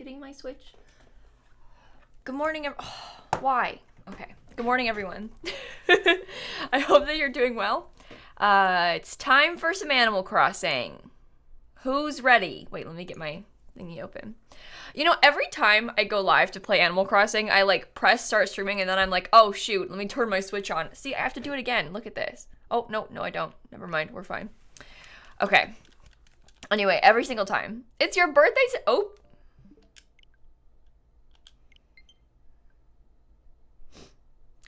hitting my Switch? Good morning, why? Okay. Good morning, everyone. I hope that you're doing well. It's time for some Animal Crossing. Who's ready? Wait, let me get my thingy open. You know, every time I go live to play Animal Crossing, I like press start streaming and then I'm like, oh shoot, let me turn my Switch on. See, I have to do it again. Look at this. Oh, no, I don't. Never mind. We're fine. Okay. Anyway, every single time. It's your birthday. Oh.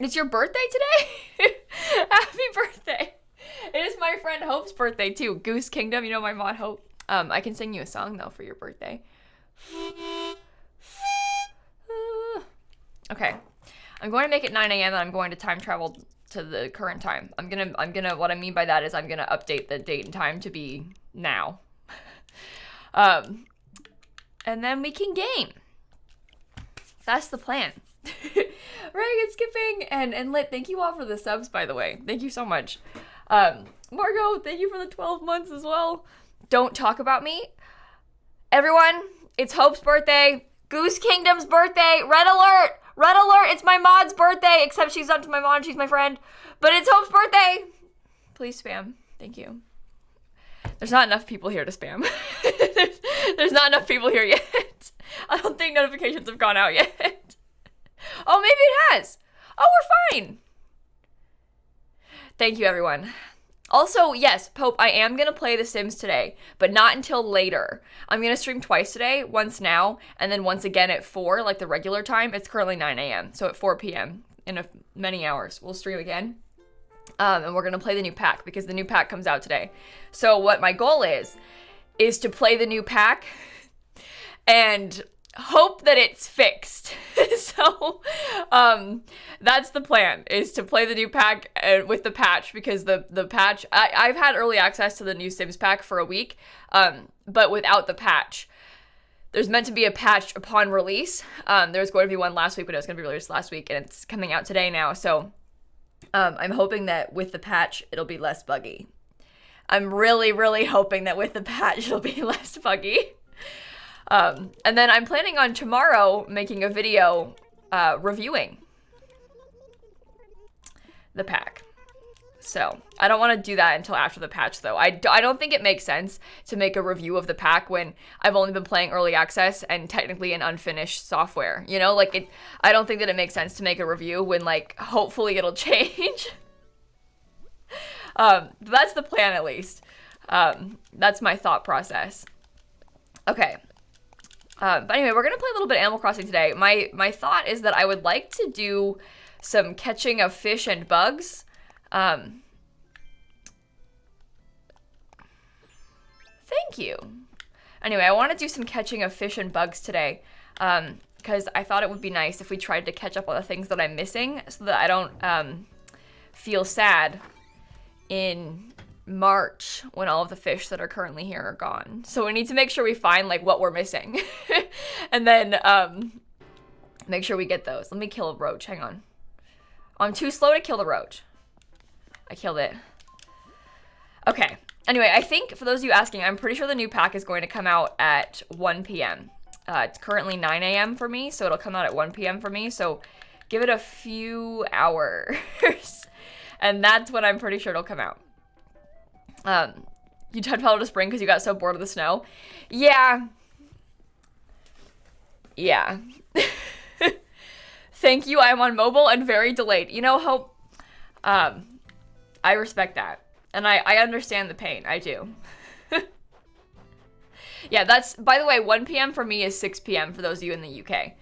It's your birthday today? Happy birthday. It is my friend Hope's birthday too. Goose Kingdom, you know my mod Hope. I can sing you a song though for your birthday. Okay. I'm going to make it 9 a.m. and I'm going to time travel to the current time. I'm gonna what I mean by that is I'm gonna update the date and time to be now. And then we can game. That's the plan. Reagan skipping and Lit, thank you all for the subs, by the way. Thank you so much. Margot, thank you for the 12 months as well. Don't talk about me. Everyone, it's Hope's birthday. Goose Kingdom's birthday. Red alert. Red alert. It's my mod's birthday, except she's not my mod. She's my friend. But it's Hope's birthday. Please spam. Thank you. There's not enough people here to spam. There's not enough people here yet. I don't think notifications have gone out yet. Oh, maybe it has. Oh, we're fine. Thank you, everyone. Also, yes, Pope, I am going to play The Sims today, but not until later. I'm going to stream twice today, once now, and then once again at 4, like the regular time. It's currently 9 a.m., so at 4 p.m. in many hours, we'll stream again. And we're going to play the new pack, because the new pack comes out today. So what my goal is to play the new pack and hope that it's fixed. So that's the plan, is to play the new pack with the patch, because the patch, I've had early access to the new Sims pack for a week, but without the patch. There's meant to be a patch upon release. There was going to be one last week, but it was going to be released last week, and it's coming out today now. So I'm hoping that with the patch, it'll be less buggy. I'm really, really hoping that with the patch, it'll be less buggy. And then I'm planning on tomorrow making a video reviewing the pack. So I don't want to do that until after the patch, though. I don't think it makes sense to make a review of the pack when I've only been playing early access and technically an unfinished software. You know, like I don't think that it makes sense to make a review when, like, hopefully it'll change. That's the plan, at least. That's my thought process. Okay. But anyway, we're going to play a little bit of Animal Crossing today. My thought is that I would like to do some catching of fish and bugs. Thank you. Anyway, I want to do some catching of fish and bugs today, because I thought it would be nice if we tried to catch up on the things that I'm missing so that I don't feel sad in March when all of the fish that are currently here are gone. So we need to make sure we find like what we're missing and then make sure we get those. Let me kill a roach. Hang on. I'm too slow to kill the roach. I killed it. Okay. Anyway, I think for those of you asking, I'm pretty sure the new pack is going to come out at 1 p.m. It's currently 9 a.m. for me, so it'll come out at 1 p.m. for me. So give it a few hours and that's when I'm pretty sure it'll come out. You tried follow to spring because you got so bored of the snow. Yeah. Thank you. I'm on mobile and very delayed. You know, Hope, I respect that. And I understand the pain. I do. Yeah, that's, by the way, 1 p.m. for me is 6 p.m. for those of you in the UK.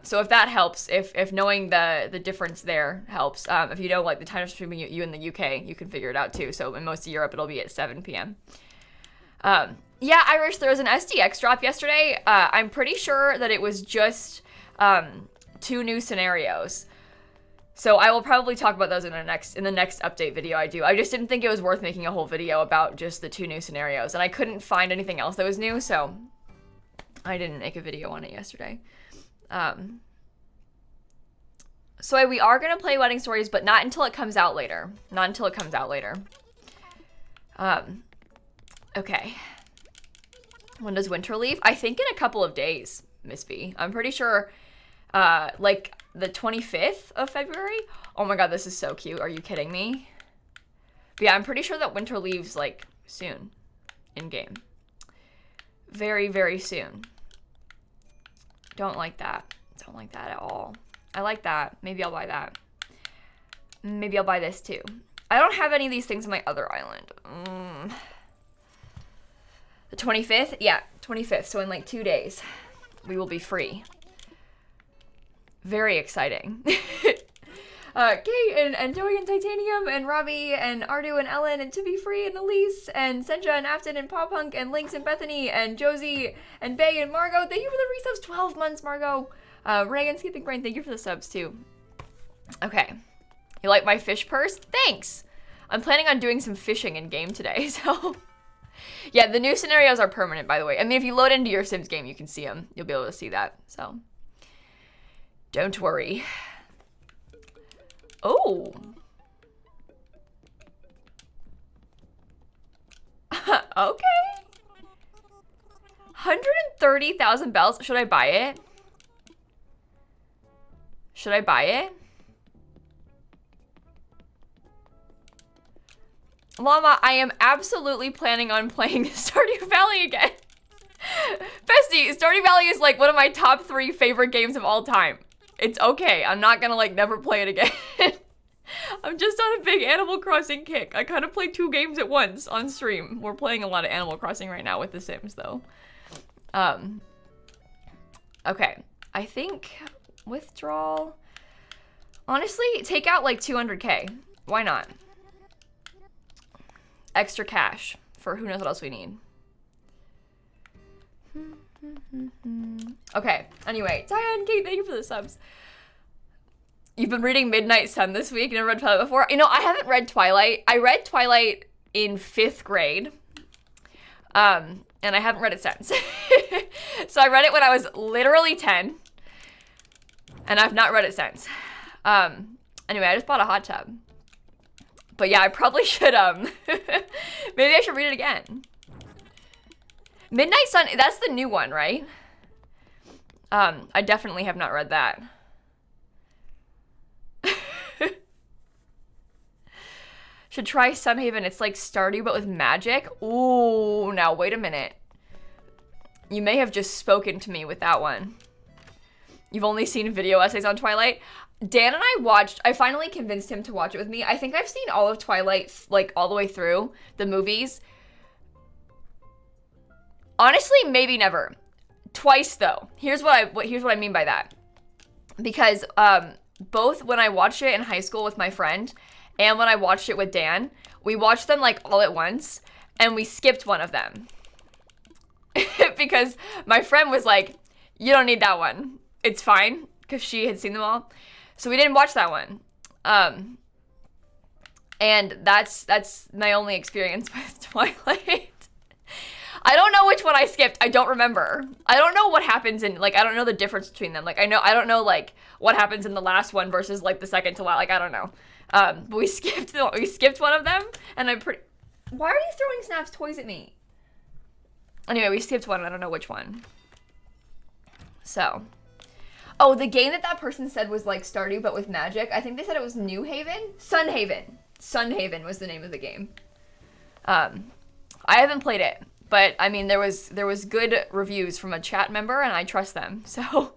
So if that helps, if knowing the difference there helps, if you know like the time of streaming you in the UK, you can figure it out too. So in most of Europe, it'll be at 7 p.m. Yeah, Irish, there was an SDX drop yesterday. I'm pretty sure that it was just 2 new scenarios. So I will probably talk about those in the next update video I do. I just didn't think it was worth making a whole video about just the 2 new scenarios, and I couldn't find anything else that was new, so I didn't make a video on it yesterday. So we are going to play Wedding Stories, but not until it comes out later. Okay. When does winter leave? I think in a couple of days. Miss B. I'm pretty sure, like the 25th of February. Oh my god, this is so cute. Are you kidding me? But yeah, I'm pretty sure that winter leaves like soon in game. Very, very soon. Don't like that. Don't like that at all. I like that. Maybe I'll buy that. Maybe I'll buy this too. I don't have any of these things on my other island. The 25th? Yeah, 25th. So in like 2 days, we will be free. Very exciting. Kate and Joey and Titanium and Robbie and Ardu and Ellen and To Be Free and Elise and Senja and Afton and Pop Punk and Lynx and Bethany and Josie and Bay and Margot. Thank you for the resubs. 12 months, Margot. Reagan Skipping Brain, thank you for the subs too. Okay. You like my fish purse? Thanks. I'm planning on doing some fishing in game today, so. Yeah, the new scenarios are permanent, by the way. I mean, if you load into your Sims game, you can see them. You'll be able to see that, so. Don't worry. Oh. Okay. 130,000 bells. Should I buy it? Should I buy it? Llama, I am absolutely planning on playing Stardew Valley again. Bestie, Stardew Valley is like one of my top 3 favorite games of all time. It's okay. I'm not gonna like never play it again. I'm just on a big Animal Crossing kick. I kind of play 2 games at once on stream. We're playing a lot of Animal Crossing right now with The Sims though. Okay. I think withdrawal. Honestly, take out like 200K. Why not? Extra cash for who knows what else we need. Okay, anyway, Diane, Kate, thank you for the subs. You've been reading Midnight Sun this week. You never read Twilight before? You know, I haven't read Twilight. I read Twilight in 5th grade. And I haven't read it since. So I read it when I was literally 10. And I've not read it since. Anyway, I just bought a hot tub. But yeah, I probably should, maybe I should read it again. Midnight Sun, that's the new one, right? I definitely have not read that. Should try Sunhaven. It's like Stardew, but with magic. Ooh, now wait a minute. You may have just spoken to me with that one. You've only seen video essays on Twilight. Dan and I finally convinced him to watch it with me. I think I've seen all of Twilight, like all the way through the movies. Honestly, maybe never. Twice though. Here's what I mean by that. Because both when I watched it in high school with my friend and when I watched it with Dan, we watched them like all at once and we skipped one of them. Because my friend was like, you don't need that one. It's fine, because she had seen them all. So we didn't watch that one. And that's my only experience with Twilight. I don't know which one I skipped. I don't remember. I don't know what happens in, like, I don't know the difference between them. Like, I don't know, like, what happens in the last one versus, like, the second to last. Like, I don't know. But we skipped one of them, and why are you throwing Snap's toys at me? Anyway, we skipped one, and I don't know which one. So. Oh, the game that person said was like Stardew, but with magic. I think they said it was New Haven? Sunhaven. Sunhaven was the name of the game. I haven't played it, but I mean, there was good reviews from a chat member, and I trust them, so.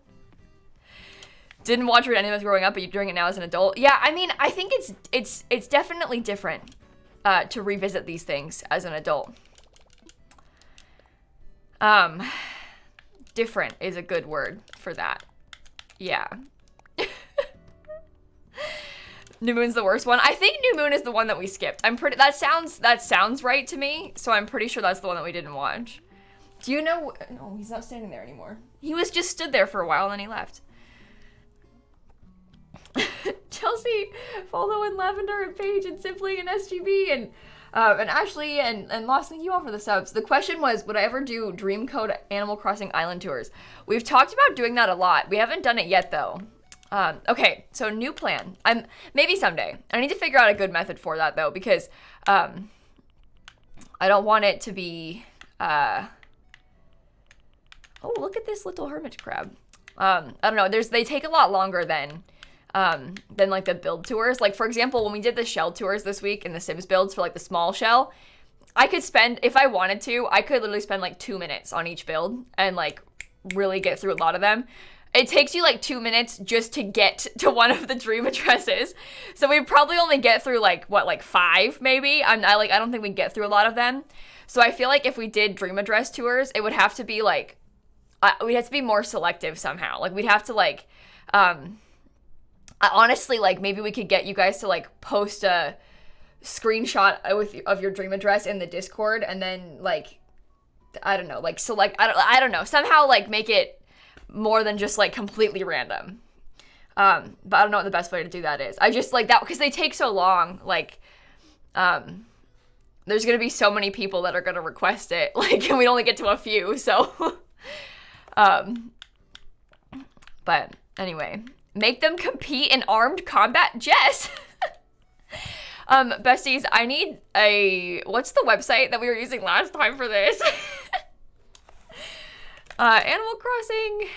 Didn't watch it any of us growing up, but you're doing it now as an adult. Yeah, I mean, I think it's definitely different to revisit these things as an adult. Different is a good word for that. Yeah. New Moon's the worst one. I think New Moon is the one that we skipped. That sounds right to me, so I'm pretty sure that's the one that we didn't watch. Do you know? No, he's not standing there anymore. He was just stood there for a while and then he left. Chelsea, follow and Lavender and Paige and Simply and SGB and Ashley and Lost, thank you all for the subs. The question was, would I ever do Dream Code Animal Crossing Island Tours? We've talked about doing that a lot. We haven't done it yet though. Okay, so new plan. Maybe someday. I need to figure out a good method for that though, because I don't want it to be Oh, look at this little hermit crab. I don't know. They take a lot longer than like the build tours. Like, for example, when we did the shell tours this week in the Sims builds for like the small shell, I could spend, if I wanted to, I could literally spend like 2 minutes on each build and like really get through a lot of them. It takes you like 2 minutes just to get to one of the dream addresses. So we probably only get through like, what, like 5 maybe? I don't think we get through a lot of them. So I feel like if we did dream address tours, it would have to be like, we'd have to be more selective somehow. Like, we'd have to like, honestly, like, maybe we could get you guys to like post a screenshot of your dream address in the Discord, and then like, I don't know, like select, I don't know, somehow like make it more than just like completely random. But I don't know what the best way to do that is. I just like that because they take so long. Like, there's gonna be so many people that are gonna request it, like, and we only get to a few, so but anyway, make them compete in armed combat. Jess. Besties, I need what's the website that we were using last time for this? Animal Crossing.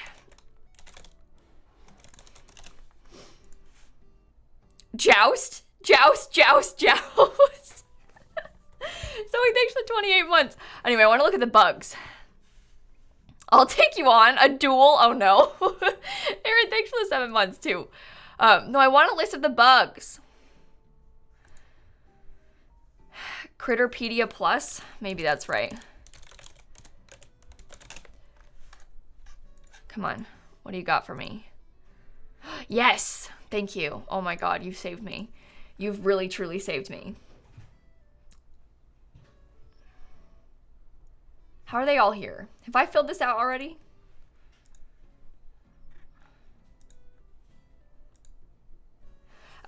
Joust. Zoe, thanks for 28 months. Anyway, I want to look at the bugs. I'll take you on a duel. Oh no. Aaron, thanks for the 7 months too. No, I want a list of the bugs. Critterpedia Plus. Maybe that's right. Come on. What do you got for me? Yes. Thank you. Oh my God, you saved me. You've really, truly saved me. How are they all here? Have I filled this out already?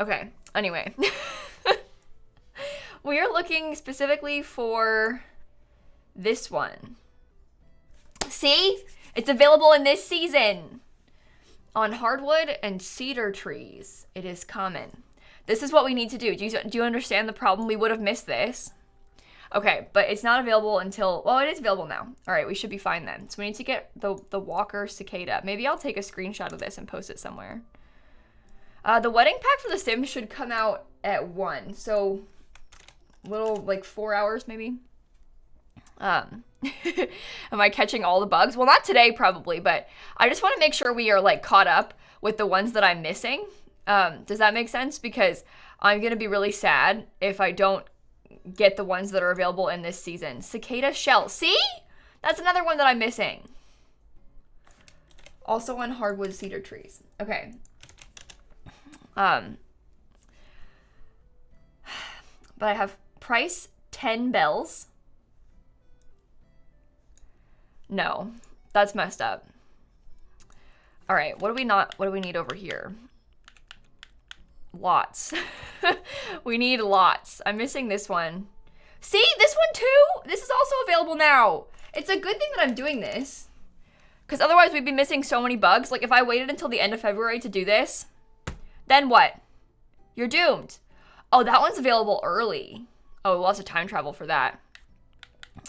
Okay, anyway. We are looking specifically for this one. See? It's available in this season. On hardwood and cedar trees, it is common. This is what we need to do. Do you understand the problem? We would have missed this. Okay, but it's not available until, well, it is available now. All right, we should be fine then. So we need to get the walker cicada. Maybe I'll take a screenshot of this and post it somewhere. The wedding pack for The Sims should come out at 1. So, little, like 4 hours maybe. Am I catching all the bugs? Well, not today probably, but I just want to make sure we are like caught up with the ones that I'm missing. Does that make sense? Because I'm going to be really sad if I don't get the ones that are available in this season. Cicada shell. See? That's another one that I'm missing. Also on hardwood cedar trees. Okay. But I have price 10 bells. No, that's messed up. All right, what do we need over here? Lots. We need lots. I'm missing this one. See, this one too? This is also available now. It's a good thing that I'm doing this, because otherwise we'd be missing so many bugs. Like, if I waited until the end of February to do this, then what? You're doomed. Oh, that one's available early. Oh, lots of time travel for that.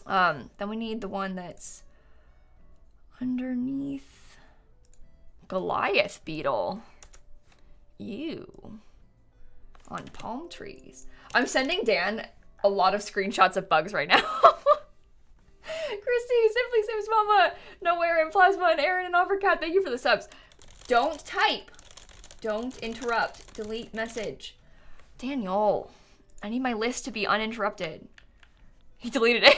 Then we need the one that's underneath. Goliath beetle. Ew. On palm trees. I'm sending Dan a lot of screenshots of bugs right now. Christy, Simply Sims Mama, Nowhere and Plasma and Aaron and Overcat, thank you for the subs. Don't type. Don't interrupt. Delete message. Daniel, I need my list to be uninterrupted. He deleted it.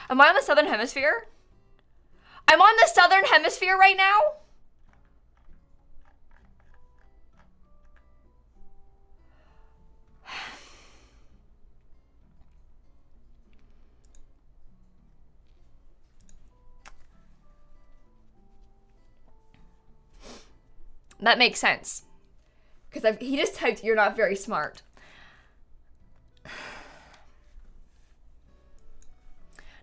Am I on the Southern Hemisphere? I'm on the Southern Hemisphere right now? That makes sense. Because he just typed, "You're not very smart."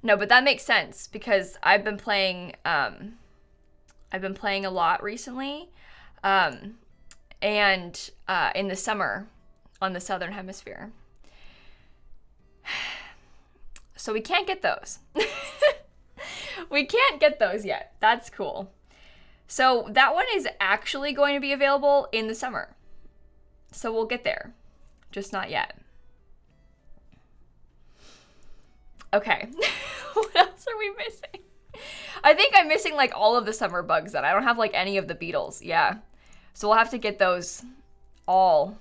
No, but that makes sense because I've been playing a lot recently, and in the summer on the Southern Hemisphere. So we can't get those. We can't get those yet. That's cool. So that one is actually going to be available in the summer. So we'll get there. Just not yet. Okay. What else are we missing? I think I'm missing like all of the summer bugs then. I don't have like any of the beetles. Yeah. So we'll have to get those all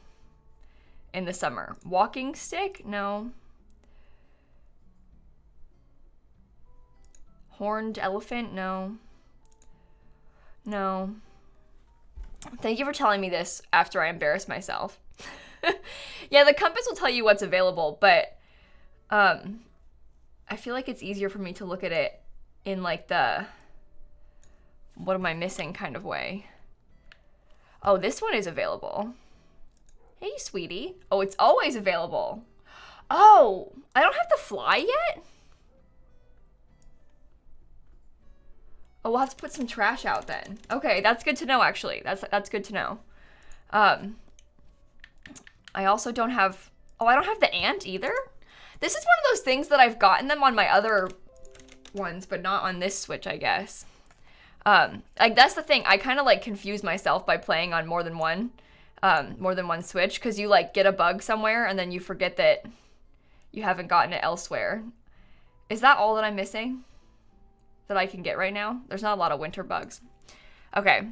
in the summer. Walking stick? No. Horned elephant? No. No. Thank you for telling me this after I embarrass myself. Yeah, the compass will tell you what's available, but I feel like it's easier for me to look at it in like the what am I missing kind of way. Oh, this one is available. Hey, sweetie. Oh, it's always available. Oh, I don't have the fly yet? Oh, we'll have to put some trash out then. Okay, that's good to know, actually. That's good to know. I also don't have... Oh, I don't have the ant either? This is one of those things that I've gotten them on my other ones, but not on this Switch, I guess. Like, that's the thing. I kind of, like, confuse myself by playing on more than one Switch, because you, like, get a bug somewhere, and then you forget that you haven't gotten it elsewhere. Is that all that I'm missing that I can get right now? There's not a lot of winter bugs. Okay.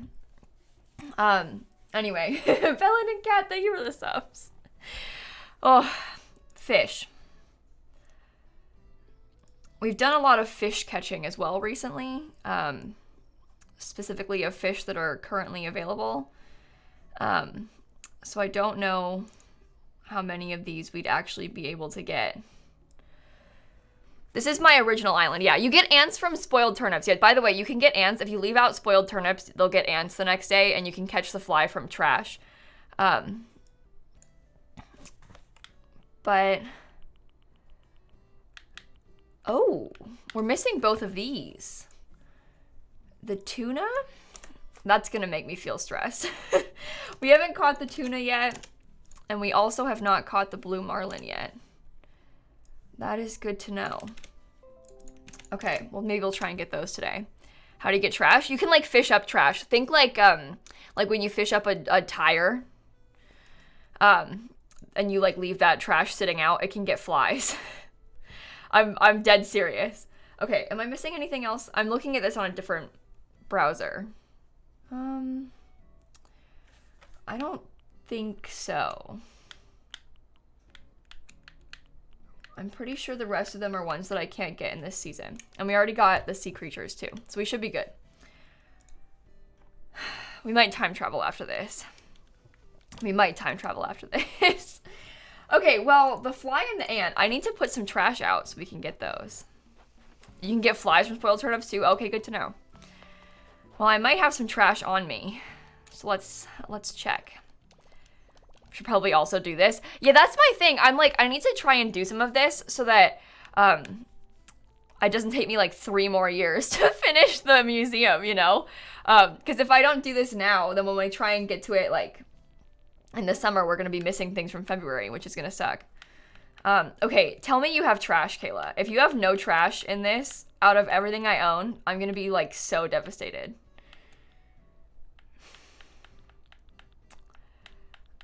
Anyway, Bellin and Cat, thank you for the subs. Oh, fish. We've done a lot of fish catching as well recently, specifically of fish that are currently available. So I don't know how many of these we'd actually be able to get. This is my original island. Yeah, you get ants from spoiled turnips. Yeah, by the way, you can get ants. If you leave out spoiled turnips, they'll get ants the next day, and you can catch the fly from trash. But... Oh, we're missing both of these. The tuna? That's gonna make me feel stressed. We haven't caught the tuna yet, and we also have not caught the blue marlin yet. That is good to know. Okay, well maybe we'll try and get those today. How do you get trash? You can like fish up trash. Think like when you fish up a tire, and you like leave that trash sitting out, it can get flies. I'm dead serious. Okay, am I missing anything else? I'm looking at this on a different browser. I don't think so. I'm pretty sure the rest of them are ones that I can't get in this season. And we already got the sea creatures too, so we should be good. We might time travel after this. Okay, well, the fly and the ant, I need to put some trash out so we can get those. You can get flies from spoiled turnips too? Okay, good to know. Well, I might have some trash on me. So let's check. Should probably also do this. Yeah, that's my thing. I'm like, I need to try and do some of this so that it doesn't take me like 3 more years to finish the museum, you know? Because if I don't do this now, then when we try and get to it like in the summer, we're going to be missing things from February, which is going to suck. Okay, tell me you have trash, Kayla. If you have no trash in this, out of everything I own, I'm going to be like so devastated.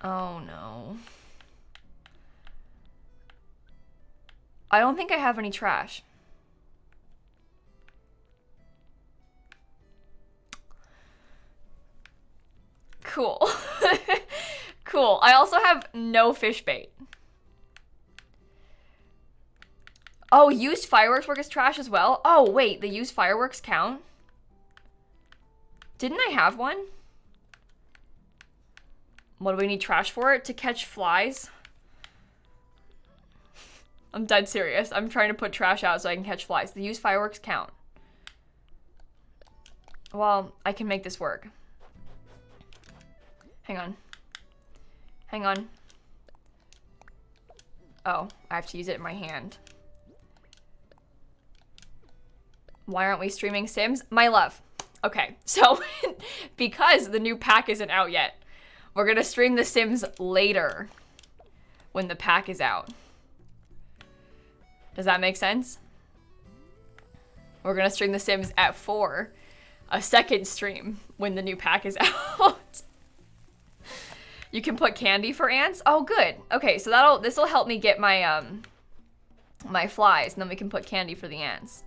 Oh no. I don't think I have any trash. Cool. Cool. I also have no fish bait. Oh, used fireworks work as trash as well? Oh, wait, the used fireworks count? Didn't I have one? What do we need trash for it? To catch flies? I'm dead serious. I'm trying to put trash out so I can catch flies. The used fireworks count. Well, I can make this work. Hang on. Hang on. Oh, I have to use it in my hand. Why aren't we streaming Sims? My love. Okay, so because the new pack isn't out yet, we're gonna stream The Sims later when the pack is out. Does that make sense? We're gonna stream The Sims at 4. A second stream when the new pack is out. You can put candy for ants? Oh, good. Okay, so this'll help me get my my flies, and then we can put candy for the ants.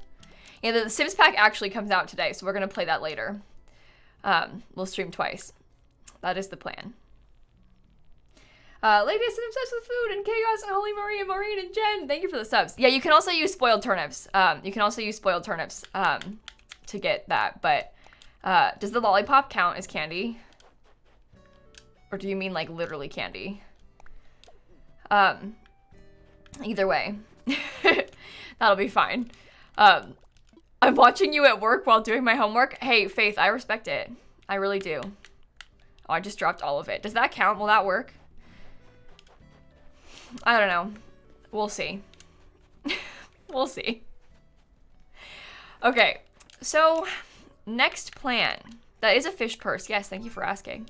Yeah, the Sims pack actually comes out today, so we're gonna play that later. We'll stream twice. That is the plan. Ladies and obsessed with food and chaos and Holy Maria, Maureen and Jen, thank you for the subs. Yeah, you can also use spoiled turnips. To get that, but does the lollipop count as candy? Or do you mean like literally candy? Either way, that'll be fine. I'm watching you at work while doing my homework. Hey, Faith, I respect it. I really do. Oh, I just dropped all of it. Does that count? Will that work? I don't know. We'll see. We'll see. Okay, so next plan. That is a fish purse. Yes, thank you for asking.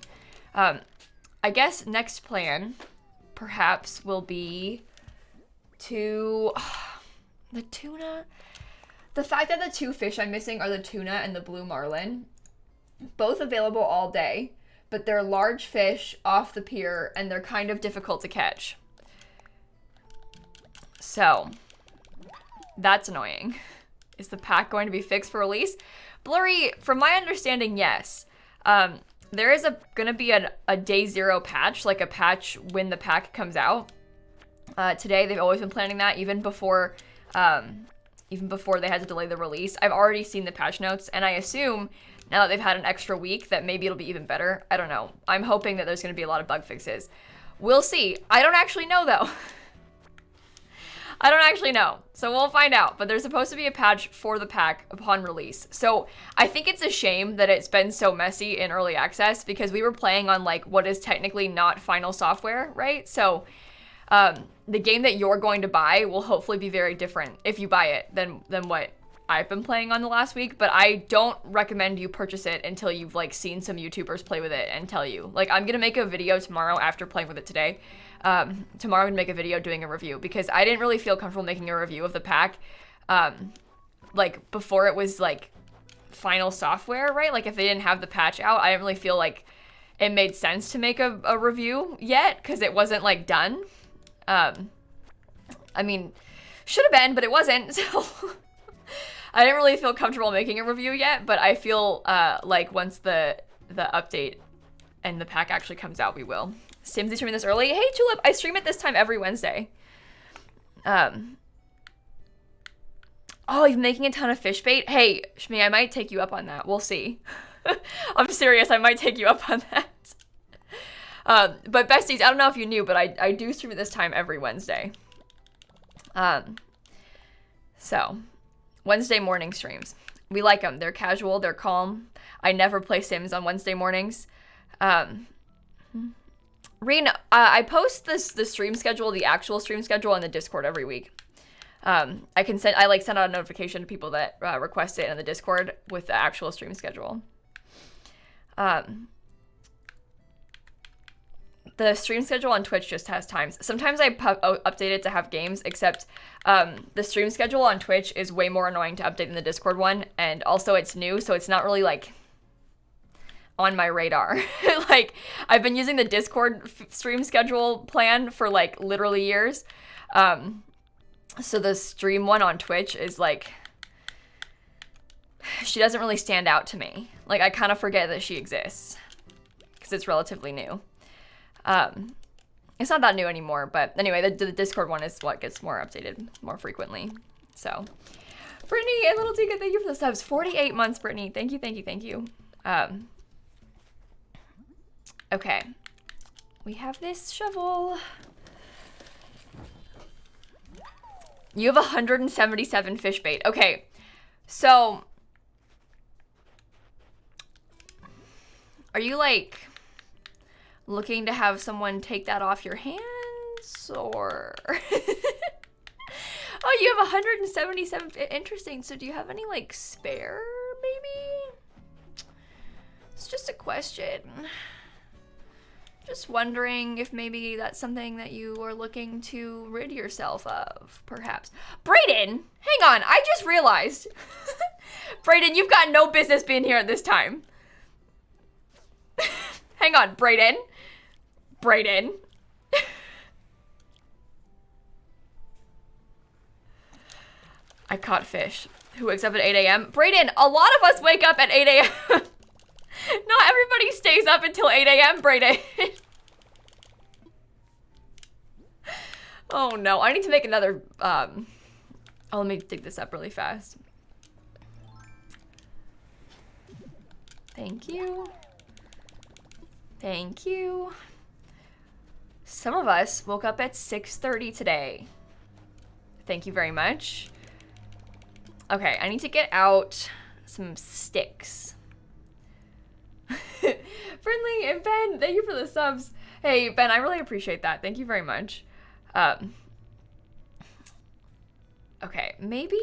I guess next plan perhaps will be to the tuna. The fact that the 2 fish I'm missing are the tuna and the blue marlin. Both available all day, but they're large fish off the pier and they're kind of difficult to catch. So, that's annoying. Is the pack going to be fixed for release? Blurry, from my understanding, yes. There is gonna be a day 0 patch, like a patch when the pack comes out. Today, they've always been planning that, even before they had to delay the release. I've already seen the patch notes, and I assume now that they've had an extra week that maybe it'll be even better. I don't know. I'm hoping that there's gonna be a lot of bug fixes. We'll see. I don't actually know, though. I don't actually know, so we'll find out. But there's supposed to be a patch for the pack upon release. So I think it's a shame that it's been so messy in early access because we were playing on like what is technically not final software, right? So the game that you're going to buy will hopefully be very different if you buy it than what I've been playing on the last week. But I don't recommend you purchase it until you've like seen some YouTubers play with it and tell you. Like I'm gonna make a video tomorrow after playing with it today. Tomorrow I'm gonna make a video doing a review because I didn't really feel comfortable making a review of the pack, like before it was like final software, right? Like if they didn't have the patch out, I didn't really feel like it made sense to make a review yet because it wasn't like done. I mean, should have been, but it wasn't. So I didn't really feel comfortable making a review yet, but I feel like once the update and the pack actually comes out, we will. Simsy streaming this early. Hey, Tulip, I stream it this time every Wednesday. Oh, you're making a ton of fish bait? Hey, Shmi, I might take you up on that. We'll see. I'm serious, I might take you up on that. But besties, I don't know if you knew, but I do stream it this time every Wednesday. So, Wednesday morning streams. We like them. They're casual, they're calm. I never play Sims on Wednesday mornings. Reen, I post the stream schedule, the actual stream schedule on the Discord every week. I send out a notification to people that request it in the Discord with the actual stream schedule. The stream schedule on Twitch just has times. Sometimes I update it to have games, except the stream schedule on Twitch is way more annoying to update than the Discord one, and also it's new, so it's not really like on my radar. Like I've been using the Discord stream schedule plan for like literally years. So the stream one on Twitch is like, she doesn't really stand out to me. Like I kind of forget that she exists because it's relatively new. It's not that new anymore, but anyway, the Discord one is what gets more updated more frequently. So Brittany and Little Tika, thank you for the subs. 48 months, Brittany. Thank you, thank you, thank you. Okay, we have this shovel. You have 177 fish bait. Okay, so are you like looking to have someone take that off your hands or? Oh, you have 177. Interesting. So do you have any like spare maybe? It's just a question. Just wondering if maybe that's something that you are looking to rid yourself of, perhaps. Brayden, hang on, I just realized. Brayden, you've got no business being here at this time. Hang on, Brayden. Brayden. I caught fish. Who wakes up at 8 a.m.? Brayden, a lot of us wake up at 8 a.m. Not everybody stays up until 8 a.m., Brayden. Oh no, I need to make another, oh, let me dig this up really fast. Thank you. Thank you. Some of us woke up at 6:30 today. Thank you very much. Okay, I need to get out some sticks. Friendly and Ben, thank you for the subs. Hey, Ben, I really appreciate that. Thank you very much. Okay, maybe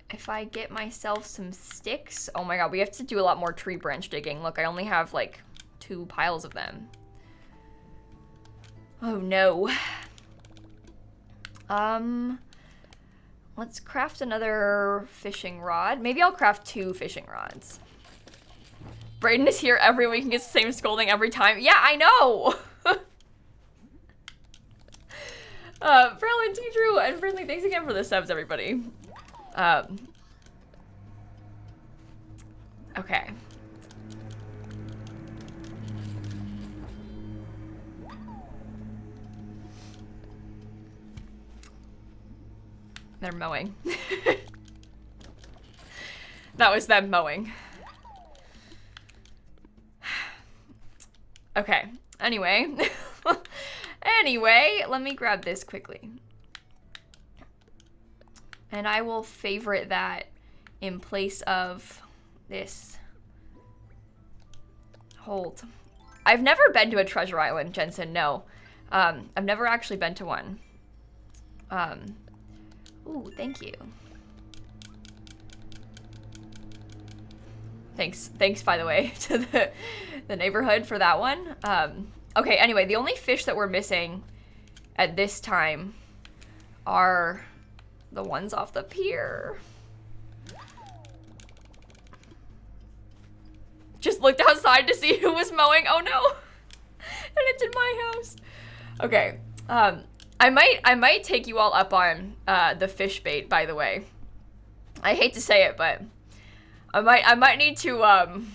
if I get myself some sticks. Oh my god, we have to do a lot more tree branch digging. Look, I only have like 2 piles of them. Oh no. Let's craft another fishing rod. Maybe I'll craft 2 fishing rods. Brayden is here every week and gets the same scolding every time. Yeah, I know. Frelin, T-Drew, and Friendly, thanks again for the subs, everybody. Okay. They're mowing. That was them mowing. Okay, anyway. Anyway, let me grab this quickly. And I will favorite that in place of this. Hold. I've never been to a treasure island, Jensen, no. I've never actually been to one. Ooh, thank you. Thanks, by the way, to the neighborhood for that one. Okay, anyway, the only fish that we're missing at this time are the ones off the pier. Just looked outside to see who was mowing. Oh no. And it's in my house. Okay. I might take you all up on the fish bait, by the way. I hate to say it, but I might need to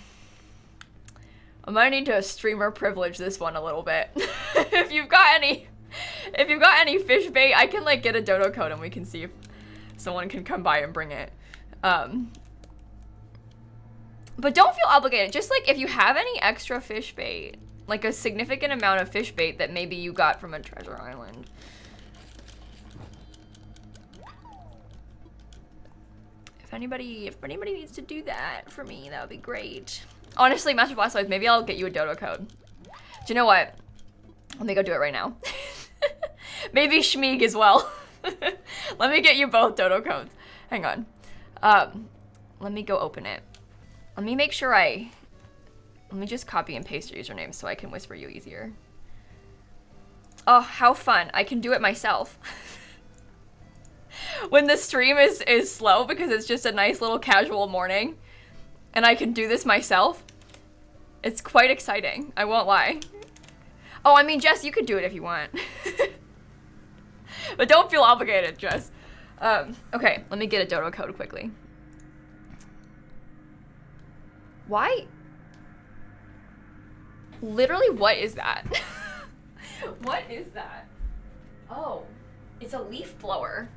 streamer privilege this one a little bit. If you've got any fish bait, I can like get a dodo code and we can see if someone can come by and bring it. But don't feel obligated. Just like if you have any extra fish bait, like a significant amount of fish bait that maybe you got from a treasure island. If anybody needs to do that for me, that would be great. Honestly, Master Blastoise, maybe I'll get you a dodo code. Do you know what? Let me go do it right now. Maybe Schmeeg as well. Let me get you both dodo codes. Hang on. Let me go open it. Let me make sure let me just copy and paste your username so I can whisper you easier. Oh, how fun. I can do it myself. When the stream is slow because it's just a nice little casual morning and I can do this myself, it's quite exciting. I won't lie. Oh, I mean, Jess, you could do it if you want. But don't feel obligated, Jess. Okay, let me get a dodo code quickly. Why? Literally, what is that? What is that? Oh, it's a leaf blower.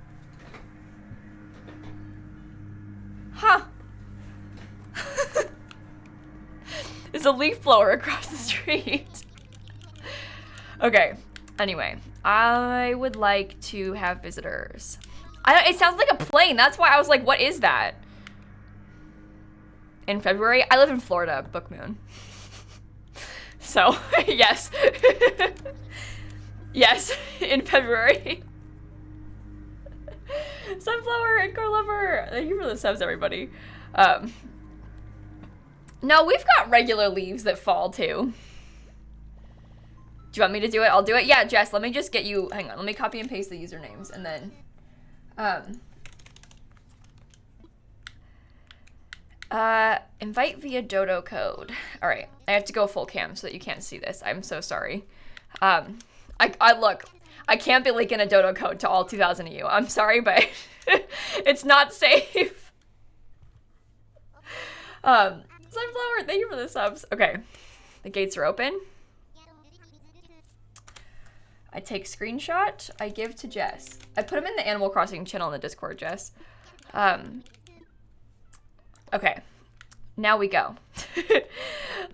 Huh. There's a leaf blower across the street. Okay, anyway, I would like to have visitors. It sounds like a plane. That's why I was like, what is that? In February? I live in Florida, Book Moon. So, yes. Yes, in February. Sunflower and Core Lover. Thank you for the subs, everybody. No, we've got regular leaves that fall too. Do you want me to do it? I'll do it. Yeah, Jess, let me just get you, hang on, let me copy and paste the usernames and then, Invite via dodo code. All right, I have to go full cam so that you can't see this. I'm so sorry. I look, I can't be leaking a dodo code to all 2,000 of you. I'm sorry, but it's not safe. Sunflower, thank you for the subs. Okay, the gates are open. I take screenshot. I give to Jess. I put him in the Animal Crossing channel in the Discord, Jess. Okay, now we go. Nix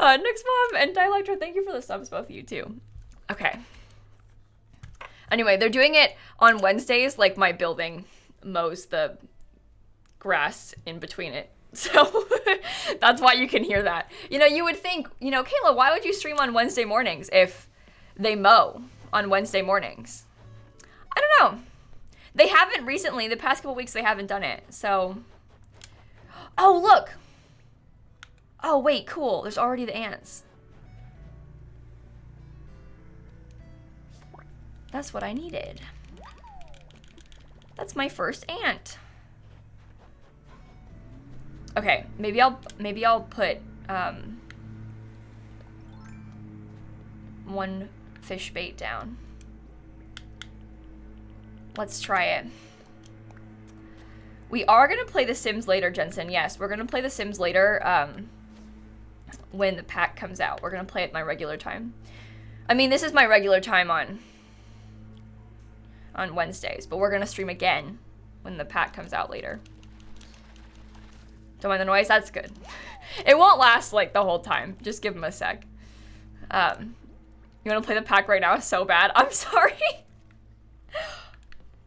Mom and Dialectra, thank you for the subs, both of you too. Okay. Anyway, they're doing it on Wednesdays, like my building mows the grass in between it. So that's why you can hear that. You know, you would think, you know, Kayla, why would you stream on Wednesday mornings if they mow on Wednesday mornings? I don't know. They haven't recently. The past couple weeks, they haven't done it. So, oh, look. Oh, wait, cool. There's already the ants. That's what I needed. That's my first ant. Okay, maybe I'll put one fish bait down. Let's try it. We are gonna play The Sims later, Jensen. Yes, we're gonna play The Sims later when the pack comes out. We're gonna play at my regular time. I mean, this is my regular time on Wednesdays, but we're gonna stream again when the pack comes out later. Don't mind the noise, that's good. It won't last like the whole time. Just give them a sec. You wanna play the pack right now so bad? I'm sorry.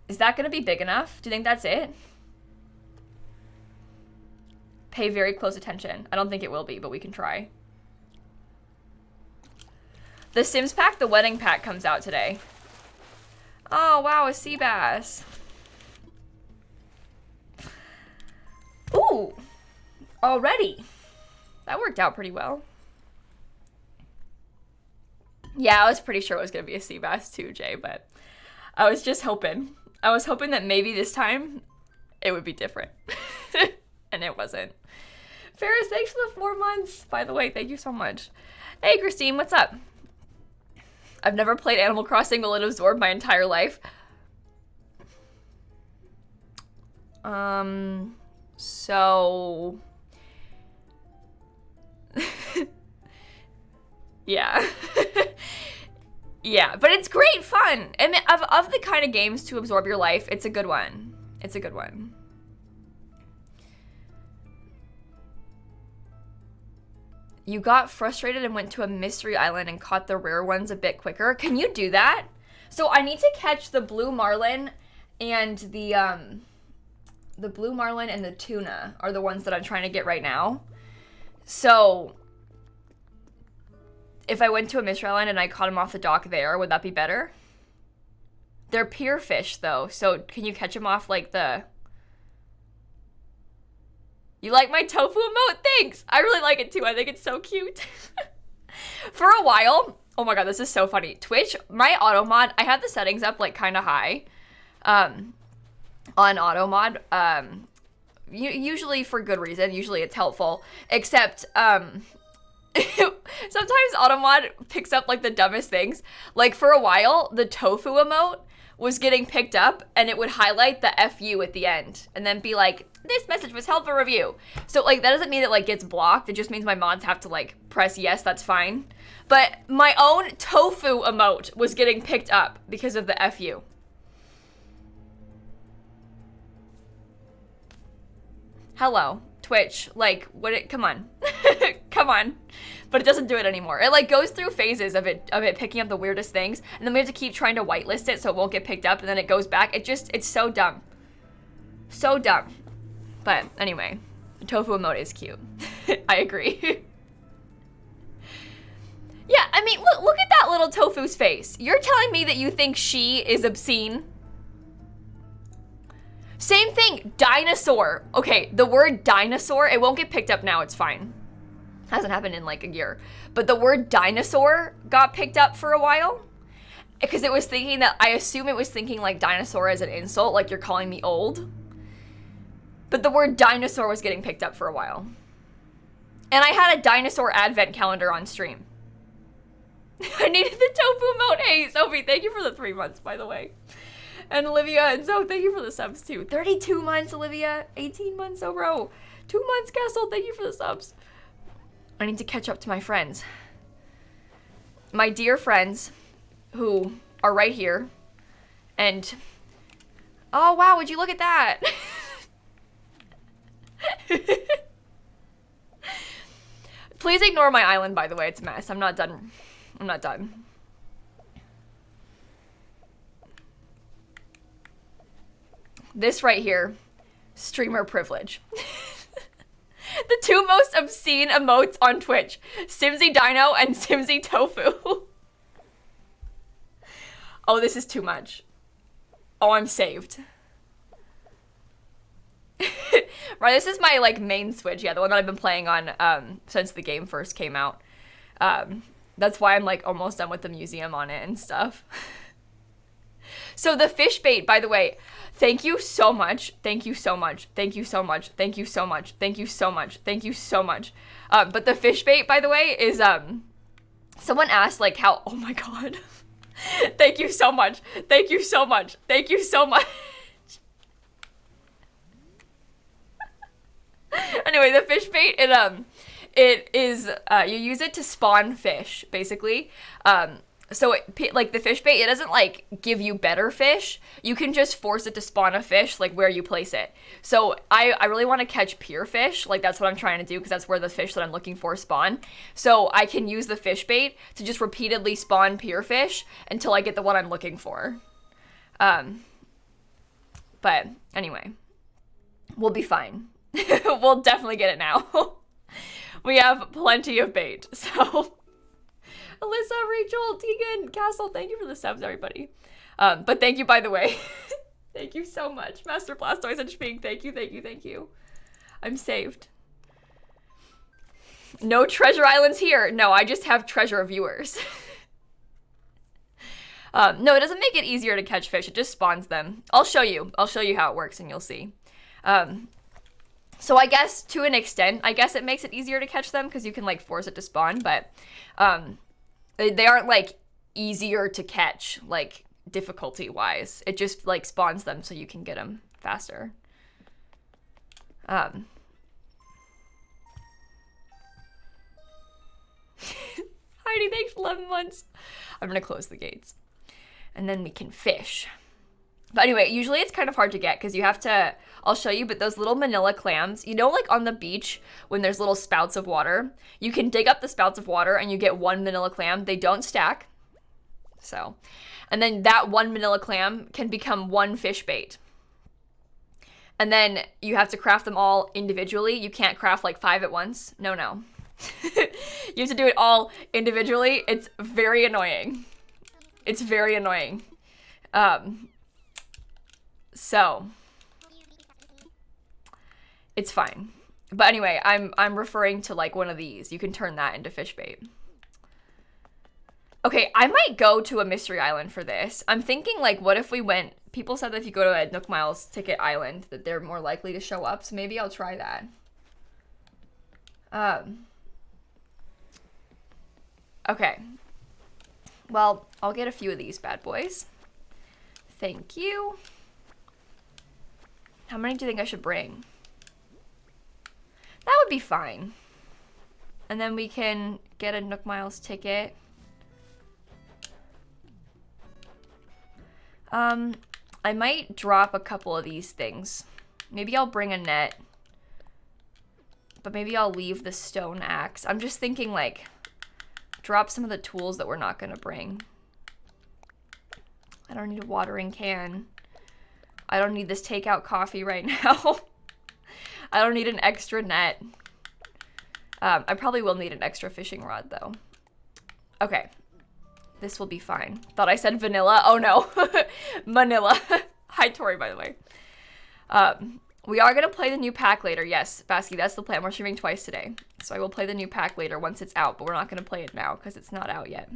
Is that gonna be big enough? Do you think that's it? Pay very close attention. I don't think it will be, but we can try. The Sims pack, the wedding pack comes out today. Oh, wow, a sea bass. Ooh, already. That worked out pretty well. Yeah, I was pretty sure it was gonna be a sea bass too, Jay, but I was just hoping. I was hoping that maybe this time it would be different. And it wasn't. Ferris, thanks for the 4 months. By the way, thank you so much. Hey, Christine, what's up? I've never played Animal Crossing. Will it absorb my entire life? So... yeah. Yeah, but it's great fun. And of the kind of games to absorb your life, it's a good one. It's a good one. You got frustrated and went to a mystery island and caught the rare ones a bit quicker. Can you do that? So I need to catch the blue marlin and the blue marlin and the tuna are the ones that I'm trying to get right now. So if I went to a mystery island and I caught them off the dock there, would that be better? They're pier fish though, so can you catch them off like the... You like my tofu emote? Thanks! I really like it too. I think it's so cute. For a while, oh my god, this is so funny. Twitch, my auto mod, I have the settings up like kind of high on auto mod. Usually for good reason. Usually it's helpful. Except sometimes auto mod picks up like the dumbest things. Like for a while, the tofu emote was getting picked up and it would highlight the FU at the end and then be like, this message was held for review. So like that doesn't mean it like gets blocked. It just means my mods have to like press yes, that's fine. But my own tofu emote was getting picked up because of the FU. Hello, Twitch. Like, come on. Come on. But it doesn't do it anymore. It like goes through phases of it picking up the weirdest things, and then we have to keep trying to whitelist it so it won't get picked up, and then it goes back. It's so dumb. So dumb. But anyway, the tofu emote is cute. I agree. Yeah, I mean, look at that little tofu's face. You're telling me that you think she is obscene? Same thing, dinosaur. Okay, the word dinosaur, it won't get picked up now, it's fine. Hasn't happened in like a year. But the word dinosaur got picked up for a while. Because it was thinking that, I assume it was thinking like dinosaur as an insult, like you're calling me old. But the word dinosaur was getting picked up for a while. And I had a dinosaur advent calendar on stream. I needed the tofu emote. Hey, Sophie, thank you for the 3 months, by the way. And Olivia and Zoe, thank you for the subs too. 32 months, Olivia. 18 months, oh bro. 2 months, Castle, thank you for the subs. I need to catch up to my friends. My dear friends who are right here. And, oh wow, would you look at that? Please ignore my island, by the way, it's a mess. I'm not done. I'm not done. This right here, streamer privilege. The 2 most obscene emotes on Twitch, Simsie Dino and Simsie Tofu. Oh, this is too much. Oh, I'm saved. Right, this is my like main Switch, yeah, the one that I've been playing on since the game first came out. That's why I'm like almost done with the museum on it and stuff. So the fish bait, by the way, thank you so much. Thank you so much. Thank you so much. Thank you so much. Thank you so much. Thank you so much. But the fish bait, by the way, is someone asked like how, oh my god. Thank you so much. Thank you so much. Thank you so much. Anyway, the fish bait, it is you use it to spawn fish, basically. So like the fish bait, it doesn't like give you better fish. You can just force it to spawn a fish like where you place it. So I really want to catch pier fish. Like that's what I'm trying to do because that's where the fish that I'm looking for spawn. So I can use the fish bait to just repeatedly spawn pier fish until I get the one I'm looking for. But anyway, we'll be fine. We'll definitely get it now. We have plenty of bait, so... Alyssa, Rachel, Tegan, Castle, thank you for the subs, everybody. But thank you, by the way. Thank you so much. Master Blastoise and Shping, thank you, thank you, thank you. I'm saved. No treasure islands here. No, I just have treasure viewers. No, it doesn't make it easier to catch fish. It just spawns them. I'll show you. I'll show you how it works and you'll see. So I guess to an extent, I guess it makes it easier to catch them because you can like force it to spawn, but they aren't like easier to catch, like difficulty wise. It just like spawns them so you can get them faster. Heidi, thanks for 11 months. I'm gonna close the gates and then we can fish. But anyway, usually it's kind of hard to get because you have to, I'll show you, but those little manila clams, you know, like on the beach when there's little spouts of water, you can dig up the spouts of water and you get one manila clam. They don't stack. So, and then that one manila clam can become one fish bait. And then you have to craft them all individually. You can't craft like 5 at once. No, no. You have to do it all individually. It's very annoying. It's very annoying. So it's fine. But anyway, I'm referring to like one of these. You can turn that into fish bait. Okay, I might go to a mystery island for this. I'm thinking like, what if we went, people said that if you go to a Nook Miles ticket island that they're more likely to show up. So maybe I'll try that. Okay. Well, I'll get a few of these bad boys. Thank you. How many do you think I should bring? That would be fine. And then we can get a Nook Miles ticket. I might drop a couple of these things. Maybe I'll bring a net. But maybe I'll leave the stone axe. I'm just thinking like, drop some of the tools that we're not gonna bring. I don't need a watering can. I don't need this takeout coffee right now. I don't need an extra net. I probably will need an extra fishing rod though. Okay. This will be fine. Thought I said vanilla. Oh no. Manila. Hi Tori, by the way. We are gonna play the new pack later. Yes, Basky, that's the plan. We're streaming twice today. So I will play the new pack later once it's out, but we're not gonna play it now because it's not out yet.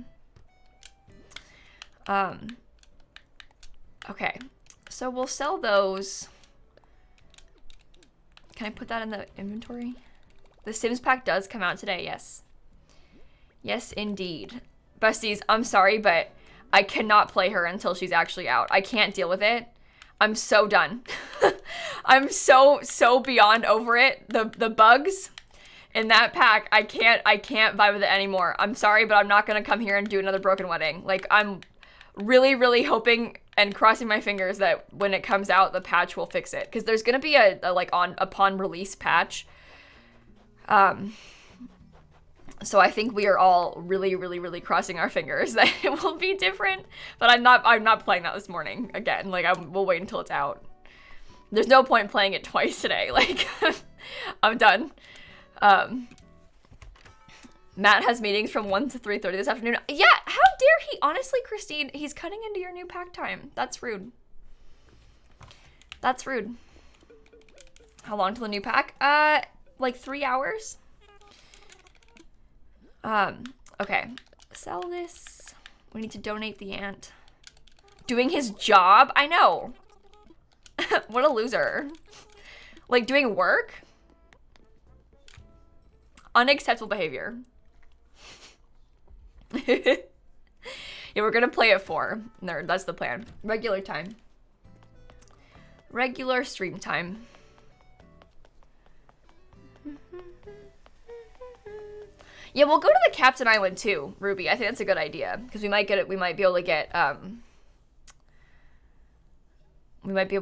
Okay. So we'll sell those. Can I put that in the inventory? The Sims pack does come out today, yes. Yes, indeed. Besties, I'm sorry, but I cannot play her until she's actually out. I can't deal with it. I'm so done. I'm so beyond over it. The bugs in that pack, I can't vibe with it anymore. I'm sorry, but I'm not gonna come here and do another Broken Wedding. Like, I'm really hoping and crossing my fingers that when it comes out, the patch will fix it. Because there's gonna be a like upon release patch. So I think we are all really crossing our fingers that it will be different. But I'm not playing that this morning again. Like, we'll wait until it's out. There's no point in playing it twice today. Like, I'm done. Matt has meetings from 1 to 3:30 this afternoon. Yeah, how dare he? Honestly, Christine, he's cutting into your new pack time. That's rude. That's rude. How long till the new pack? Like 3 hours. Okay. Sell this. We need to donate the ant. Doing his job? I know. What a loser. Like, doing work? Unacceptable behavior. Yeah, we're gonna play at 4. No, that's the plan. Regular time. Regular stream time. Yeah, we'll go to the Captain Island too, Ruby. I think that's a good idea because we might be able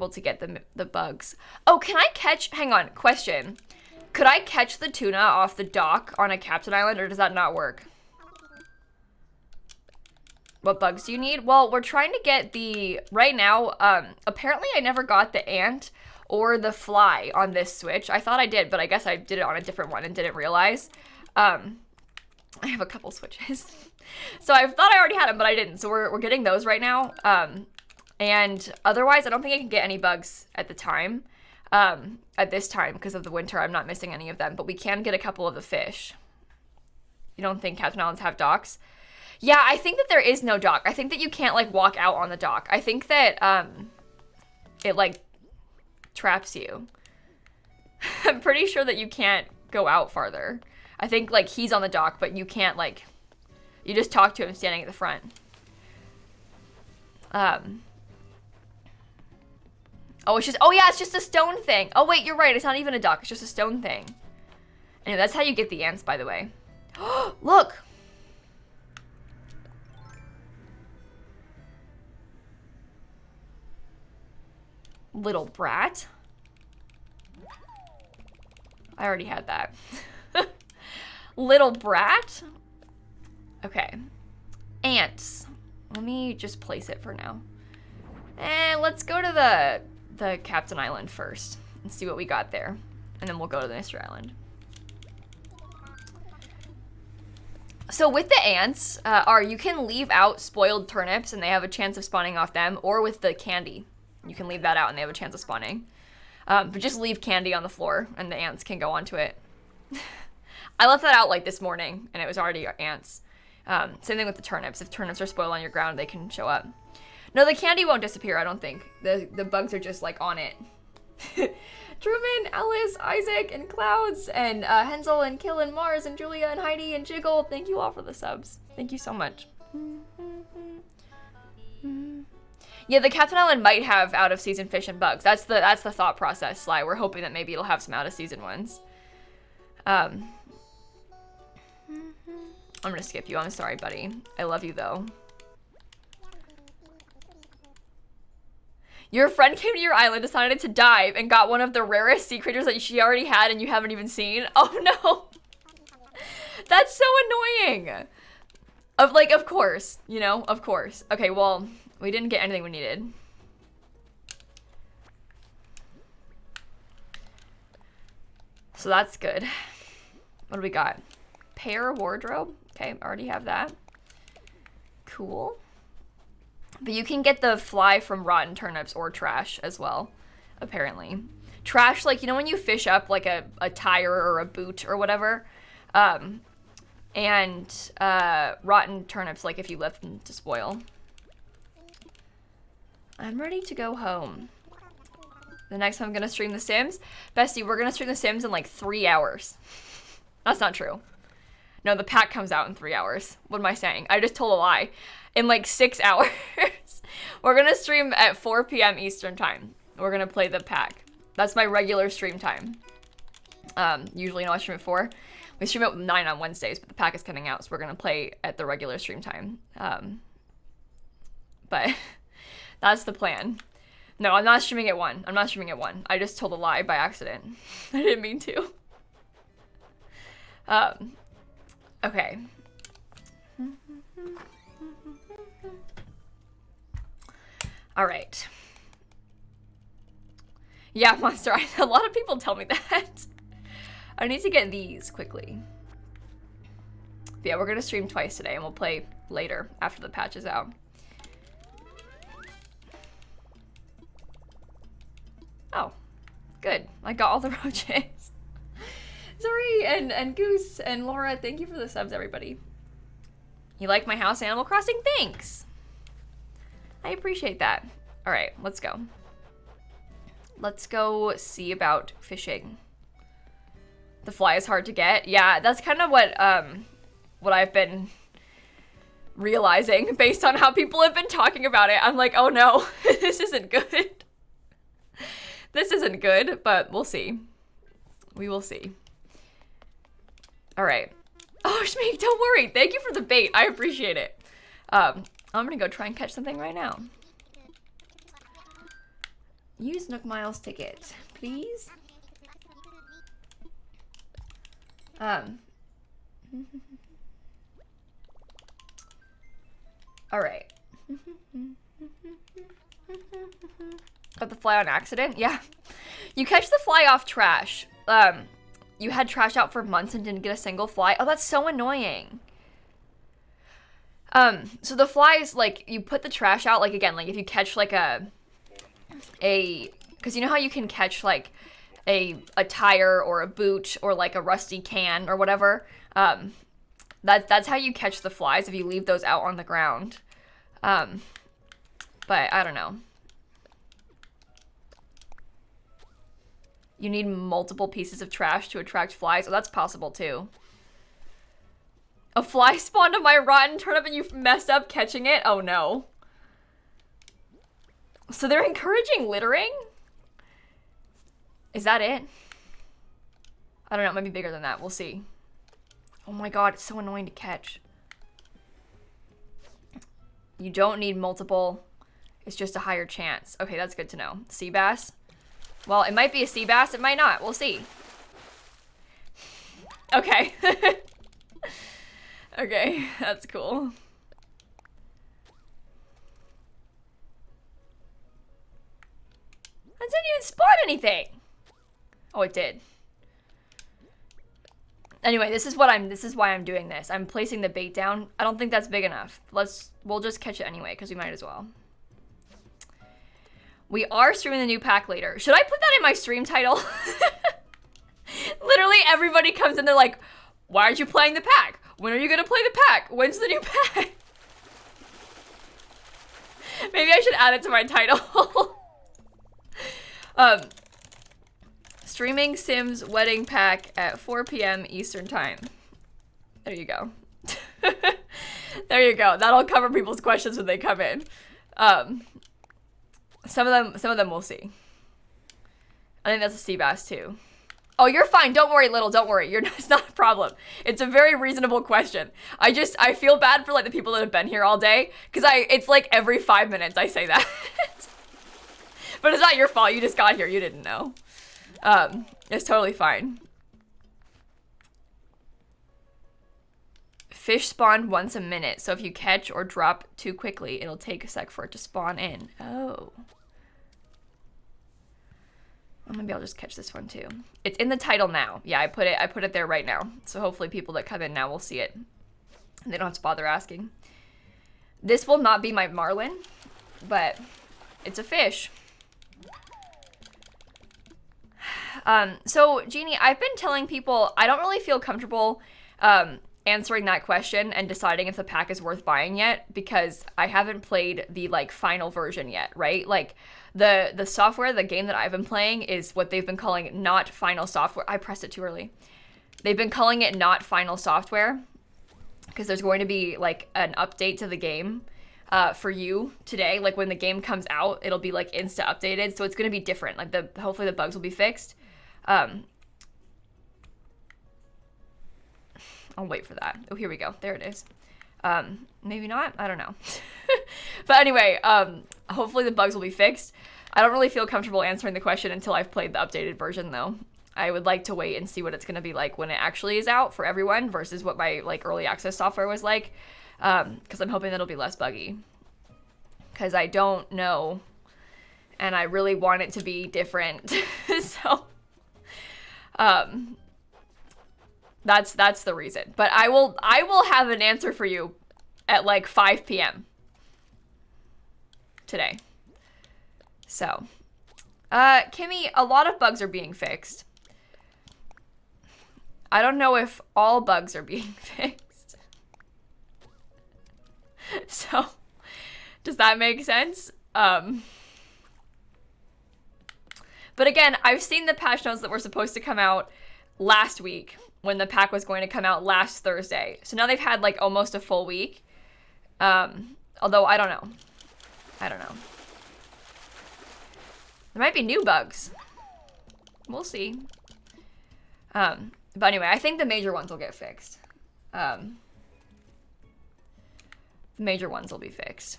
to get the bugs. Oh, can I catch? Hang on, question. Could I catch the tuna off the dock on a Captain Island, or does that not work? What bugs do you need? Well, we're trying to get right now, apparently I never got the ant or the fly on this Switch. I thought I did, but I guess I did it on a different one and didn't realize. I have a couple Switches. So I thought I already had them, but I didn't. So we're getting those right now. And otherwise, I don't think I can get any bugs at the time. At this time, because of the winter, I'm not missing any of them. But we can get a couple of the fish. You don't think Captain Islands have docks? Yeah, I think that there is no dock. I think that you can't, like, walk out on the dock. I think that, it, like, traps you. I'm pretty sure that you can't go out farther. I think, like, he's on the dock, but you can't, like, you just talk to him standing at the front. Oh, it's just a stone thing. Oh, wait, you're right. It's not even a dock. It's just a stone thing. Anyway, that's how you get the ants, by the way. Look! Little brat. I already had that. Little brat. Okay. Ants. Let me just place it for now. And let's go to the Captain Island first and see what we got there. And then we'll go to the Mystery Island. So with the ants, you can leave out spoiled turnips and they have a chance of spawning off them, or with the candy. You can leave that out and they have a chance of spawning. But just leave candy on the floor and the ants can go onto it. I left that out like this morning and it was already ants. Same thing with the turnips. If turnips are spoiled on your ground, they can show up. No, the candy won't disappear, I don't think. The bugs are just like on it. Truman, Alice, Isaac, and Clouds, and Hensel, and Kill, and Mars, and Julia, and Heidi, and Jiggle. Thank you all for the subs. Thank you so much. Yeah, the Captain Island might have out-of-season fish and bugs. That's the thought process, Sly. We're hoping that maybe it'll have some out-of-season ones. I'm gonna skip you. I'm sorry, buddy. I love you, though. Your friend came to your island, decided to dive, and got one of the rarest sea creatures that she already had and you haven't even seen. Oh, no. That's so annoying. Of course, you know, of course. Okay, well, we didn't get anything we needed. So that's good. What do we got? Pear wardrobe. Okay, already have that. Cool. But you can get the fly from rotten turnips or trash as well, apparently. Trash, like, you know when you fish up, like, a tire or a boot or whatever? And rotten turnips, like, if you left them to spoil. I'm ready to go home. The next time I'm gonna stream The Sims? Bestie, we're gonna stream The Sims in, like, 3 hours. That's not true. No, the pack comes out in 3 hours. What am I saying? I just told a lie. In like 6 hours. We're gonna stream at 4 p.m. Eastern time. We're gonna play the pack. That's my regular stream time. Usually, I stream at 4. We stream at 9 on Wednesdays, but the pack is coming out, so we're gonna play at the regular stream time. But that's the plan. No, I'm not streaming at 1. I'm not streaming at 1. I just told a lie by accident. I didn't mean to. Okay. All right. Yeah, Monster, a lot of people tell me that. I need to get these quickly. But yeah, we're gonna stream twice today, and we'll play later after the patch is out. Oh, good. I got all the roaches. Zuri and Goose and Laura, thank you for the subs, everybody. You like my house Animal Crossing? Thanks. I appreciate that. All right, let's go. Let's go see about fishing. The fly is hard to get. Yeah, that's kind of what I've been realizing based on how people have been talking about it. I'm like, oh no, this isn't good. This isn't good, but we'll see. We will see. All right. Oh, Shmeek, don't worry. Thank you for the bait. I appreciate it. I'm gonna go try and catch something right now. Use Nook Miles ticket, please. All right. Got the fly on accident? Yeah. You catch the fly off trash. You had trash out for months and didn't get a single fly. Oh, that's so annoying. So the flies, like, you put the trash out, like, again, like, if you catch, like, because you know how you can catch, like, a tire or a boot or, like, a rusty can or whatever? That's how you catch the flies, if you leave those out on the ground. But I don't know. You need multiple pieces of trash to attract flies. Oh, that's possible too. A fly spawned on my rotten turnip and you messed up catching it? Oh no. So they're encouraging littering? Is that it? I don't know, it might be bigger than that. We'll see. Oh my god, it's so annoying to catch. You don't need multiple. It's just a higher chance. Okay, that's good to know. Sea bass? Well, it might be a sea bass, it might not. We'll see. Okay. Okay, that's cool. That didn't even spawn anything. Oh, it did. Anyway, this is why I'm doing this. I'm placing the bait down. I don't think that's big enough. We'll just catch it anyway, because we might as well. We are streaming the new pack later. Should I put that in my stream title? Literally everybody comes in, they're like, why aren't you playing the pack? When are you gonna play the pack? When's the new pack? Maybe I should add it to my title. Streaming Sims wedding pack at 4 p.m. Eastern time. There you go. There you go. That'll cover people's questions when they come in. Some of them we'll see. I think that's a sea bass too. Oh, you're fine. Don't worry, Little. Don't worry. It's not a problem. It's a very reasonable question. I feel bad for like the people that have been here all day because it's like every 5 minutes I say that. But it's not your fault. You just got here. You didn't know. It's totally fine. Fish spawn once a minute, so if you catch or drop too quickly, it'll take a sec for it to spawn in. Oh. Well, maybe I'll just catch this one too. It's in the title now. Yeah, I put it there right now. So hopefully people that come in now will see it. And they don't have to bother asking. This will not be my marlin, but it's a fish. So Jeannie, I've been telling people I don't really feel comfortable answering that question and deciding if the pack is worth buying yet because I haven't played the like final version yet, right? Like the software, the game that I've been playing is what they've been calling not final software. I pressed it too early. They've been calling it not final software because there's going to be like an update to the game for you today. Like when the game comes out, it'll be like insta updated. So it's going to be different. Like hopefully the bugs will be fixed. I'll wait for that. Oh, here we go. There it is. Maybe not. I don't know. But anyway, hopefully the bugs will be fixed. I don't really feel comfortable answering the question until I've played the updated version though. I would like to wait and see what it's going to be like when it actually is out for everyone versus what my like early access software was like. Because I'm hoping that it'll be less buggy. Because I don't know. And I really want it to be different. So, that's the reason. But I will have an answer for you at like 5 p.m. today. So, Kimmy, a lot of bugs are being fixed. I don't know if all bugs are being fixed. So, does that make sense? But again, I've seen the patch notes that were supposed to come out last week when the pack was going to come out last Thursday. So now they've had like almost a full week. Although I don't know. There might be new bugs. We'll see. But anyway, I think the major ones will get fixed. The major ones will be fixed.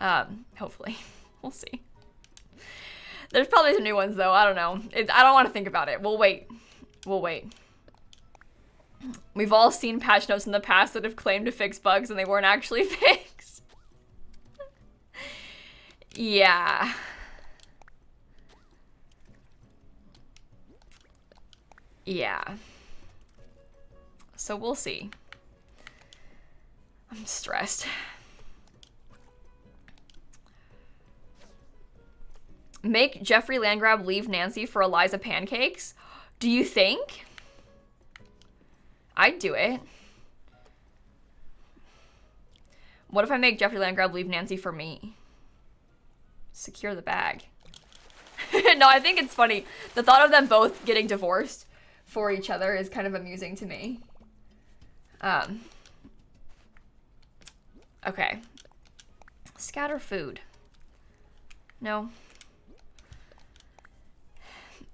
Hopefully. We'll see. There's probably some new ones, though. I don't know. I don't want to think about it. We'll wait. We've all seen patch notes in the past that have claimed to fix bugs and they weren't actually fixed. Yeah. Yeah. So we'll see. I'm stressed. Make Jeffrey Landgrab leave Nancy for Eliza pancakes? Do you think? I'd do it. What if I make Jeffrey Landgrab leave Nancy for me? Secure the bag. No, I think it's funny. The thought of them both getting divorced for each other is kind of amusing to me. Okay. Scatter food. No.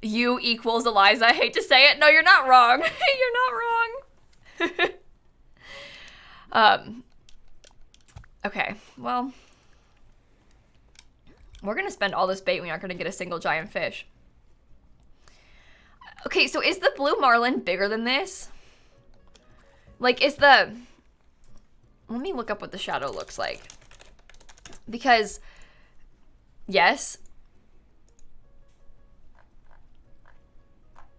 U equals Eliza. I hate to say it. No, you're not wrong. You're not wrong. Okay, well. We're going to spend all this bait. We aren't going to get a single giant fish. Okay, so is the blue marlin bigger than this? Like, is the... Let me look up what the shadow looks like. Because, yes.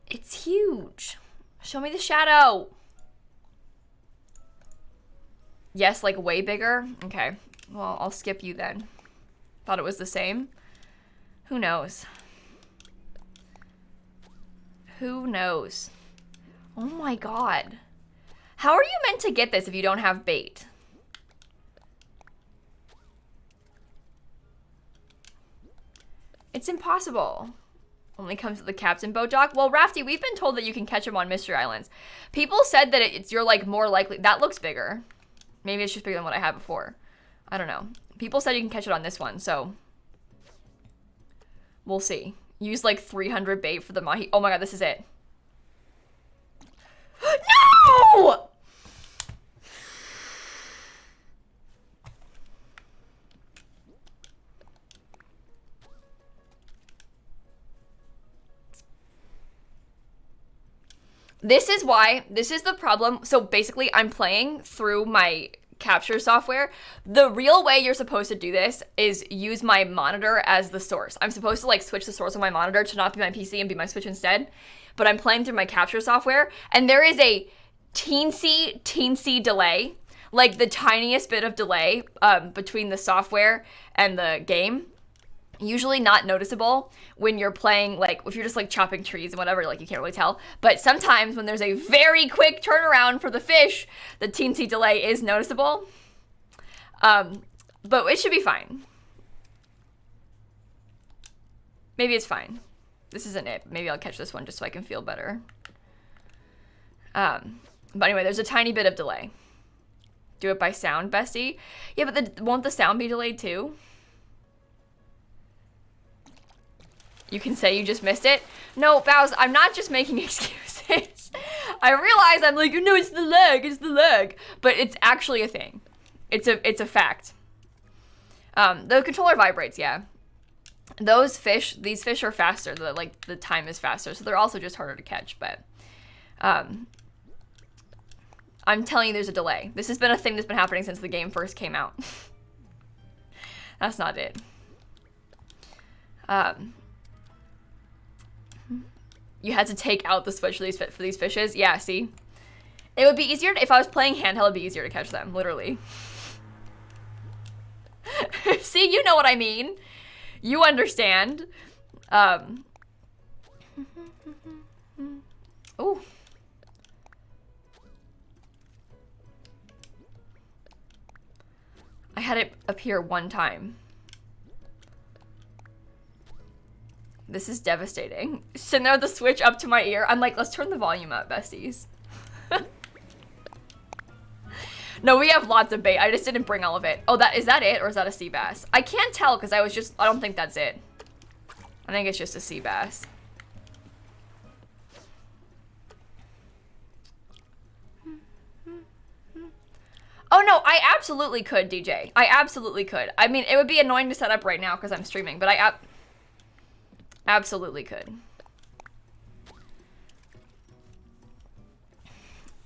It's huge. Show me the shadow. Yes, like way bigger? Okay, well, I'll skip you then. Thought it was the same. Who knows? Who knows? Oh my god. How are you meant to get this if you don't have bait? It's impossible. Only comes with the captain boat dock. Well, Rafty, we've been told that you can catch them on Mystery Islands. People said that you're like more likely. That looks bigger. Maybe it's just bigger than what I had before. I don't know. People said you can catch it on this one, so we'll see. Use like 300 bait for the mahi. Oh my god, this is it. No! This is why, this is the problem. So basically I'm playing through my capture software. The real way you're supposed to do this is use my monitor as the source. I'm supposed to like switch the source of my monitor to not be my PC and be my Switch instead, but I'm playing through my capture software and there is a teensy delay, like the tiniest bit of delay between the software and the game. Usually not noticeable when you're playing, like if you're just like chopping trees and whatever, like you can't really tell. But sometimes when there's a very quick turnaround for the fish, the teensy delay is noticeable. But it should be fine. Maybe it's fine. This isn't it. Maybe I'll catch this one just so I can feel better. But anyway, there's a tiny bit of delay. Do it by sound, bestie. Yeah, but won't the sound be delayed too? You can say you just missed it. No, Bows, I'm not just making excuses. I realize I'm like, no, it's the lag. But it's actually a thing. It's a fact. The controller vibrates, yeah. These fish are faster. The time is faster, so they're also just harder to catch, but I'm telling you there's a delay. This has been a thing that's been happening since the game first came out. That's not it. You had to take out the switch for these fishes? Yeah, see? It would be easier if I was playing handheld, it'd be easier to catch them, literally. See, you know what I mean. You understand. Ooh. I had it appear one time. This is devastating. Sitting there with the switch up to my ear. I'm like, let's turn the volume up, besties. No, we have lots of bait. I just didn't bring all of it. Oh, is that it? Or is that a sea bass? I can't tell because I don't think that's it. I think it's just a sea bass. Oh no, I absolutely could, DJ. I absolutely could. I mean, it would be annoying to set up right now because I'm streaming, but I absolutely could.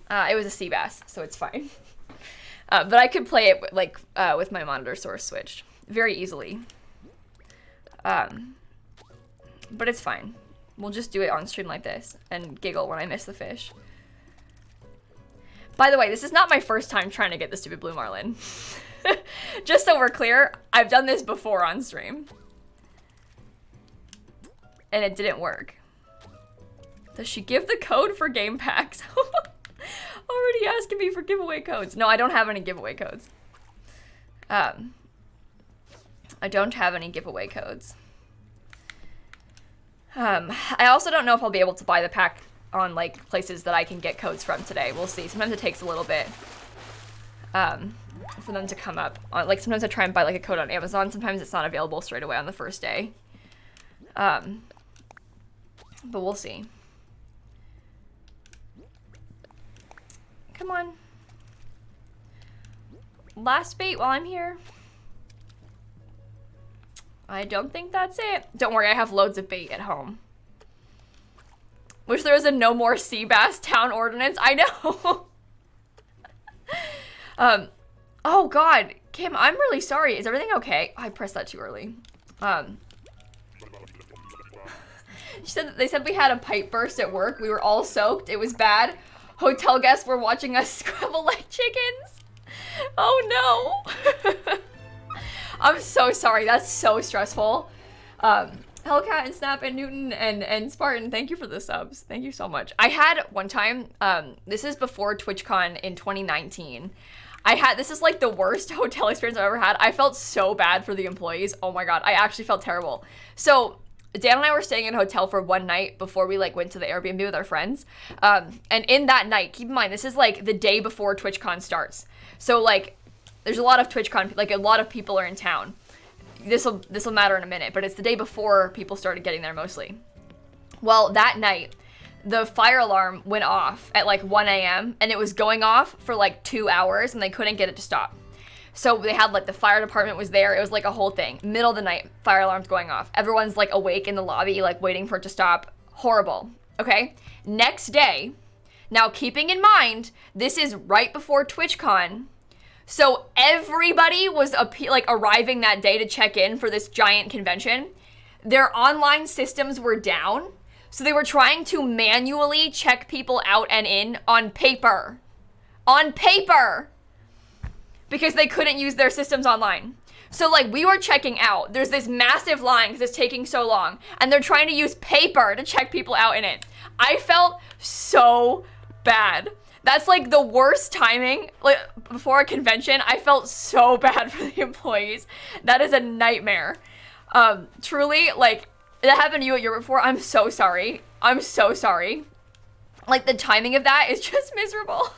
It was a sea bass, so it's fine. But I could play it with my monitor source switched very easily. But it's fine. We'll just do it on stream like this and giggle when I miss the fish. By the way, this is not my first time trying to get the stupid blue marlin. Just so we're clear, I've done this before on stream. And it didn't work. Does she give the code for game packs? Already asking me for giveaway codes. No, I don't have any giveaway codes. I don't have any giveaway codes. I also don't know if I'll be able to buy the pack on like places that I can get codes from today. We'll see. Sometimes it takes a little bit for them to come up. Like sometimes I try and buy like a code on Amazon. Sometimes it's not available straight away on the first day. But we'll see. Come on. Last bait while I'm here. I don't think that's it. Don't worry, I have loads of bait at home. Wish there was a no more sea bass town ordinance. I know. Oh God, Kim, I'm really sorry. Is everything okay? I pressed that too early. They said we had a pipe burst at work. We were all soaked. It was bad. Hotel guests were watching us scramble like chickens. Oh no. I'm so sorry. That's so stressful. Hellcat and Snap and Newton and Spartan, thank you for the subs. Thank you so much. I had one time, this is before TwitchCon in 2019. This is like the worst hotel experience I've ever had. I felt so bad for the employees. Oh my God, I actually felt terrible. So Dan and I were staying in a hotel for one night before we like went to the Airbnb with our friends. And in that night, keep in mind, this is like the day before TwitchCon starts. So like, there's a lot of TwitchCon, like a lot of people are in town. This'll matter in a minute, but it's the day before people started getting there mostly. Well, that night, the fire alarm went off at like 1 a.m. and it was going off for like 2 hours and they couldn't get it to stop. So they had like the fire department was there. It was like a whole thing. Middle of the night, fire alarm's going off. Everyone's like awake in the lobby, like waiting for it to stop. Horrible. Okay. Next day, now keeping in mind, this is right before TwitchCon. So everybody was arriving that day to check in for this giant convention. Their online systems were down. So they were trying to manually check people out and in on paper. On paper! Because they couldn't use their systems online. So like we were checking out. There's this massive line because it's taking so long. And they're trying to use paper to check people out in it. I felt so bad. That's like the worst timing, like before a convention. I felt so bad for the employees. That is a nightmare. Truly, like that happened to you at your before. I'm so sorry. I'm so sorry. Like, the timing of that is just miserable.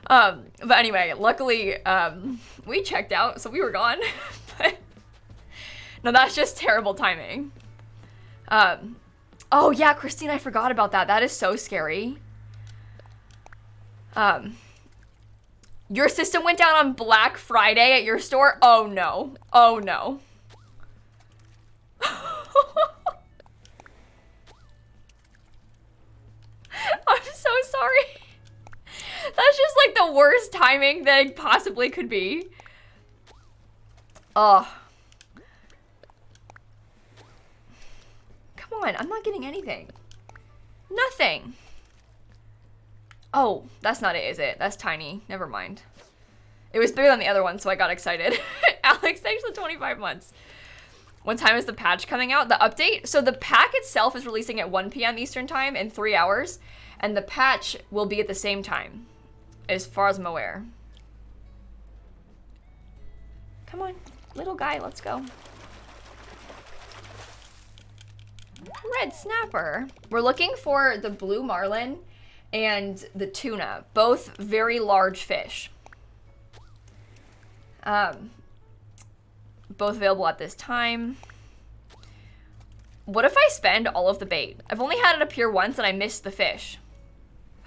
But anyway, luckily, we checked out, so we were gone. But no, that's just terrible timing. Oh yeah, Christine, I forgot about that. That is so scary. Your system went down on Black Friday at your store? Oh no. Oh no. I'm so sorry. That's just like the worst timing that it possibly could be. Oh. Come on, I'm not getting anything. Nothing. Oh, that's not it, is it? That's tiny. Never mind. It was bigger than the other one, so I got excited. Alex, thanks for 25 months. What time is the patch coming out? The update? So the pack itself is releasing at 1 p.m. Eastern time in 3 hours, and the patch will be at the same time, as far as I'm aware. Come on, little guy, let's go. Red snapper. We're looking for the blue marlin and the tuna, both very large fish. Both available at this time. What if I spend all of the bait? I've only had it appear once and I missed the fish.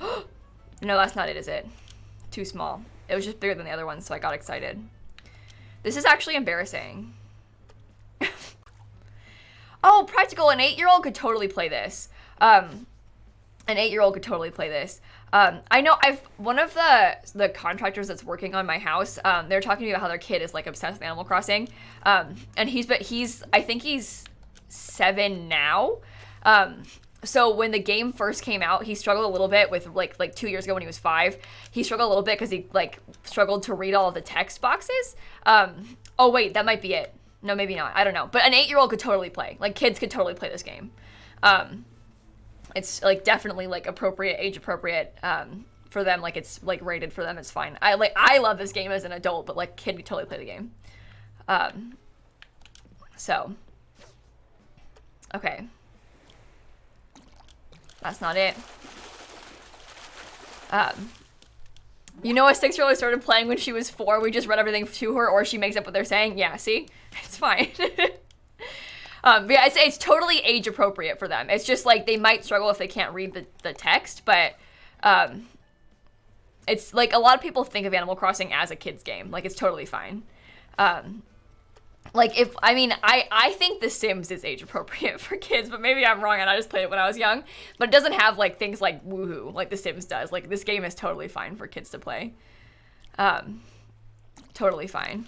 No, that's not it, is it? Too small. It was just bigger than the other one, so I got excited. This is actually embarrassing. Oh, practical, an 8-year-old could totally play this. An 8-year-old could totally play this. I know one of the contractors that's working on my house, they're talking to me about how their kid is like obsessed with Animal Crossing. And I think he's 7 now. So when the game first came out, he struggled a little bit with like 2 years ago when he was 5. He struggled a little bit because he like struggled to read all of the text boxes. Oh wait, that might be it. No, maybe not. I don't know. But an 8-year-old could totally play. Like, kids could totally play this game. It's like definitely like appropriate, age appropriate for them. Like, it's like rated for them. It's fine. I love this game as an adult, but like kid could totally play the game. So okay, that's not it. You know, a 6-year-old started playing when she was 4. We just read everything to her, or she makes up what they're saying. Yeah, see? It's fine. But yeah, it's totally age appropriate for them. It's just like they might struggle if they can't read the text, but it's like a lot of people think of Animal Crossing as a kid's game. Like, it's totally fine. Like, I think The Sims is age appropriate for kids, but maybe I'm wrong and I just played it when I was young. But it doesn't have like things like woohoo like The Sims does. Like, this game is totally fine for kids to play. Totally fine.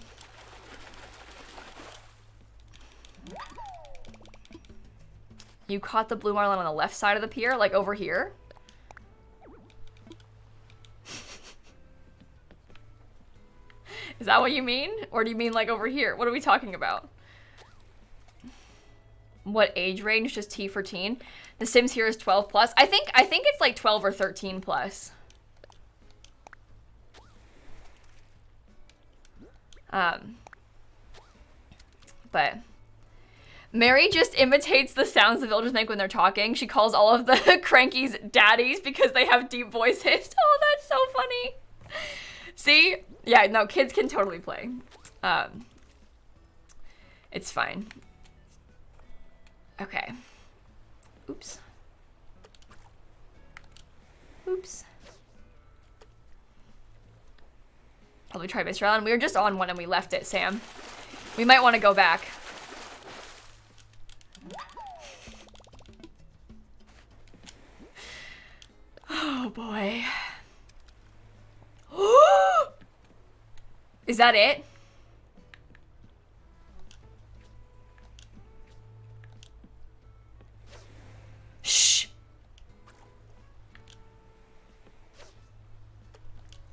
You caught the blue marlin on the left side of the pier, like over here? Is that what you mean? Or do you mean like over here? What are we talking about? What age range? Just T for teen? The Sims here is 12 plus. I think it's like 12 or 13 plus. But Mary just imitates the sounds the villagers make when they're talking. She calls all of the crankies daddies because they have deep voices. Oh, that's so funny. See? Yeah, no, kids can totally play. It's fine. Okay. Oops. Oops. Probably try Mr. Allen. We were just on one and we left it, Sam. We might want to go back. Oh boy. Is that it? Shh.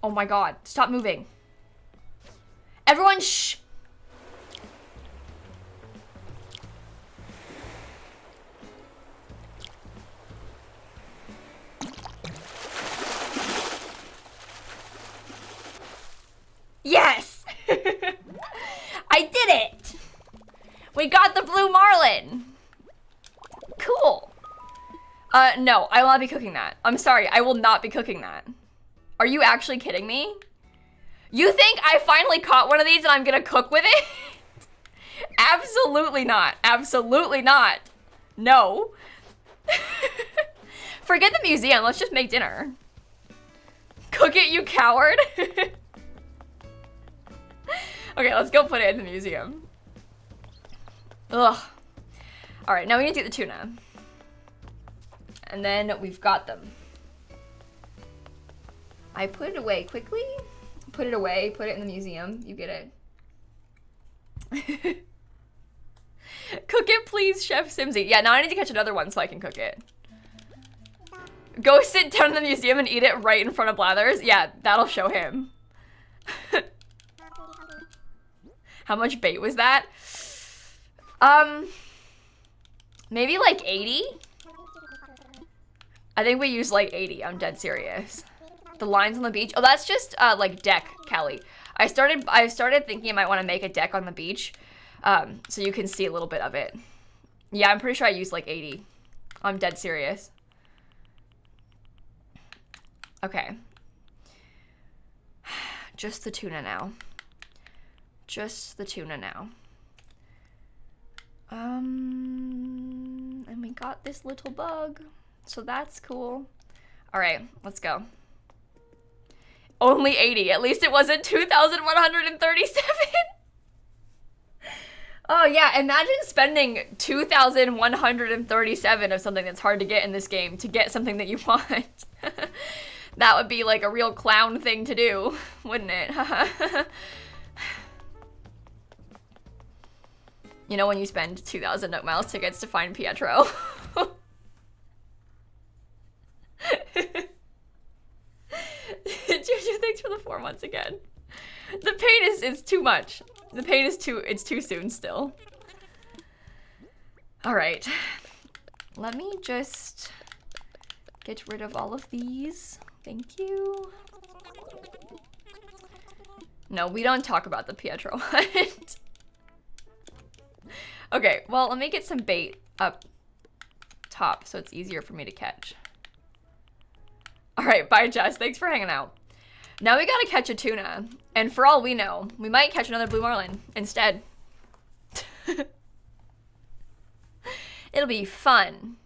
Oh my god. Stop moving. Everyone shh. Yes! I did it! We got the blue marlin! Cool. No, I will not be cooking that. I'm sorry, I will not be cooking that. Are you actually kidding me? You think I finally caught one of these and I'm gonna cook with it? Absolutely not. Absolutely not. No. Forget the museum, let's just make dinner. Cook it, you coward. Okay, let's go put it in the museum. Ugh. All right, now we need to get the tuna. And then we've got them. I put it away quickly. Put it away, put it in the museum. You get it. Cook it, please, Chef Simsie. Yeah, now I need to catch another one so I can cook it. Go sit down in the museum and eat it right in front of Blathers. Yeah, that'll show him. How much bait was that? Maybe like 80? I think we used like 80. I'm dead serious. The lines on the beach. Oh, that's just like deck, Callie. I started thinking I might want to make a deck on the beach, so you can see a little bit of it. Yeah, I'm pretty sure I used like 80. I'm dead serious. Okay. Just the tuna now. Just the tuna now. And we got this little bug, so that's cool. All right, let's go. Only 80. At least it wasn't 2,137. Oh yeah, imagine spending 2,137 of something that's hard to get in this game to get something that you want. That would be like a real clown thing to do, wouldn't it? You know when you spend 2,000 Nook Miles tickets to find Pietro. Juju, thanks for the 4 months again. The pain is too much. The pain is it's too soon still. All right. Let me just get rid of all of these. Thank you. No, we don't talk about the Pietro hunt. Okay, well, let me get some bait up top so it's easier for me to catch. All right, bye, Jess. Thanks for hanging out. Now we gotta catch a tuna. And for all we know, we might catch another blue marlin instead. It'll be fun.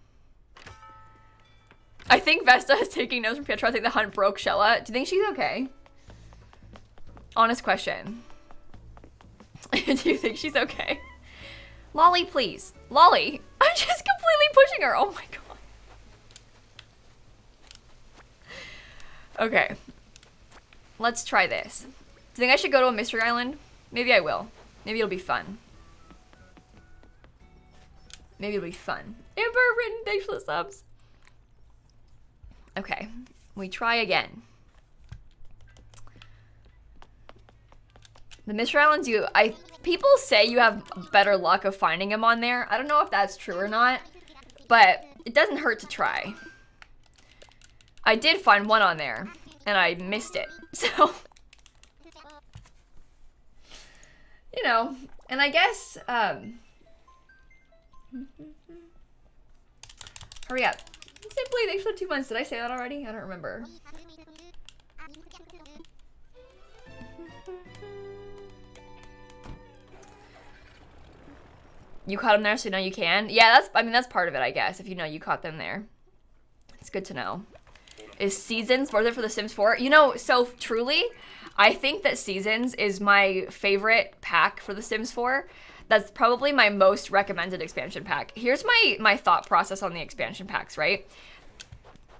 I think Vesta is taking notes from Pietro. I think the hunt broke Shella. Do you think she's okay? Honest question. Do you think she's okay? Lolly, please. Lolly, I'm just completely pushing her. Oh my god. Okay. Let's try this. Do you think I should go to a mystery island? Maybe I will. Maybe it'll be fun. Maybe it'll be fun. Amber written, thanks for the subs. Okay, we try again. The mystery islands, people say you have better luck of finding them on there. I don't know if that's true or not, but it doesn't hurt to try. I did find one on there, and I missed it, so. You know, and I guess, hurry up. Simply, thanks for 2 months. Did I say that already? I don't remember. You caught them there, so now you can? Yeah, that's part of it, I guess, if you know you caught them there. It's good to know. Is Seasons worth it for The Sims 4? You know, so truly, I think that Seasons is my favorite pack for The Sims 4. That's probably my most recommended expansion pack. Here's my thought process on the expansion packs, right?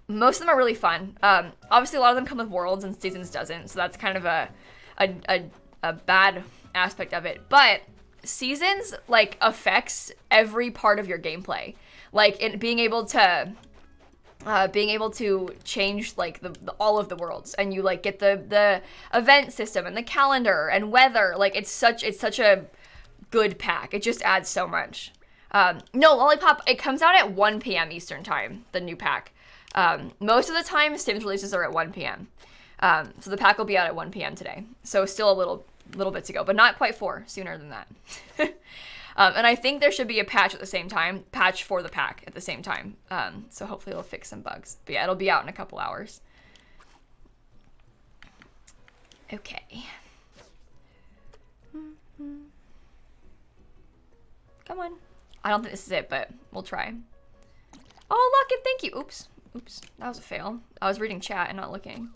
Most of them are really fun. Obviously, a lot of them come with worlds and Seasons doesn't, so that's kind of a bad aspect of it. But Seasons, like, affects every part of your gameplay. Like, being able to change, like, all of the worlds, and you, like, get the event system and the calendar and weather. Like, it's such a good pack. It just adds so much. No, Lollipop, it comes out at 1 p.m. Eastern time, the new pack. Most of the time, Sims releases are at 1 p.m. So the pack will be out at 1 p.m. today. So still a little bit to go, but not quite 4, sooner than that. And I think there should be a patch at the same time, patch for the pack at the same time. So hopefully it'll fix some bugs. But yeah, it'll be out in a couple hours. Okay. Come on. I don't think this is it, but we'll try. Oh, look, and thank you. Oops. Oops. That was a fail. I was reading chat and not looking.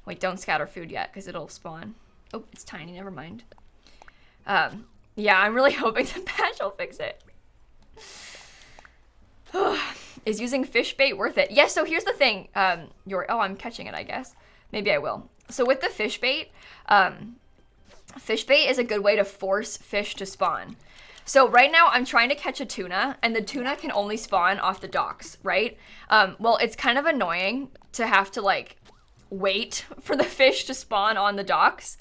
Wait, don't scatter food yet, because it'll spawn. Oh, it's tiny. Never mind. Yeah, I'm really hoping the patch will fix it. Is using fish bait worth it? Yes, so here's the thing. Oh, I'm catching it, I guess. Maybe I will. So with the fish bait is a good way to force fish to spawn. So right now I'm trying to catch a tuna, and the tuna can only spawn off the docks, right? Well, it's kind of annoying to have to like wait for the fish to spawn on the docks.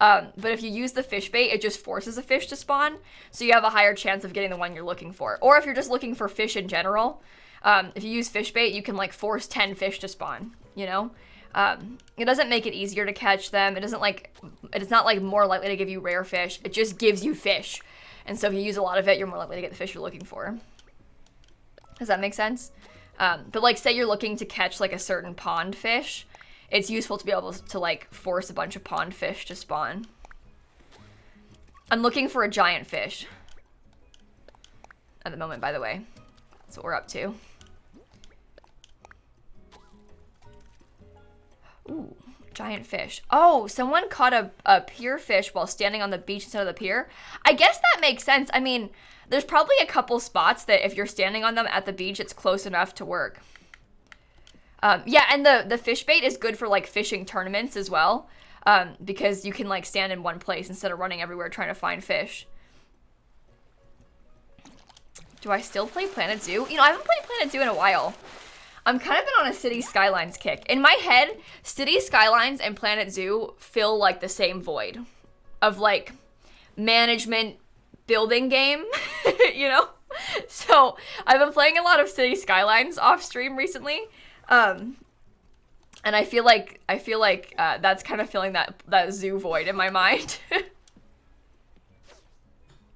But if you use the fish bait, it just forces a fish to spawn, so you have a higher chance of getting the one you're looking for. Or if you're just looking for fish in general, if you use fish bait, you can like force 10 fish to spawn, you know? It doesn't make it easier to catch them. It's not like more likely to give you rare fish. It just gives you fish. And so if you use a lot of it, you're more likely to get the fish you're looking for. Does that make sense? But like say you're looking to catch like a certain pond fish, it's useful to be able to like force a bunch of pond fish to spawn. I'm looking for a giant fish at the moment, by the way. That's what we're up to. Ooh, giant fish. Oh, someone caught a pier fish while standing on the beach instead of the pier. I guess that makes sense. I mean, there's probably a couple spots that if you're standing on them at the beach, it's close enough to work. Yeah, and the fish bait is good for like fishing tournaments as well, because you can like stand in one place instead of running everywhere trying to find fish. Do I still play Planet Zoo? You know, I haven't played Planet Zoo in a while. I'm kind of been on a City Skylines kick. In my head, City Skylines and Planet Zoo fill like the same void of like management building game, you know? So I've been playing a lot of City Skylines off stream recently. And I feel like that's kind of filling that zoo void in my mind.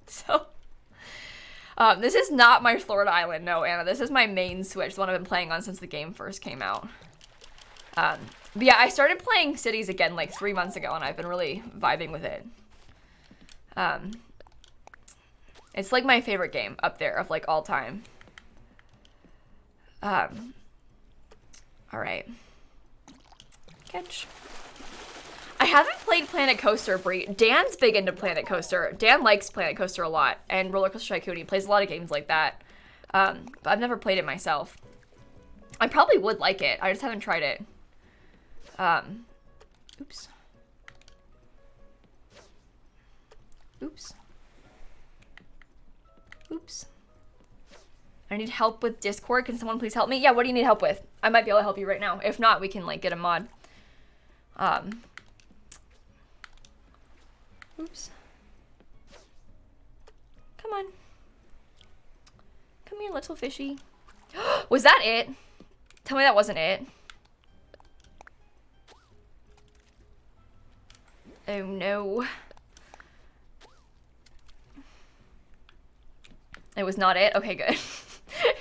So this is not my Florida Island, no, Anna. This is my main Switch, the one I've been playing on since the game first came out. But yeah, I started playing Cities again like 3 months ago, and I've been really vibing with it. It's like my favorite game up there of like all time. All right. Catch. I haven't played Planet Coaster, Brie. Dan's big into Planet Coaster. Dan likes Planet Coaster a lot, and Roller Coaster Tycoon. He plays a lot of games like that. But I've never played it myself. I probably would like it. I just haven't tried it. Oops. Oops. Oops. I need help with Discord. Can someone please help me? Yeah, what do you need help with? I might be able to help you right now. If not, we can like get a mod. Oops. Come on. Come here, little fishy. Was that it? Tell me that wasn't it. Oh no. It was not it? Okay, good.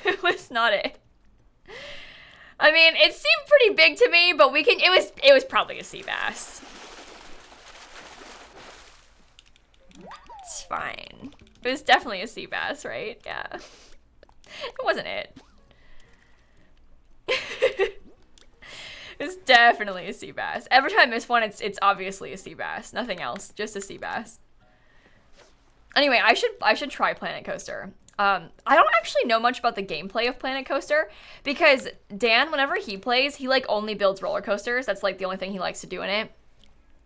It was not it. I mean, it seemed pretty big to me, but we can, it was probably a sea bass. It's fine. It was definitely a sea bass, right? Yeah. It wasn't it. It's definitely a sea bass. Every time I miss one, it's obviously a sea bass. Nothing else, just a sea bass. Anyway, I should try Planet Coaster. I don't actually know much about the gameplay of Planet Coaster because Dan, whenever he plays, he like only builds roller coasters. That's like the only thing he likes to do in it.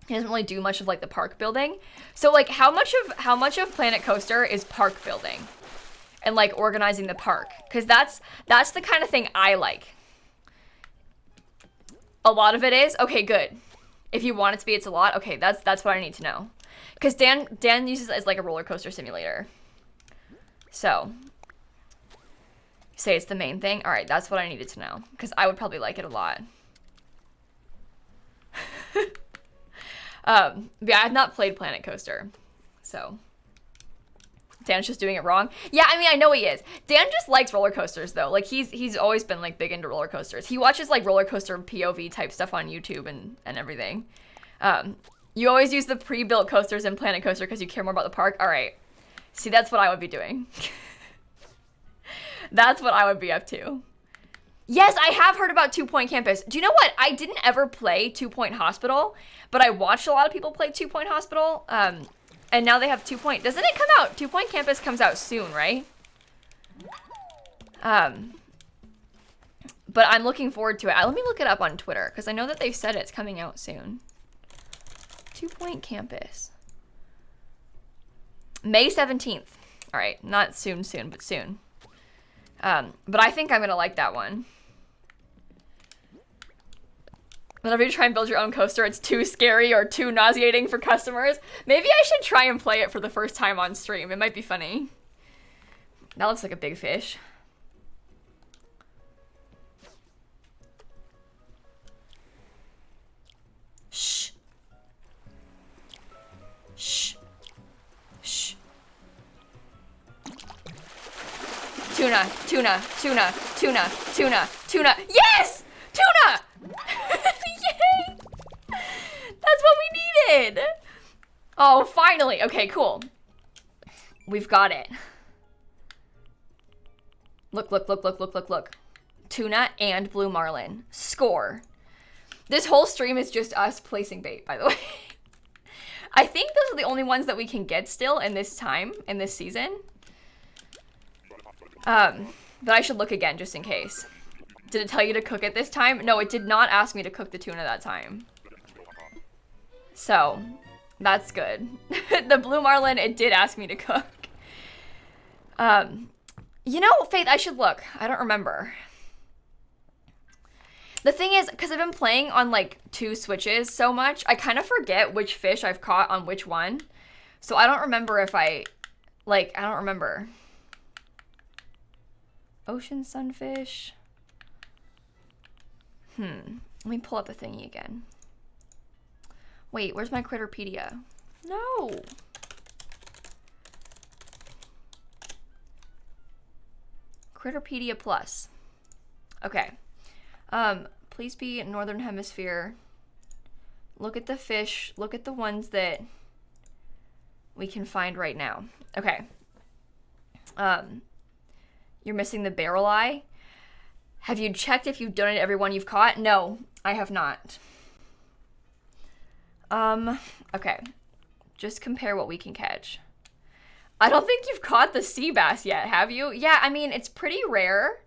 He doesn't really do much of like the park building. So like how much of Planet Coaster is park building and like organizing the park? Because that's the kind of thing I like. A lot of it is okay, good. If you want it to be, it's a lot. Okay, that's what I need to know. Because Dan uses it as like a roller coaster simulator. So, you say it's the main thing? All right, that's what I needed to know. Because I would probably like it a lot. But yeah, I've not played Planet Coaster, so Dan's just doing it wrong. Yeah, I mean, I know he is. Dan just likes roller coasters though. Like he's always been like big into roller coasters. He watches like roller coaster POV type stuff on YouTube and everything. You always use the pre-built coasters in Planet Coaster because you care more about the park. All right, see, that's what I would be doing. That's what I would be up to. Yes, I have heard about 2 Point Campus. Do you know what? I didn't ever play 2 Point Hospital, but I watched a lot of people play 2 Point Hospital. And now they have 2 Point. Doesn't it come out? 2 Point Campus comes out soon, right? But I'm looking forward to it. Let me look it up on Twitter because I know that they said it's coming out soon. 2 Point Campus. May 17th. All right, not soon, but soon. But I think I'm gonna like that one. Whenever you try and build your own coaster, it's too scary or too nauseating for customers. Maybe I should try and play it for the first time on stream. It might be funny. That looks like a big fish. Shh. Shh. Shh. Tuna, tuna, tuna, tuna, tuna, tuna. Yes! Tuna! Yay! That's what we needed. Oh, finally. Okay, cool. We've got it. Look, look, look, look, look, look, look. Tuna and blue marlin. Score. This whole stream is just us placing bait, by the way. I think those are the only ones that we can get still in this time, in this season. But I should look again just in case. Did it tell you to cook it this time? No, it did not ask me to cook the tuna that time. So, that's good. The blue marlin, it did ask me to cook. You know, Faith, I should look. I don't remember. The thing is, because I've been playing on like 2 switches so much, I kind of forget which fish I've caught on which one. So I don't remember if I don't remember. Ocean sunfish. Let me pull up the thingy again. Wait, where's my Critterpedia? No. Critterpedia Plus. Okay. Please be Northern Hemisphere. Look at the fish. Look at the ones that we can find right now. Okay. You're missing the barrel eye. Have you checked if you've donated every one you've caught? No, I have not. Okay. Just compare what we can catch. I don't think you've caught the sea bass yet, have you? Yeah, I mean, it's pretty rare.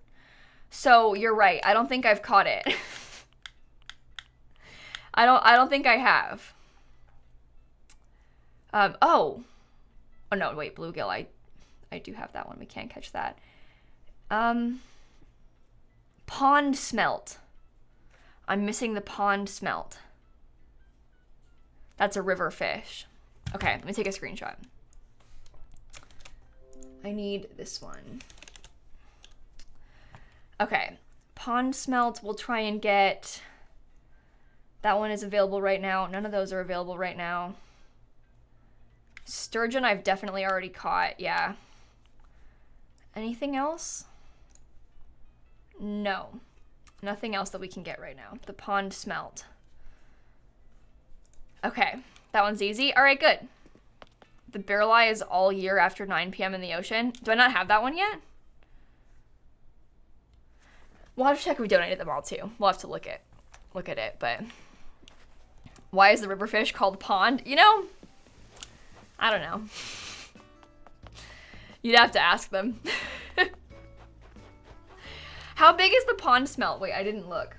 So you're right. I don't think I've caught it. I don't think I have. Oh no, wait, bluegill. I do have that one. We can't catch that. Pond smelt. I'm missing the pond smelt. That's a river fish. Okay, let me take a screenshot. I need this one. Okay, pond smelt, we'll try and get. That one is available right now. None of those are available right now. Sturgeon I've definitely already caught, yeah. Anything else? No. Nothing else that we can get right now. The pond smelt. Okay, that one's easy. All right, good. The barrel eye is all year after 9 p.m. in the ocean. Do I not have that one yet? We'll have to check if we donated them all too. We'll have to look at it, but why is the river fish called pond? You know, I don't know. You'd have to ask them. How big is the pond smelt? Wait, I didn't look.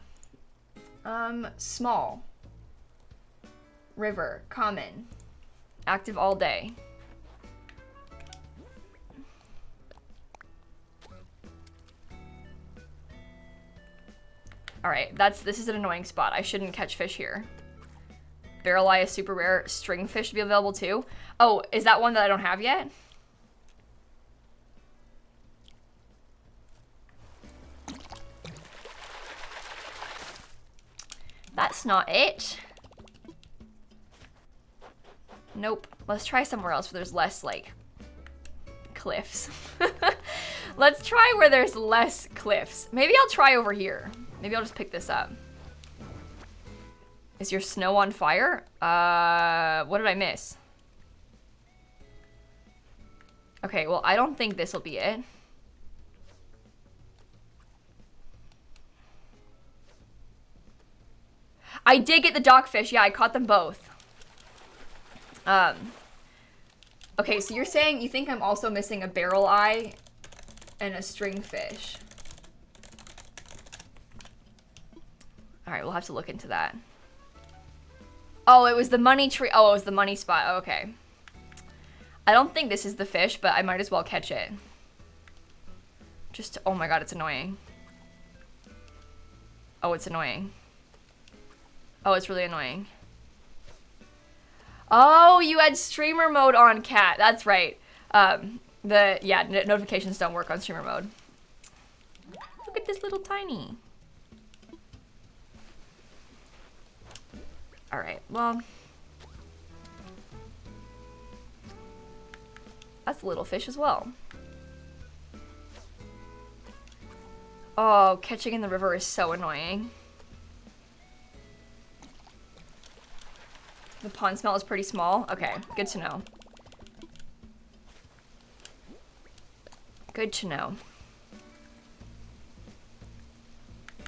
Small. River, common. Active all day. All right, this is an annoying spot. I shouldn't catch fish here. Barrel eye is super rare. String fish should be available too. Oh, is that one that I don't have yet? That's not it. Nope. Let's try somewhere else where there's less, like, cliffs. Let's try where there's less cliffs. Maybe I'll try over here. Maybe I'll just pick this up. Is your snow on fire? What did I miss? Okay, well, I don't think this will be it. I did get the dockfish. Yeah, I caught them both. Okay, so you're saying you think I'm also missing a barrel eye and a stringfish. All right, we'll have to look into that. Oh, it was the money tree. Oh, it was the money spot. Oh, okay. I don't think this is the fish, but I might as well catch it. Just, oh my god, it's annoying. Oh, it's annoying. Oh, it's really annoying. Oh, you had streamer mode on, Cat. That's right. Notifications don't work on streamer mode. Look at this little tiny. All right, well. That's a little fish as well. Oh, catching in the river is so annoying. The pond smell is pretty small. Okay, good to know. Good to know.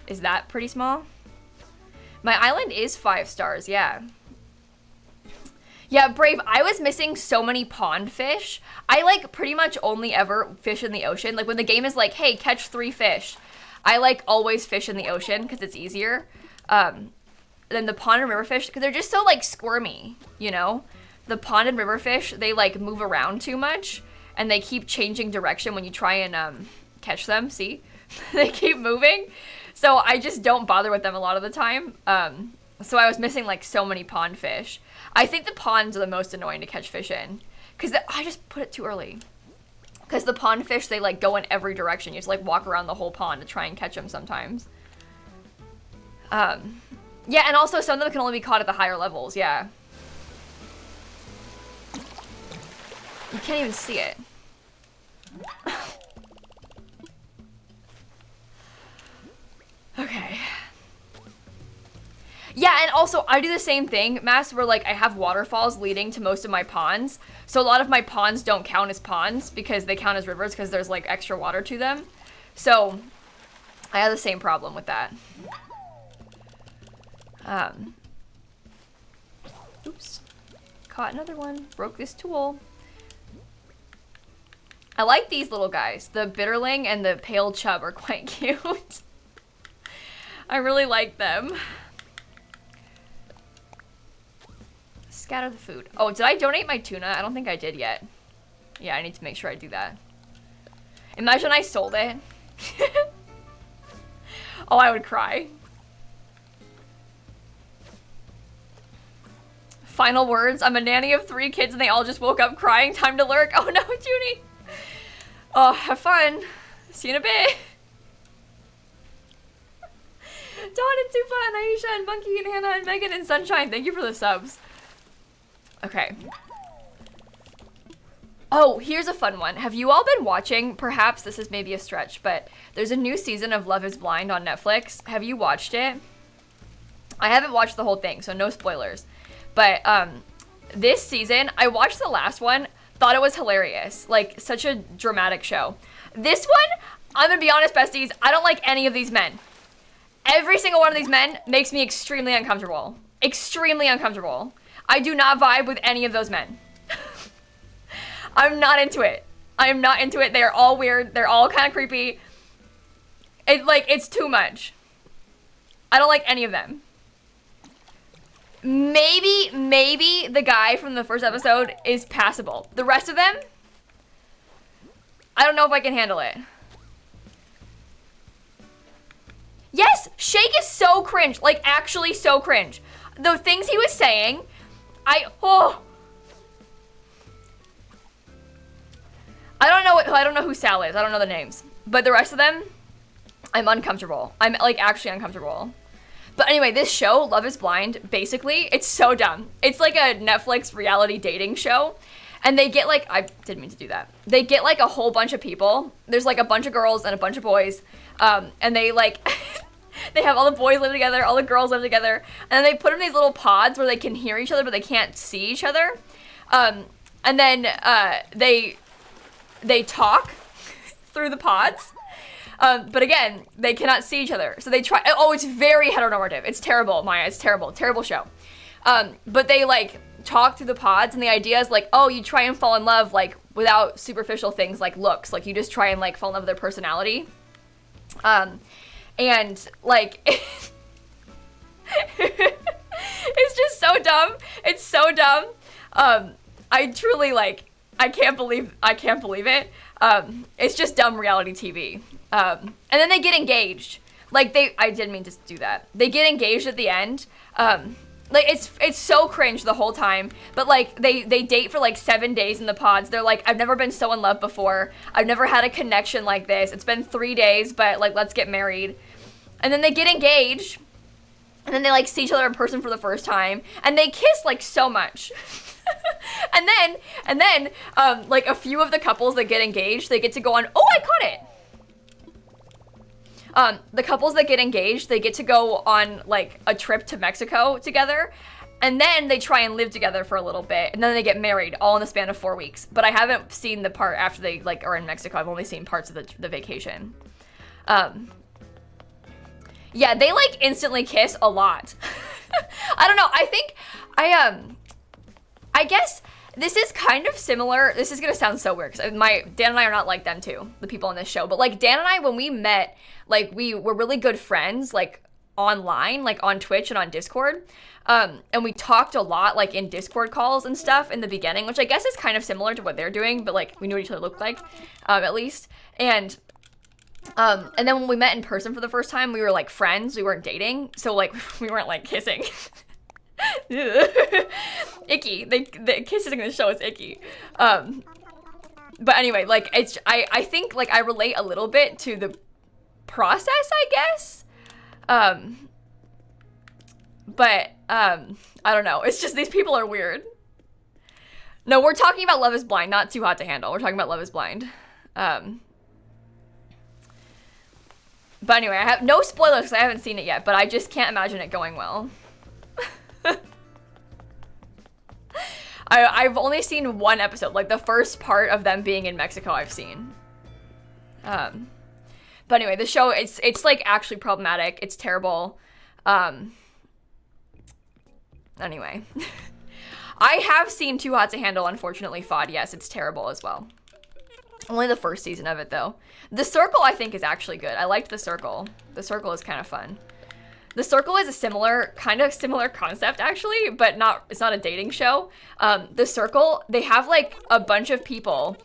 Is that pretty small? My island is 5 stars, yeah. Yeah, Brave, I was missing so many pond fish. I, like, pretty much only ever fish in the ocean. Like, when the game is like, hey, catch 3 fish, I, like, always fish in the ocean because it's easier. Than the pond and river fish, because they're just so, like, squirmy, you know? The pond and river fish, they, like, move around too much, and they keep changing direction when you try and, catch them, see? They keep moving, so I just don't bother with them a lot of the time. So I was missing, like, so many pond fish. I think the ponds are the most annoying to catch fish in, because I just put it too early. Because the pond fish, they, like, go in every direction. You just, like, walk around the whole pond to try and catch them sometimes. Yeah, and also some of them can only be caught at the higher levels, yeah. You can't even see it. Okay. Yeah, and also I do the same thing, Mass, where like I have waterfalls leading to most of my ponds. So a lot of my ponds don't count as ponds because they count as rivers because there's like extra water to them. So I have the same problem with that. Oops. Caught another one. Broke this tool. I like these little guys. The bitterling and the pale chub are quite cute. I really like them. Scatter the food. Oh, did I donate my tuna? I don't think I did yet. Yeah, I need to make sure I do that. Imagine I sold it. Oh, I would cry. Final words. I'm a nanny of 3 kids and they all just woke up crying. Time to lurk. Oh no, Junie. Oh, have fun. See you in a bit. Dawn and Supa and Aisha and Bunky and Hannah and Megan and Sunshine. Thank you for the subs. Okay. Oh, here's a fun one. Have you all been watching, perhaps this is maybe a stretch, but there's a new season of Love is Blind on Netflix. Have you watched it? I haven't watched the whole thing, so no spoilers. But this season, I watched the last one, thought it was hilarious. Like, such a dramatic show. This one, I'm gonna be honest, besties, I don't like any of these men. Every single one of these men makes me extremely uncomfortable. Extremely uncomfortable. I do not vibe with any of those men. I'm not into it. I am not into it. They're all weird. They're all kind of creepy. It's too much. I don't like any of them. Maybe the guy from the first episode is passable. The rest of them, I don't know if I can handle it. Yes, Shake is so cringe. Like, actually so cringe. The things he was saying, I don't know who Sal is. I don't know the names. But the rest of them, I'm uncomfortable. I'm, like, actually uncomfortable. But anyway, this show, Love is Blind, basically, it's so dumb. It's like a Netflix reality dating show. And they get like, I didn't mean to do that. They get like a whole bunch of people. There's like a bunch of girls and a bunch of boys. And they like, they have all the boys live together, all the girls live together. And then they put them in these little pods where they can hear each other, but they can't see each other. And then they talk through the pods. But again, they cannot see each other. So they try, oh, it's very heteronormative. It's terrible, Maya, it's terrible, terrible show. But they like talk through the pods, and the idea is like, oh, you try and fall in love like without superficial things like looks. Like you just try and like fall in love with their personality. And like, it's just so dumb. It's so dumb. I truly like, I can't believe it. It's just dumb reality TV. And then they get engaged. Like I didn't mean to do that. They get engaged at the end. Like it's so cringe the whole time. But like they date for like 7 days in the pods. They're like, I've never been so in love before. I've never had a connection like this. It's been 3 days, but like let's get married. And then they get engaged. And then they like see each other in person for the first time. And they kiss like so much. and then like a few of the couples that get engaged, they get to go on, oh, I caught it. The couples that get engaged, they get to go on like a trip to Mexico together, and then they try and live together for a little bit, and then they get married all in the span of 4 weeks. But I haven't seen the part after they like are in Mexico. I've only seen parts of the vacation. Yeah, they like instantly kiss a lot. I don't know. I think I guess this is kind of similar. This is gonna sound so weird because Dan and I are not like them too, the people on this show. But like Dan and I, when we met, like we were really good friends, like online, like on Twitch and on Discord. And we talked a lot, like in Discord calls and stuff in the beginning, which I guess is kind of similar to what they're doing, but like we knew what each other looked like, at least. And then when we met in person for the first time, we were like friends. We weren't dating, so like we weren't like kissing. Icky. The kissing in the show is icky. But anyway, like I think like I relate a little bit to the process, I guess. But I don't know. It's just these people are weird. No, we're talking about Love is Blind, not Too Hot to Handle. We're talking about Love is Blind. But anyway, I have no spoilers because I haven't seen it yet, but I just can't imagine it going well. I've only seen one episode, like the first part of them being in Mexico I've seen. But anyway, the show, it's like actually problematic. It's terrible. Anyway. I have seen Too Hot to Handle, unfortunately, FOD. Yes, it's terrible as well. Only the first season of it, though. The Circle, I think, is actually good. I liked The Circle. The Circle is kind of fun. The Circle is a kind of similar concept, actually, but it's not a dating show. The Circle, they have, like, a bunch of people,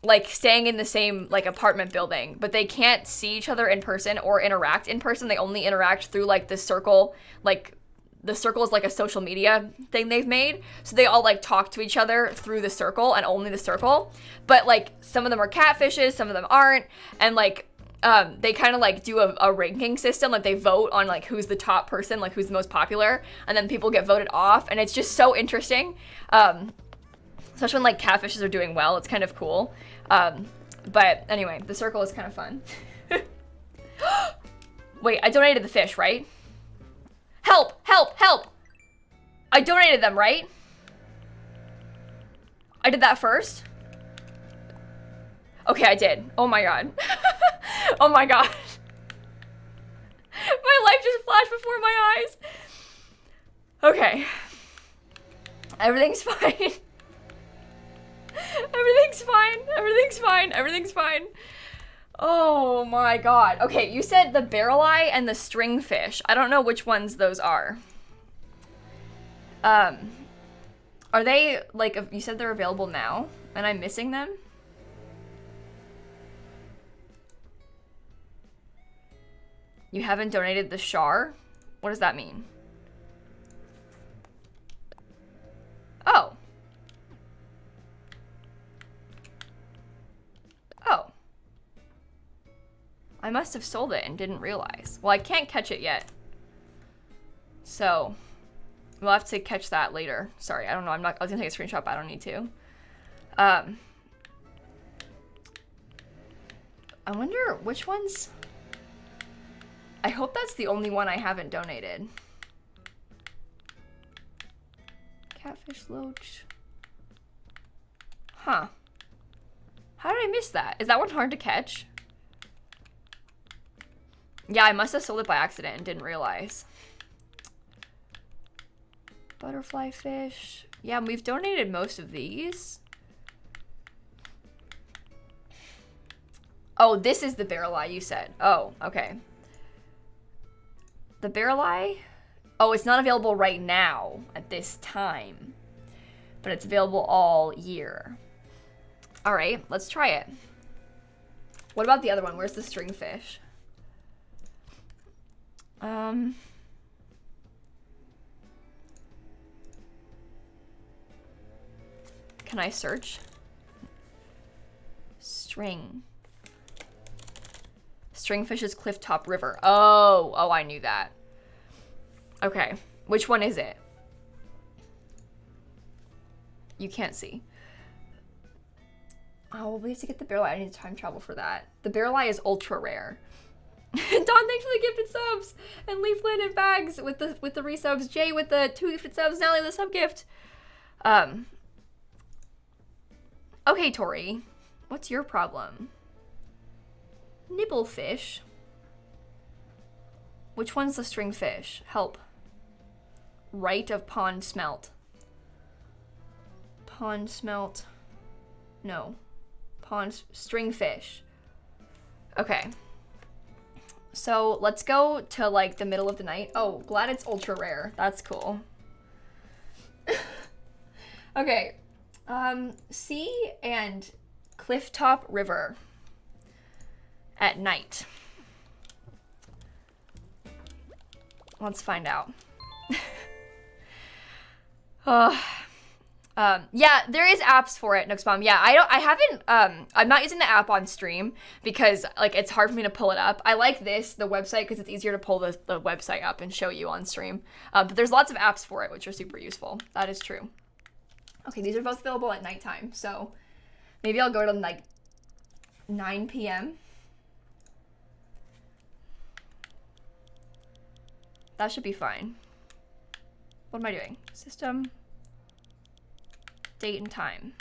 like, staying in the same, like, apartment building, but they can't see each other in person or interact in person. They only interact through, like, the Circle, like, the Circle is like a social media thing they've made. So they all like talk to each other through the Circle and only the Circle. But like some of them are catfishes, some of them aren't. And like they kind of like do a ranking system. Like they vote on like who's the top person, like who's the most popular. And then people get voted off. And it's just so interesting. Especially when like catfishes are doing well. It's kind of cool. But anyway, the Circle is kind of fun. Wait, I donated the fish, right? Help, help, help. I donated them, right? I did that first? Okay, I did. Oh my god. Oh my god. My life just flashed before my eyes. Okay. Everything's fine. Everything's fine. Everything's fine. Everything's fine. Oh my god. Okay, you said the barrel eye and the string fish. I don't know which ones those are. Are they, like, you said they're available now, and I'm missing them? You haven't donated the char? What does that mean? Oh. Oh. I must have sold it and didn't realize. Well, I can't catch it yet. So we'll have to catch that later. Sorry, I don't know. I was gonna take a screenshot, but I don't need to. I wonder which ones. I hope that's the only one I haven't donated. Catfish loach. Huh. How did I miss that? Is that one hard to catch? Yeah, I must have sold it by accident and didn't realize. Butterfly fish. Yeah, we've donated most of these. Oh, this is the barrel eye you said. Oh, okay. The barrel eye? Oh, it's not available right now at this time, but it's available all year. All right, let's try it. What about the other one? Where's the stringfish? Can I search? Stringfish is Clifftop River. Oh, I knew that. Okay, which one is it? You can't see. Oh, well, we have to get the barrel eye. I need to time travel for that. The barrel eye is ultra rare. Don, thanks for the gifted subs. And Leaflet and Bags with the resubs. Jay with the 2 gifted subs. Nally with the sub gift. Okay, Tori. What's your problem? Nibblefish. Which one's the stringfish? Help. Right of pond smelt. Pond smelt. No. Pond stringfish. Okay. So let's go to like the middle of the night. Oh, glad it's ultra rare. That's cool. Okay. Sea and Clifftop River at night. Let's find out. Yeah, there is apps for it, Nooksmom. Yeah, I'm not using the app on stream because like it's hard for me to pull it up. I like the website because it's easier to pull the website up and show you on stream. But there's lots of apps for it, which are super useful. That is true. Okay, these are both available at nighttime, so maybe I'll go to like 9 p.m. That should be fine. What am I doing? System, date and time.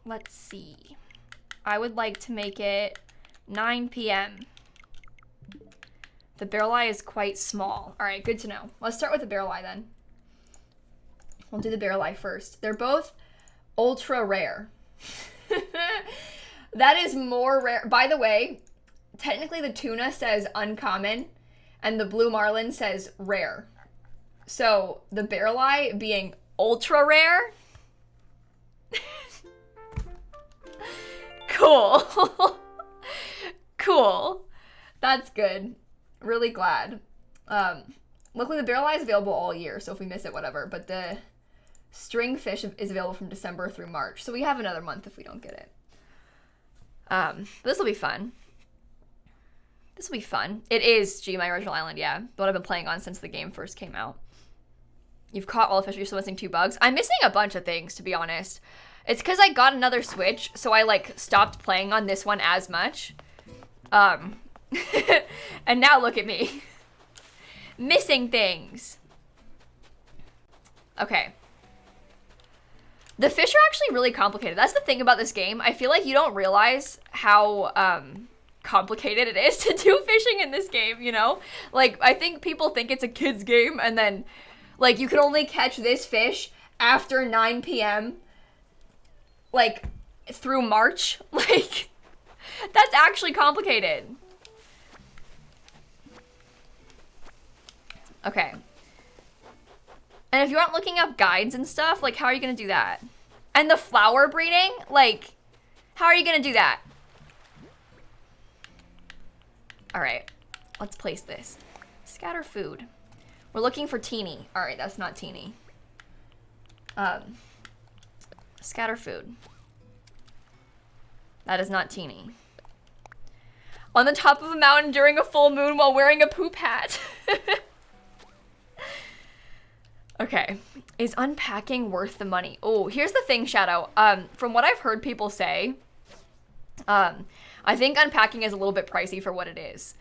Let's see. I would like to make it 9 p.m. The barrel eye is quite small. All right, good to know. Let's start with the barrel eye then. We'll do the barrel eye first. They're both ultra rare. That is more rare. By the way, technically the tuna says uncommon and the blue marlin says rare. So the barrel eye being ultra rare. Cool. Cool. That's good. Really glad. Luckily the barrel eye is available all year, so if we miss it, whatever. But the stringfish is available from December through March, so we have another month if we don't get it. This will be fun. This will be fun. It is My Original Island, yeah. What I've been playing on since the game first came out. You've caught all the fish, you're still missing 2 bugs. I'm missing a bunch of things, to be honest. It's because I got another Switch, so I, like, stopped playing on this one as much. And now look at me. Missing things. Okay. The fish are actually really complicated. That's the thing about this game. I feel like you don't realize how complicated it is to do fishing in this game, you know? Like, I think people think it's a kid's game, and then, like, you can only catch this fish after 9 p.m., like, through March. Like, that's actually complicated. Okay. And if you aren't looking up guides and stuff, like, how are you gonna do that? And the flower breeding? Like, how are you gonna do that? All right, let's place this. Scatter food. We're looking for teeny. All right, that's not teeny. Scatter food. That is not teeny. On the top of a mountain during a full moon while wearing a poop hat. Okay. Is unpacking worth the money? Oh, here's the thing, Shadow. From what I've heard people say, I think unpacking is a little bit pricey for what it is.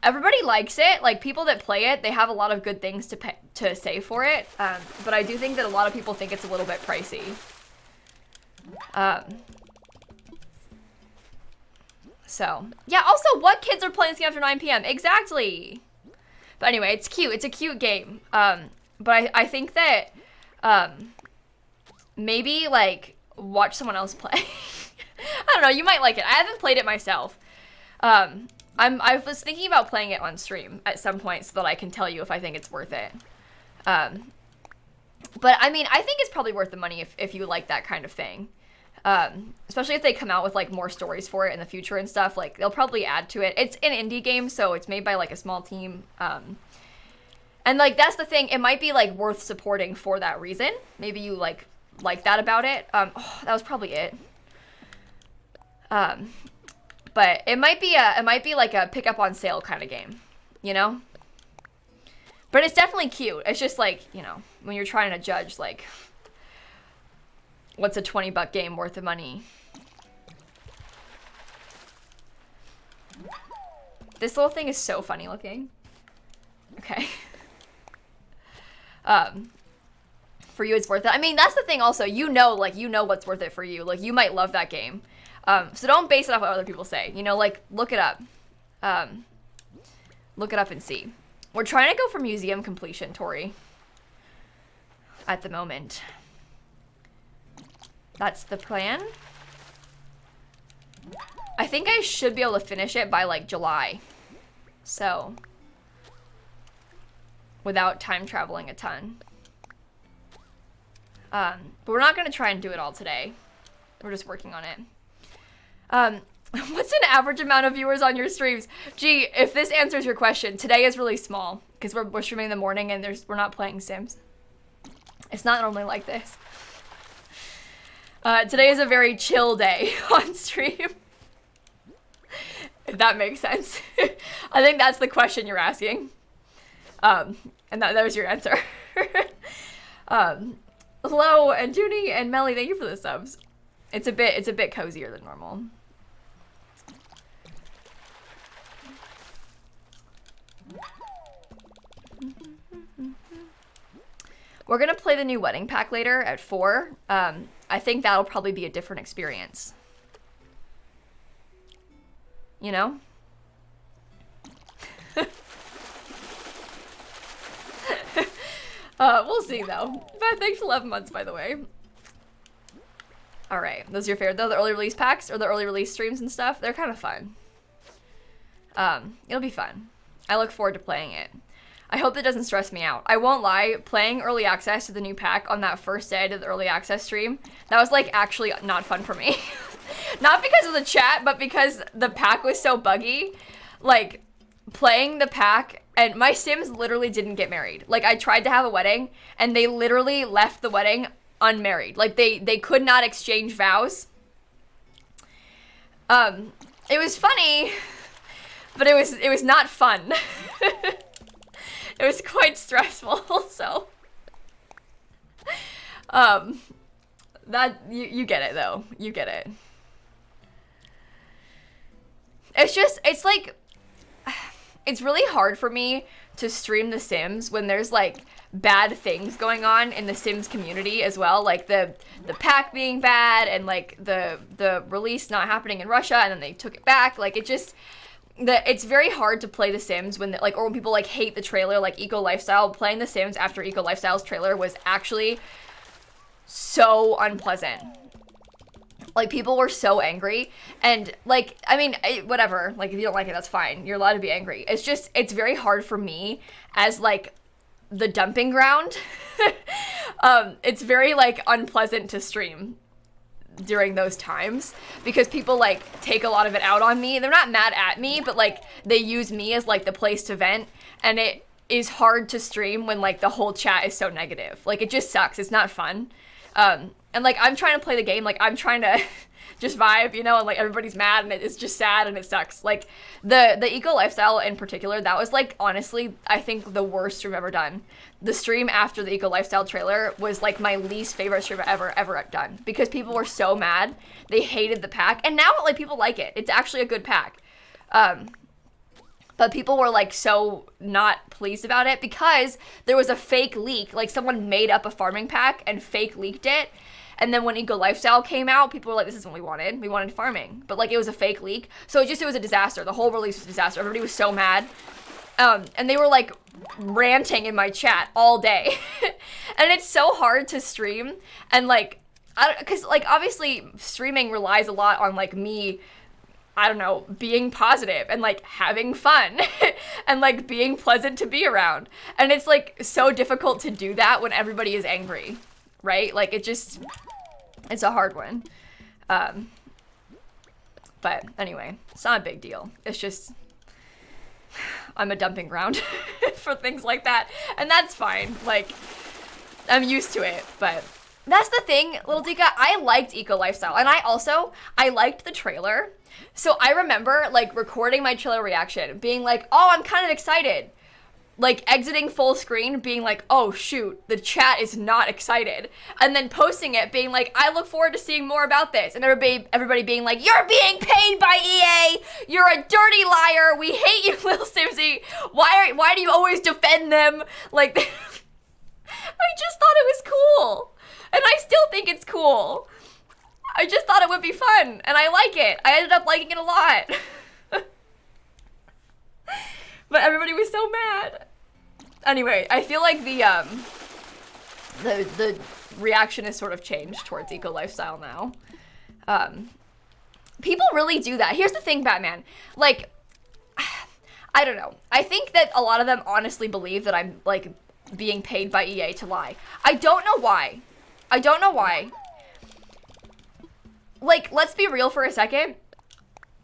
Everybody likes it. Like, people that play it, they have a lot of good things to say for it. But I do think that a lot of people think it's a little bit pricey. So, yeah, also, what kids are playing this game after 9 p.m.? Exactly. But anyway, it's cute. It's a cute game. But I think that, maybe, like, watch someone else play. I don't know, you might like it. I haven't played it myself. I was thinking about playing it on stream at some point so that I can tell you if I think it's worth it. But, I mean, I think it's probably worth the money if you like that kind of thing. Especially if they come out with, like, more stories for it in the future and stuff. Like, they'll probably add to it. It's an indie game, so it's made by, like, a small team. And, like, that's the thing. It might be, like, worth supporting for that reason. Maybe you, like that about it. That was probably it. But it might be like a pick up on sale kind of game, you know? But it's definitely cute. It's just like, you know, when you're trying to judge, like, what's a $20 game worth of money? This little thing is so funny looking. Okay. For you, it's worth it. I mean, that's the thing also. You know what's worth it for you. Like, you might love that game. So don't base it off what other people say. You know, like, look it up. Look it up and see. We're trying to go for museum completion, Tori. At the moment. That's the plan. I think I should be able to finish it by, like, July. So, without time traveling a ton. But we're not going to try and do it all today. We're just working on it. What's an average amount of viewers on your streams? Gee, if this answers your question, today is really small because we're streaming in the morning and we're not playing Sims. It's not normally like this. Today is a very chill day on stream. If that makes sense. I think that's the question you're asking. And that was your answer. Hello, and Junie and Melly, thank you for the subs. It's a bit cozier than normal. We're gonna play the new wedding pack later at 4. I think that'll probably be a different experience. You know? We'll see though. But thanks for 11 months, by the way. Alright, those are your favorite though? The early release packs or the early release streams and stuff? They're kind of fun. It'll be fun. I look forward to playing it. I hope that doesn't stress me out. I won't lie, playing early access to the new pack on that first day of the early access stream, that was like actually not fun for me. Not because of the chat, but because the pack was so buggy. Like, playing the pack, and my Sims literally didn't get married. Like, I tried to have a wedding, and they literally left the wedding unmarried. Like, they could not exchange vows. It was funny, but it was not fun. It was quite stressful, so. That, you get it, though. You get it. It's like, it's really hard for me to stream The Sims when there's, like, bad things going on in the Sims community as well. Like, the pack being bad and, like, the release not happening in Russia and then they took it back. Like, it just... it's very hard to play The Sims when, like, or when people, like, hate the trailer, like Eco Lifestyle. Playing The Sims after Eco Lifestyle's trailer was actually so unpleasant. Like, people were so angry, and, like, I mean, whatever, like, if you don't like it, that's fine. You're allowed to be angry. It's just, it's very hard for me as, like, the dumping ground. It's very, like, unpleasant to stream during those times because people like take a lot of it out on me. They're not mad at me, but like they use me as like the place to vent, and it is hard to stream when like the whole chat is so negative. Like, it just sucks. It's not fun. And like, I'm trying to play the game, like I'm trying to just vibe, you know, and like everybody's mad and it's just sad and it sucks. Like the eco lifestyle in particular, that was like honestly I think the worst stream I've ever done. The stream after the eco lifestyle trailer was like my least favorite stream I've ever done because people were so mad. They hated the pack, and now like people like it. It's actually a good pack. But people were like so not pleased about it because there was a fake leak. Like someone made up a farming pack and fake leaked it. And then when Eco Lifestyle came out, people were like, this is what we wanted. We wanted farming. But like it was a fake leak. So it was a disaster. The whole release was a disaster. Everybody was so mad. And they were like ranting in my chat all day. And it's so hard to stream. And like, because like obviously streaming relies a lot on like me, I don't know, being positive and like having fun and like being pleasant to be around. And it's like so difficult to do that when everybody is angry, right? Like it's a hard one. But anyway, it's not a big deal. It's just, I'm a dumping ground for things like that. And that's fine. Like, I'm used to it, but that's the thing, Little Dika, I liked Eco Lifestyle. And I liked the trailer. So I remember like recording my trailer reaction, being like, oh, I'm kind of excited. Like exiting full screen, being like, oh shoot, the chat is not excited. And then posting it, being like, I look forward to seeing more about this. And everybody being like, you're being paid by EA. You're a dirty liar. We hate you, lilsimsie. Why do you always defend them? Like, I just thought it was cool. And I still think it's cool. I just thought it would be fun, and I like it. I ended up liking it a lot. But everybody was so mad. Anyway, I feel like the reaction has sort of changed towards Eco Lifestyle now. People really do that. Here's the thing, Batman. Like, I don't know. I think that a lot of them honestly believe that I'm, like, being paid by EA to lie. I don't know why. Like, let's be real for a second.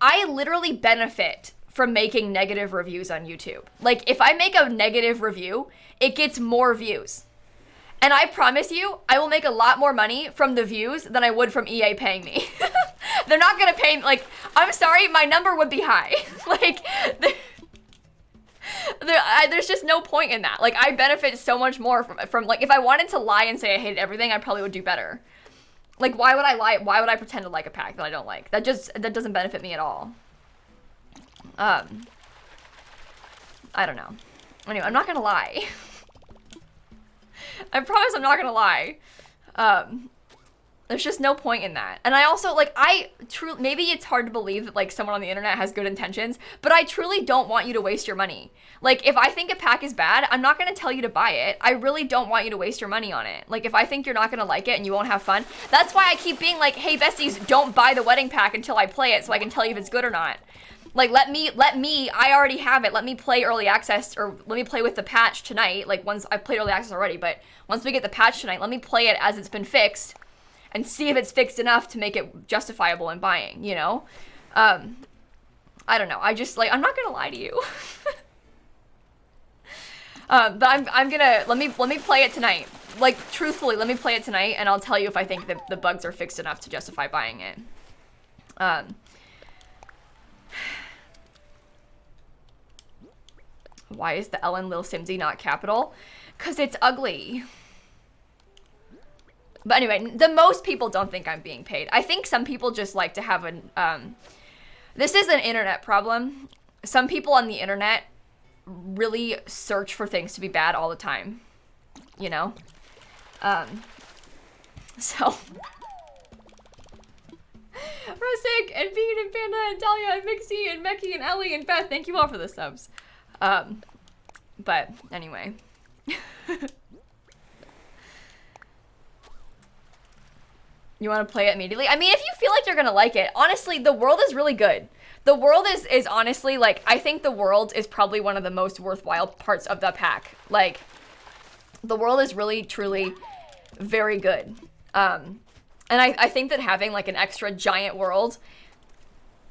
I literally benefit from making negative reviews on YouTube. Like, if I make a negative review, it gets more views. And I promise you, I will make a lot more money from the views than I would from EA paying me. They're not gonna pay me, like, I'm sorry, my number would be high. Like, there's just no point in that. Like, I benefit so much more from like, if I wanted to lie and say I hated everything, I probably would do better. Like, why would I lie? Why would I pretend to like a pack that I don't like? That doesn't benefit me at all. I don't know. Anyway, I'm not gonna lie. I promise I'm not gonna lie. There's just no point in that. And I also, like, maybe it's hard to believe that, like, someone on the internet has good intentions, but I truly don't want you to waste your money. Like, if I think a pack is bad, I'm not gonna tell you to buy it. I really don't want you to waste your money on it. Like, if I think you're not gonna like it and you won't have fun, that's why I keep being like, hey, besties, don't buy the wedding pack until I play it so I can tell you if it's good or not. Like, let me, I already have it. Let me play early access, or let me play with the patch tonight. Like, once, I've played early access already, but once we get the patch tonight, let me play it as it's been fixed and see if it's fixed enough to make it justifiable in buying, you know? I don't know. I just, like, I'm not gonna lie to you. But I'm gonna, let me play it tonight. Like, truthfully, let me play it tonight, and I'll tell you if I think that the bugs are fixed enough to justify buying it. Why is the L in lilsimsie not capital? 'Cause it's ugly. But anyway, the most people don't think I'm being paid. I think some people just like to have this is an internet problem. Some people on the internet really search for things to be bad all the time, you know? So. Rustic and Bean and Panda and Talia and Mixie and Mecky and Ellie and Beth, thank you all for the subs. But anyway. You want to play it immediately? I mean, if you feel like you're gonna like it, honestly, the world is really good. The world is honestly, like, I think the world is probably one of the most worthwhile parts of the pack. Like, the world is really, truly very good. And I think that having, like, an extra giant world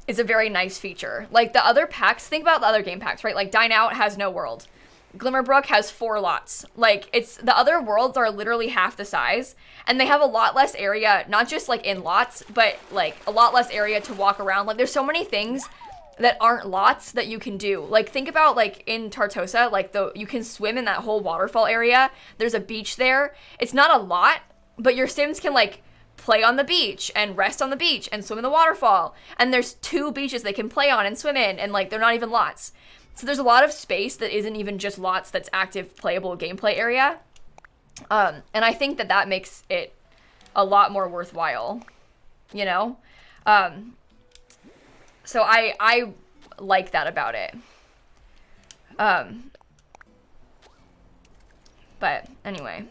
is a very nice feature. Like, the other packs, think about the other game packs, right? Like, Dine Out has no world. Glimmerbrook has 4 lots. Like, it's, the other worlds are literally half the size, and they have a lot less area, not just like in lots, but like a lot less area to walk around. Like, there's so many things that aren't lots that you can do. Like, think about like in Tartosa, like you can swim in that whole waterfall area. There's a beach there. It's not a lot, but your Sims can like play on the beach and rest on the beach and swim in the waterfall. And there's 2 beaches they can play on and swim in, and like they're not even lots. So there's a lot of space that isn't even just lots that's active playable gameplay area. And I think that makes it a lot more worthwhile, you know? So I like that about it. But anyway.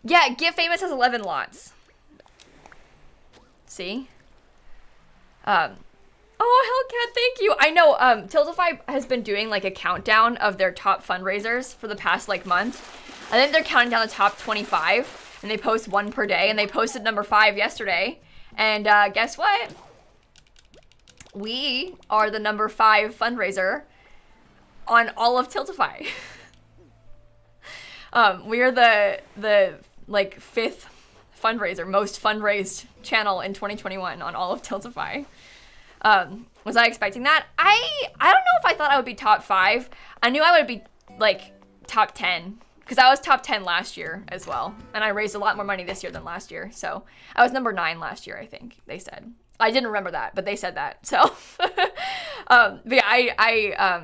Yeah, Get Famous has 11 lots. See? Oh, Hellcat, thank you. I know, Tiltify has been doing like a countdown of their top fundraisers for the past like month. I think they're counting down the top 25, and they post 1 per day, and they posted number 5 yesterday. And guess what? We are the number 5 fundraiser on all of Tiltify. We are the like 5th fundraiser, most fundraised channel in 2021 on all of Tiltify. Was I expecting that? I don't know if I thought I would be top 5. I knew I would be like top 10, because I was top 10 last year as well, and I raised a lot more money this year than last year. So I was number 9 last year, I think they said. I didn't remember that, but they said that. So, but yeah,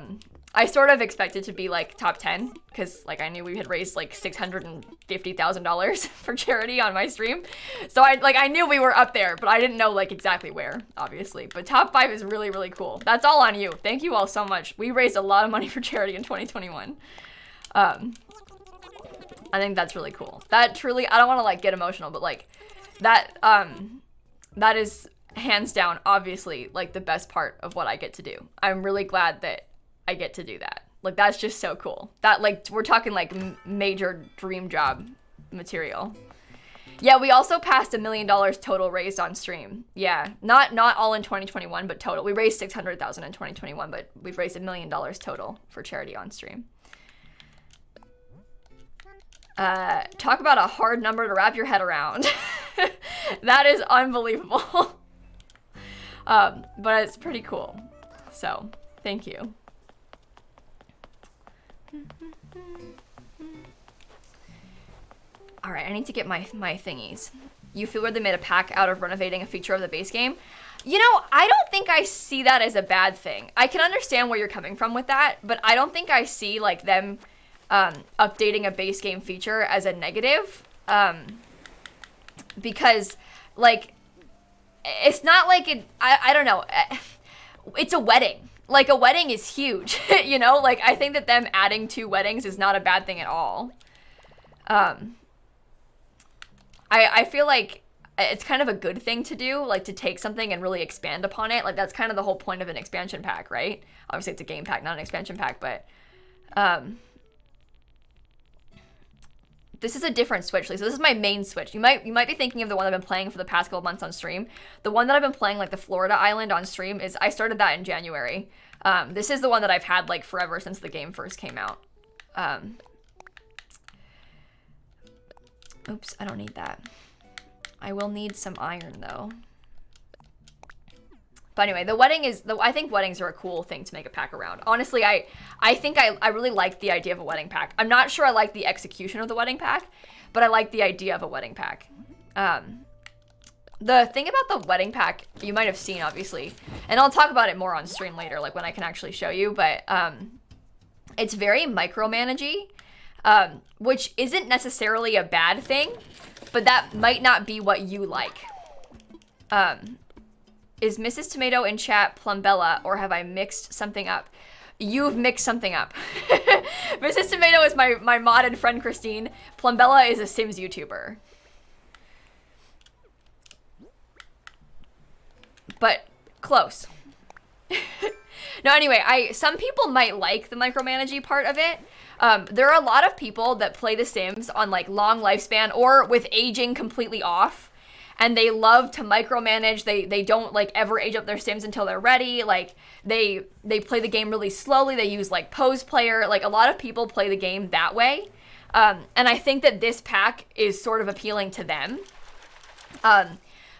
I sort of expected to be like top 10, because like I knew we had raised like $650,000 for charity on my stream. So I knew we were up there, but I didn't know like exactly where, obviously. But top 5 is really, really cool. That's all on you. Thank you all so much. We raised a lot of money for charity in 2021. I think that's really cool. That truly, I don't want to like get emotional, but like that is hands down, obviously, like the best part of what I get to do. I'm really glad that I get to do that. Like, that's just so cool. That, like, we're talking like major dream job material. Yeah, we also passed $1 million total raised on stream. Yeah, not all in 2021, but total. We raised $600,000 in 2021, but we've raised $1 million total for charity on stream. Talk about a hard number to wrap your head around. That is unbelievable. But it's pretty cool. So, thank you. All right, I need to get my thingies. You feel where they made a pack out of renovating a feature of the base game? You know, I don't think I see that as a bad thing. I can understand where you're coming from with that, but I don't think I see like them updating a base game feature as a negative, because like it's not like I don't know, it's a wedding. Like, a wedding is huge, you know? Like, I think that them adding 2 weddings is not a bad thing at all. I feel like it's kind of a good thing to do, like, to take something and really expand upon it. Like, that's kind of the whole point of an expansion pack, right? Obviously, it's a game pack, not an expansion pack, but this is a different Switch. So this is my main Switch. You might be thinking of the one I've been playing for the past couple of months on stream. The one that I've been playing, like the Florida Island on stream, is I started that in January. This is the one that I've had like forever since the game first came out. Oops, I don't need that. I will need some iron though. But anyway, the wedding is, I think weddings are a cool thing to make a pack around. Honestly, I think I really like the idea of a wedding pack. I'm not sure I like the execution of the wedding pack, but I like the idea of a wedding pack. The thing about the wedding pack, you might have seen, obviously, and I'll talk about it more on stream later, like when I can actually show you, but it's very micromanagey, which isn't necessarily a bad thing, but that might not be what you like. Is Mrs. Tomato in chat Plumbella, or have I mixed something up? You've mixed something up. Mrs. Tomato is my mod and friend Christine. Plumbella is a Sims YouTuber. But close. No, anyway, some people might like the micromanagey part of it. There are a lot of people that play The Sims on like long lifespan or with aging completely off. and they love to micromanage. They don't like ever age up their Sims until they're ready. Like they play the game really slowly. They use like pose player. Like a lot of people play the game that way. And I think that this pack is sort of appealing to them.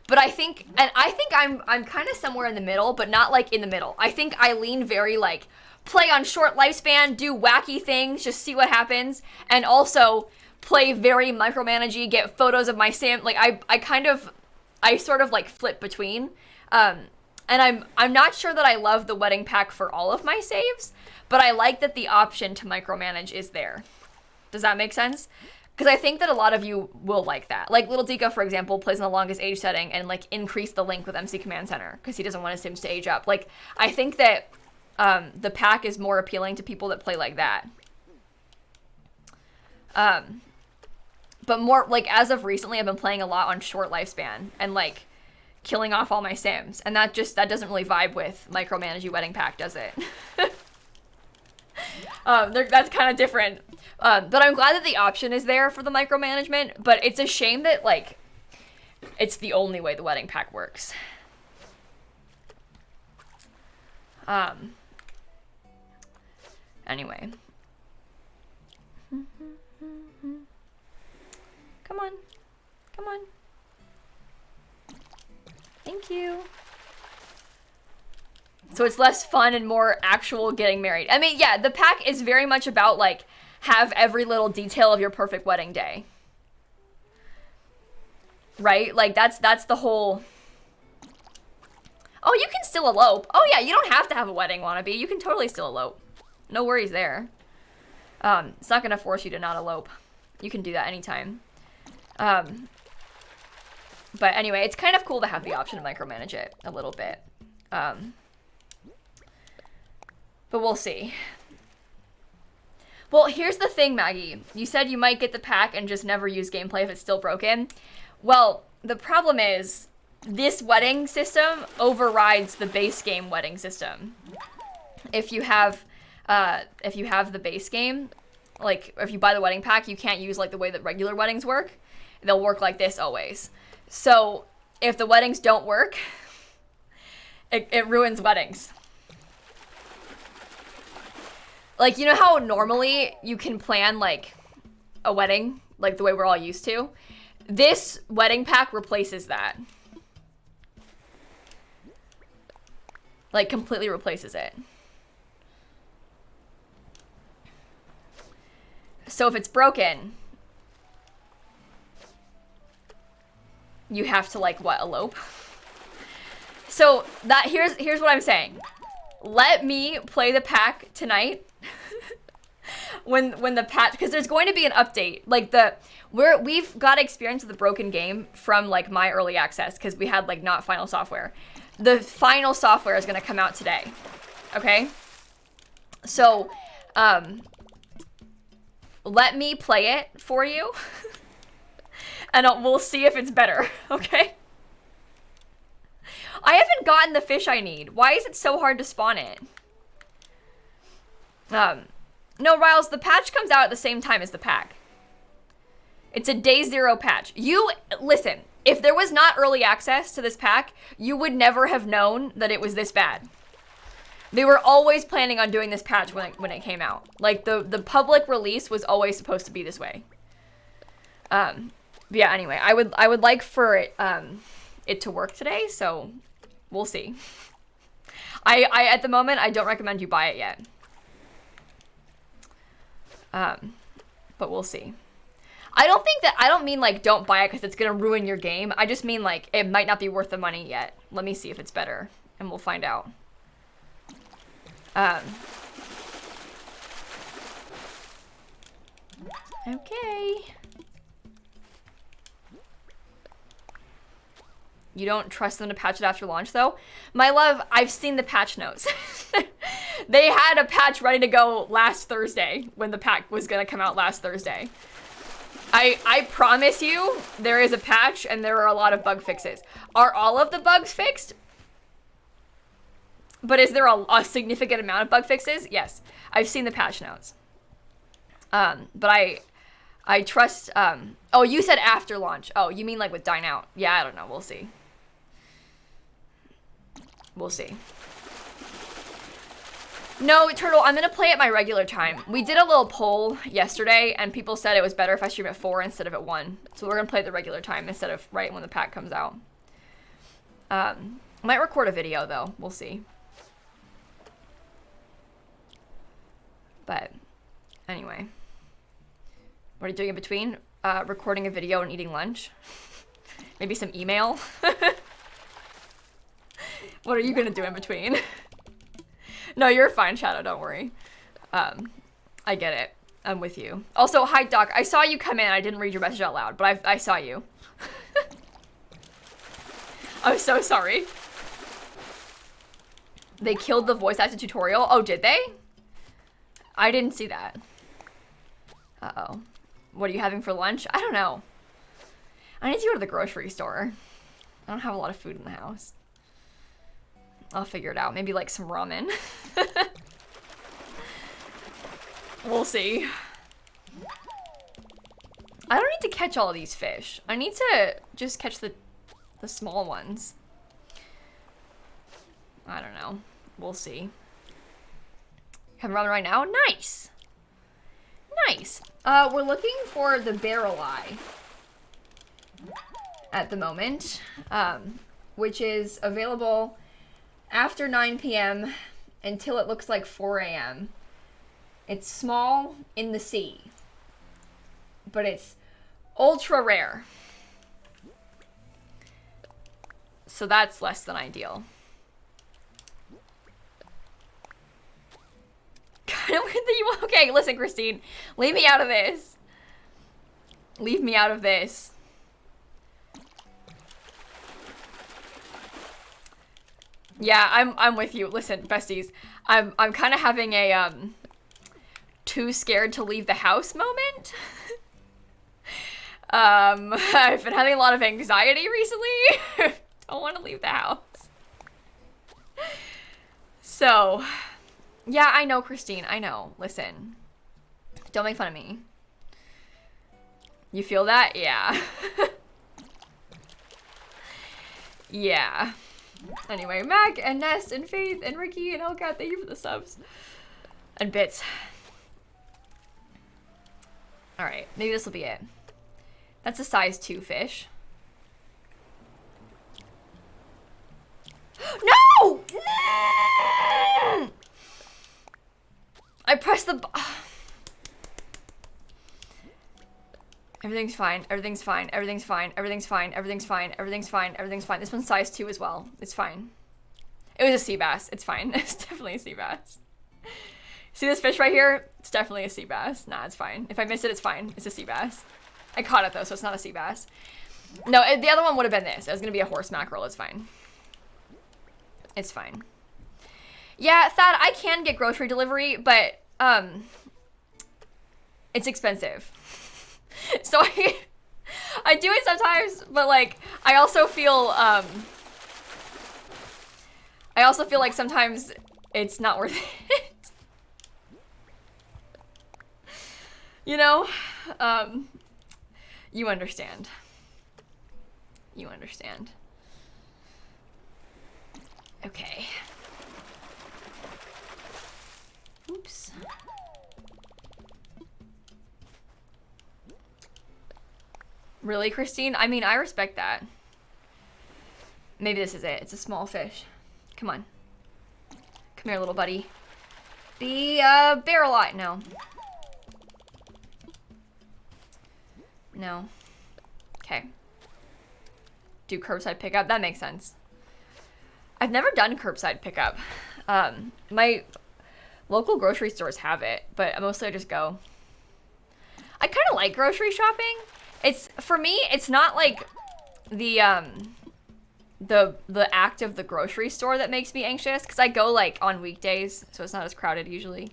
But I think I'm kind of somewhere in the middle, but not like in the middle. I think I lean very like play on short lifespan, do wacky things, just see what happens, and also play very micromanagey, get photos of my Sim. Like I sort of like flip between. And I'm not sure that I love the wedding pack for all of my saves, but I like that the option to micromanage is there. Does that make sense? Because I think that a lot of you will like that. Like Little Dika, for example, plays in the longest age setting and like increase the link with MC Command Center because he doesn't want his Sims to age up. Like I think that the pack is more appealing to people that play like that. But more like as of recently, I've been playing a lot on short lifespan and like killing off all my Sims, and that doesn't really vibe with micromanaging wedding pack, does it? That's kind of different. But I'm glad that the option is there for the micromanagement, but it's a shame that, like, it's the only way the wedding pack works. Anyway. Come on. Come on. Thank you. So it's less fun and more actual getting married. I mean, yeah, the pack is very much about, like, have every little detail of your perfect wedding day. Right? Like, that's the whole... Oh, you can still elope. Oh, yeah, you don't have to have a wedding wannabe. You can totally still elope. No worries there. It's not going to force you to not elope. You can do that anytime. But anyway, it's kind of cool to have the option to micromanage it a little bit. But we'll see. Well, here's the thing, Maggie. You said you might get the pack and just never use gameplay if it's still broken. Well, the problem is this wedding system overrides the base game wedding system. If you have the base game, like if you buy the wedding pack, you can't use like the way that regular weddings work. They'll work like this always. So if the weddings don't work, it ruins weddings. Like, you know how normally you can plan, like, a wedding, like the way we're all used to? This wedding pack replaces that. Like, completely replaces it. So if it's broken, you have to, like, what, elope? So that here's what I'm saying. Let me play the pack tonight. when the patch, because there's going to be an update. Like we've got experience with the broken game from like my early access because we had like not final software. The final software is going to come out today. Okay? So let me play it for you. And we'll see if it's better. Okay? I haven't gotten the fish I need. Why is it so hard to spawn it? No, Riles, the patch comes out at the same time as the pack. It's a day 0 patch. Listen, if there was not early access to this pack, you would never have known that it was this bad. They were always planning on doing this patch when it came out. Like, the public release was always supposed to be this way. But yeah, anyway, I would like for it to work today, so we'll see. I at the moment, I don't recommend you buy it yet. But we'll see. I don't mean like don't buy it because it's gonna ruin your game. I just mean like it might not be worth the money yet. Let me see if it's better and we'll find out. Okay. You don't trust them to patch it after launch, though? My love, I've seen the patch notes. They had a patch ready to go last Thursday when the pack was going to come out last Thursday. I promise you there is a patch and there are a lot of bug fixes. Are all of the bugs fixed? But is there a significant amount of bug fixes? Yes. I've seen the patch notes. But I trust, oh, you said after launch. Oh, you mean like with Dine Out. Yeah, I don't know. We'll see. We'll see. No, Turtle, I'm going to play at my regular time. We did a little poll yesterday, and people said it was better if I stream at 4 instead of at 1. So we're going to play at the regular time instead of right when the pack comes out. Might record a video, though. We'll see. But, anyway. What are you doing in between? Recording a video and eating lunch? Maybe some email? What are you going to do in between? No, you're fine, Shadow. Don't worry. I get it. I'm with you. Also, hi, Doc. I saw you come in. I didn't read your message out loud, but I saw you. I'm so sorry. They killed the voice actor tutorial. Oh, did they? I didn't see that. Uh-oh. What are you having for lunch? I don't know. I need to go to the grocery store. I don't have a lot of food in the house. I'll figure it out. Maybe like some ramen. We'll see. I don't need to catch all of these fish. I need to just catch the small ones. I don't know. We'll see. Having ramen right now? Nice. Nice. We're looking for the barrel eye at the moment, which is available after 9 p.m. until it looks like 4 a.m. It's small in the sea, but it's ultra rare. So that's less than ideal. Kind of weird that you... Okay, listen, Christine. Leave me out of this. Leave me out of this. Yeah, I'm with you. Listen, besties. I'm kind of having a too scared to leave the house moment. I've been having a lot of anxiety recently. Don't want to leave the house. So, yeah, I know, Christine. I know. Listen. Don't make fun of me. You feel that? Yeah. Yeah. Anyway, Mac and Nest and Faith and Ricky and Hellcat, thank you for the subs. And bits. Alright, maybe this will be it. That's a size 2 fish. No! I pressed the... Everything's fine. Everything's fine. Everything's fine. Everything's fine. Everything's fine. Everything's fine. Everything's fine. This one's size 2 as well. It's fine. It was a sea bass. It's fine. It's definitely a sea bass. See this fish right here? It's definitely a sea bass. Nah, it's fine. If I miss it, it's fine. It's a sea bass. I caught it though, so it's not a sea bass. No, the other one would have been this. It was gonna be a horse mackerel. It's fine. It's fine. Yeah, Thad, I can get grocery delivery, but it's expensive. So I do it sometimes, but like I also feel like sometimes it's not worth it. You know? You understand. You understand. Okay. Oops. Really, Christine? I mean, I respect that. Maybe this is it. It's a small fish. Come on. Come here, little buddy. Be a barrel eye. No. No. Okay. Do curbside pickup. That makes sense. I've never done curbside pickup. My local grocery stores have it, but mostly I just go. I kind of like grocery shopping. It's, for me, it's not like the act of the grocery store that makes me anxious, because I go like on weekdays, so it's not as crowded usually.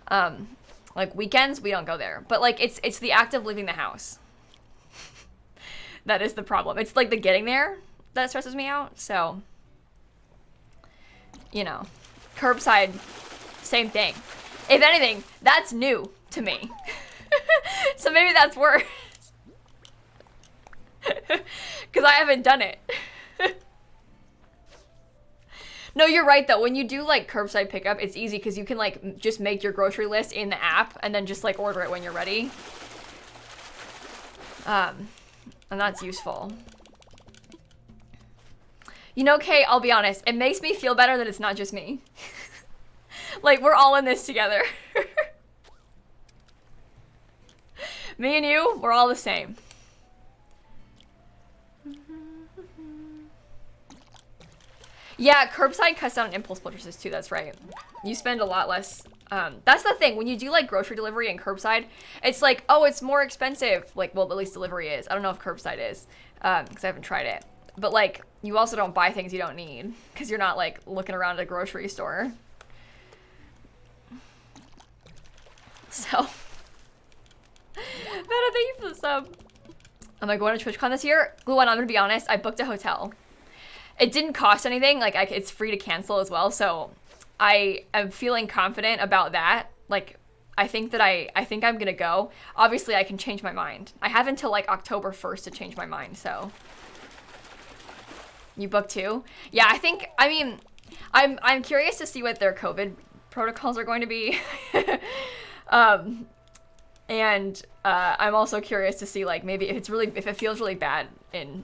Like weekends, we don't go there, but like it's the act of leaving the house. That is the problem. It's like the getting there that stresses me out. So, you know, curbside, same thing. If anything, that's new to me. So maybe that's worse. Because I haven't done it. No, you're right though. When you do like curbside pickup, it's easy because you can like just make your grocery list in the app and then just like order it when you're ready. And that's useful. You know, Kay, I'll be honest. It makes me feel better that it's not just me. Like, we're all in this together. Me and you, we're all the same. Yeah, curbside cuts down on impulse purchases too, that's right. You spend a lot less. That's the thing, when you do like grocery delivery and curbside, it's like, oh, it's more expensive. Like, well, at least delivery is. I don't know if curbside is, because I haven't tried it. But like, you also don't buy things you don't need, because you're not like looking around at a grocery store. So, Meta, thank you for the sub. Am I going to TwitchCon this year? Gluon, I'm gonna be honest, I booked a hotel. It didn't cost anything, like it's free to cancel as well, so I am feeling confident about that. Like, I think I'm gonna go. Obviously, I can change my mind. I have until like October 1st to change my mind, so. You booked too? Yeah, I mean, I'm curious to see what their COVID protocols are going to be. And I'm also curious to see like maybe if it feels really bad in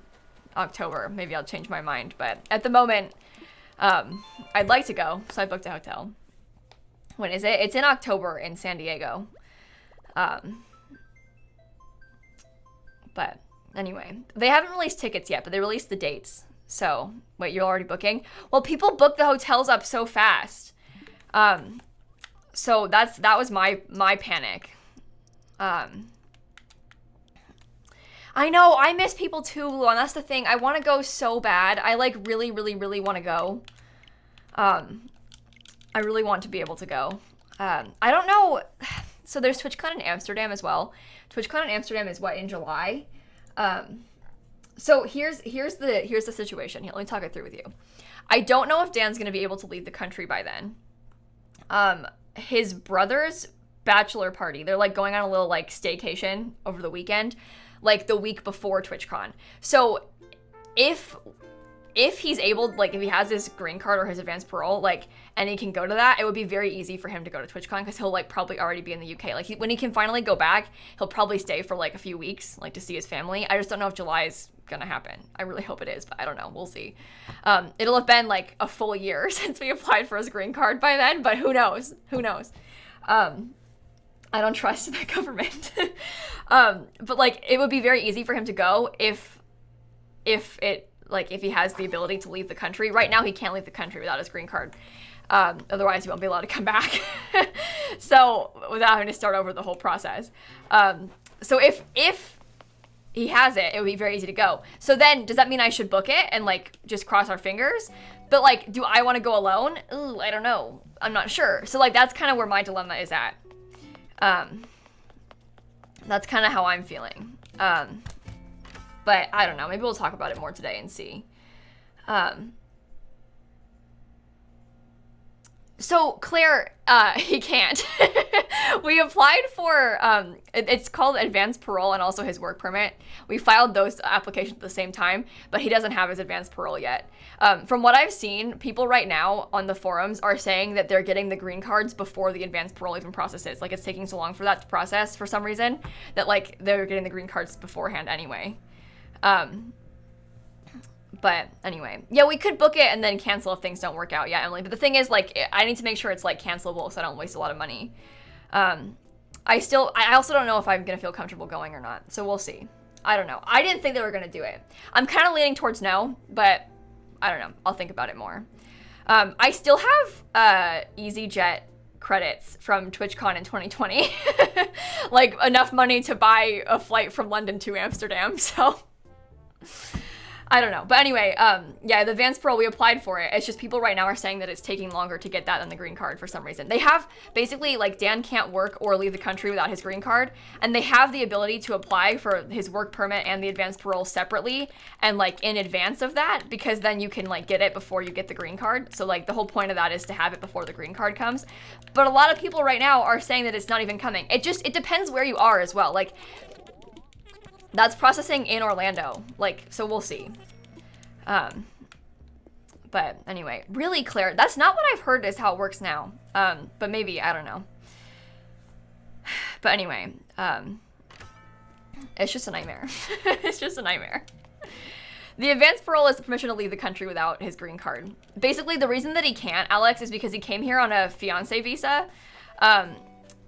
October, maybe I'll change my mind. But at the moment, I'd like to go, so I booked a hotel. When is it? It's in October in San Diego. But anyway, they haven't released tickets yet, but they released the dates. So, wait, you're already booking? Well, people book the hotels up so fast. So that was my panic. I know, I miss people too, and that's the thing. I want to go so bad. I like really, really, really want to go. I really want to be able to go. I don't know. So there's TwitchCon in Amsterdam as well. TwitchCon in Amsterdam is what, in July? So here's the situation. Here, let me talk it through with you. I don't know if Dan's gonna be able to leave the country by then. His brother's bachelor party, they're like going on a little like staycation over the weekend, like the week before TwitchCon. So if he's able, like if he has his green card or his advanced parole, like, and he can go to that, it would be very easy for him to go to TwitchCon because he'll like probably already be in the UK. Like when he can finally go back, he'll probably stay for like a few weeks, like to see his family. I just don't know if July is gonna happen. I really hope it is, but I don't know. We'll see. It'll have been like a full year since we applied for his green card by then, but who knows? Who knows? I don't trust the government. But like it would be very easy for him to go if he has the ability to leave the country. Right now he can't leave the country without his green card. Otherwise he won't be allowed to come back. So without having to start over the whole process. So if he has it, it would be very easy to go. So then does that mean I should book it and like just cross our fingers? But like, do I want to go alone? Ooh, I don't know. I'm not sure. So like, that's kind of where my dilemma is at. That's kind of how I'm feeling. But I don't know. Maybe we'll talk about it more today and see. So Claire, he can't. We applied for, it's called advanced parole and also his work permit. We filed those applications at the same time, but he doesn't have his advanced parole yet. From what I've seen, people right now on the forums are saying that they're getting the green cards before the advanced parole even processes. Like it's taking so long for that to process for some reason that like they're getting the green cards beforehand anyway. But anyway, yeah, we could book it and then cancel if things don't work out. Yeah, Emily. But the thing is, like, I need to make sure it's like cancelable so I don't waste a lot of money. I also don't know if I'm gonna feel comfortable going or not. So we'll see. I don't know. I didn't think they were gonna do it. I'm kind of leaning towards no, but I don't know. I'll think about it more. I still have EasyJet credits from TwitchCon in 2020, like enough money to buy a flight from London to Amsterdam. So. I don't know. But anyway, yeah, the advanced parole, we applied for it. It's just people right now are saying that it's taking longer to get that than the green card for some reason. They have, basically, like, Dan can't work or leave the country without his green card, and they have the ability to apply for his work permit and the advanced parole separately and, like, in advance of that, because then you can, like, get it before you get the green card. So, like, the whole point of that is to have it before the green card comes. But a lot of people right now are saying that it's not even coming. It depends where you are as well. Like, that's processing in Orlando. Like, so we'll see. But anyway, really, Claire, that's not what I've heard is how it works now. But maybe, I don't know. But anyway, it's just a nightmare. It's just a nightmare. The advanced parole is the permission to leave the country without his green card. Basically, the reason that he can't, Alex, is because he came here on a fiancé visa.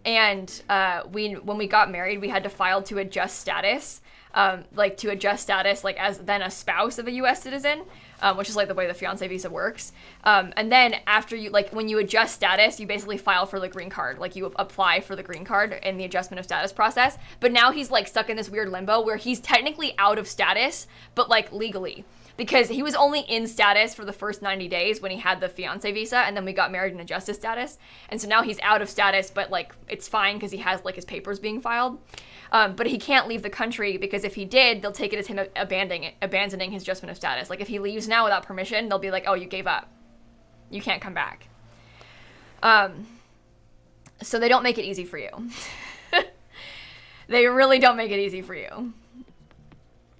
When we got married, we had to file to adjust status. Like as then a spouse of a U.S. citizen, which is like the way the fiancé visa works. And then after you, like when you adjust status, you basically file for the green card. Like you apply for the green card in the adjustment of status process. But now he's like stuck in this weird limbo where he's technically out of status, but like legally. Because he was only in status for the first 90 days when he had the fiancé visa, and then we got married and adjusted status. And so now he's out of status, but like it's fine because he has like his papers being filed. But he can't leave the country because if he did, they'll take it as him abandoning his adjustment of status. Like if he leaves now without permission, they'll be like, oh, you gave up. You can't come back. So they don't make it easy for you. They really don't make it easy for you.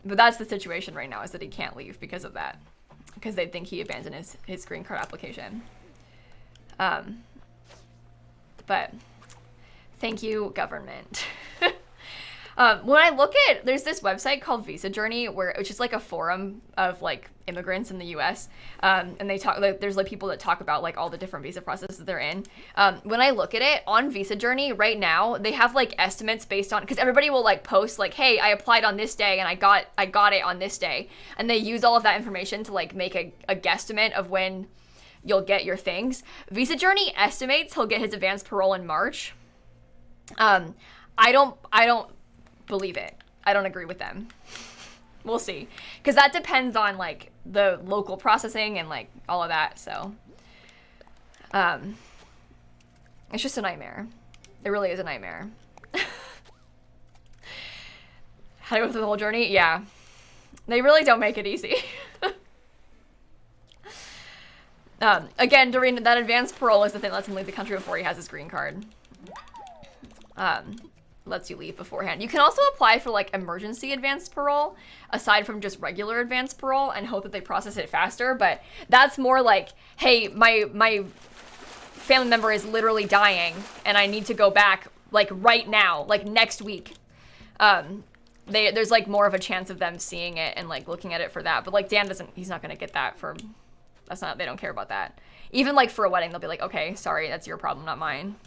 But that's the situation right now, is that he can't leave because of that. Because they think he abandoned his green card application. But thank you, government. When I look at, there's this website called Visa Journey, where it's just like a forum of like immigrants in the U.S. And they talk, like, there's like people that talk about like all the different visa processes they're in. When I look at it on Visa Journey right now, they have like estimates based on, because everybody will like post like, hey, I applied on this day and I got it on this day, and they use all of that information to like make a guesstimate of when you'll get your things. Visa Journey estimates he'll get his advanced parole in March. I don't believe it. I don't agree with them. We'll see. Because that depends on, like, the local processing and, like, all of that, so. It's just a nightmare. It really is a nightmare. How to go through the whole journey? Yeah. They really don't make it easy. Again, during that advanced parole is the thing that lets him leave the country before he has his green card. Lets you leave beforehand. You can also apply for like emergency advanced parole aside from just regular advanced parole and hope that they process it faster, but that's more like, hey, my family member is literally dying and I need to go back like right now, like next week. There's like more of a chance of them seeing it and like looking at it for that, but like Dan he's not gonna get that for, they don't care about that. Even like for a wedding, they'll be like, okay, sorry, that's your problem, not mine.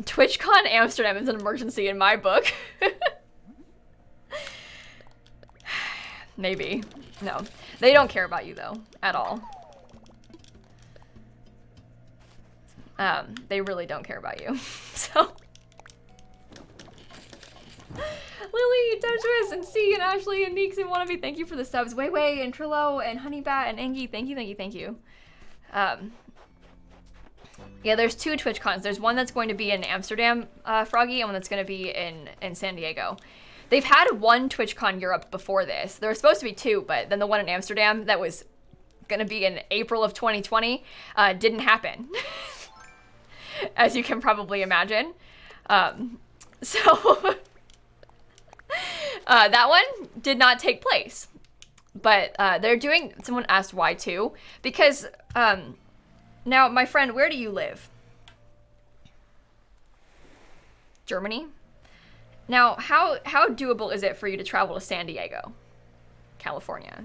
TwitchCon Amsterdam is an emergency in my book. Maybe. No. They don't care about you, though, at all. They really don't care about you. So. Lily, Twist, and C, and Ashley, and Neeks, and Wannabe, thank you for the subs. Wei, and Trillo, and Honeybat, and Angie, thank you. Yeah, there's 2 TwitchCons. There's one that's going to be in Amsterdam, Froggy, and one that's going to be in San Diego. They've had one TwitchCon Europe before this. There were supposed to be 2, but then the one in Amsterdam that was going to be in April of 2020 didn't happen, as you can probably imagine. So that one did not take place. But they're doing, someone asked why too, because now, my friend, where do you live? Germany? Now, how doable is it for you to travel to San Diego, California?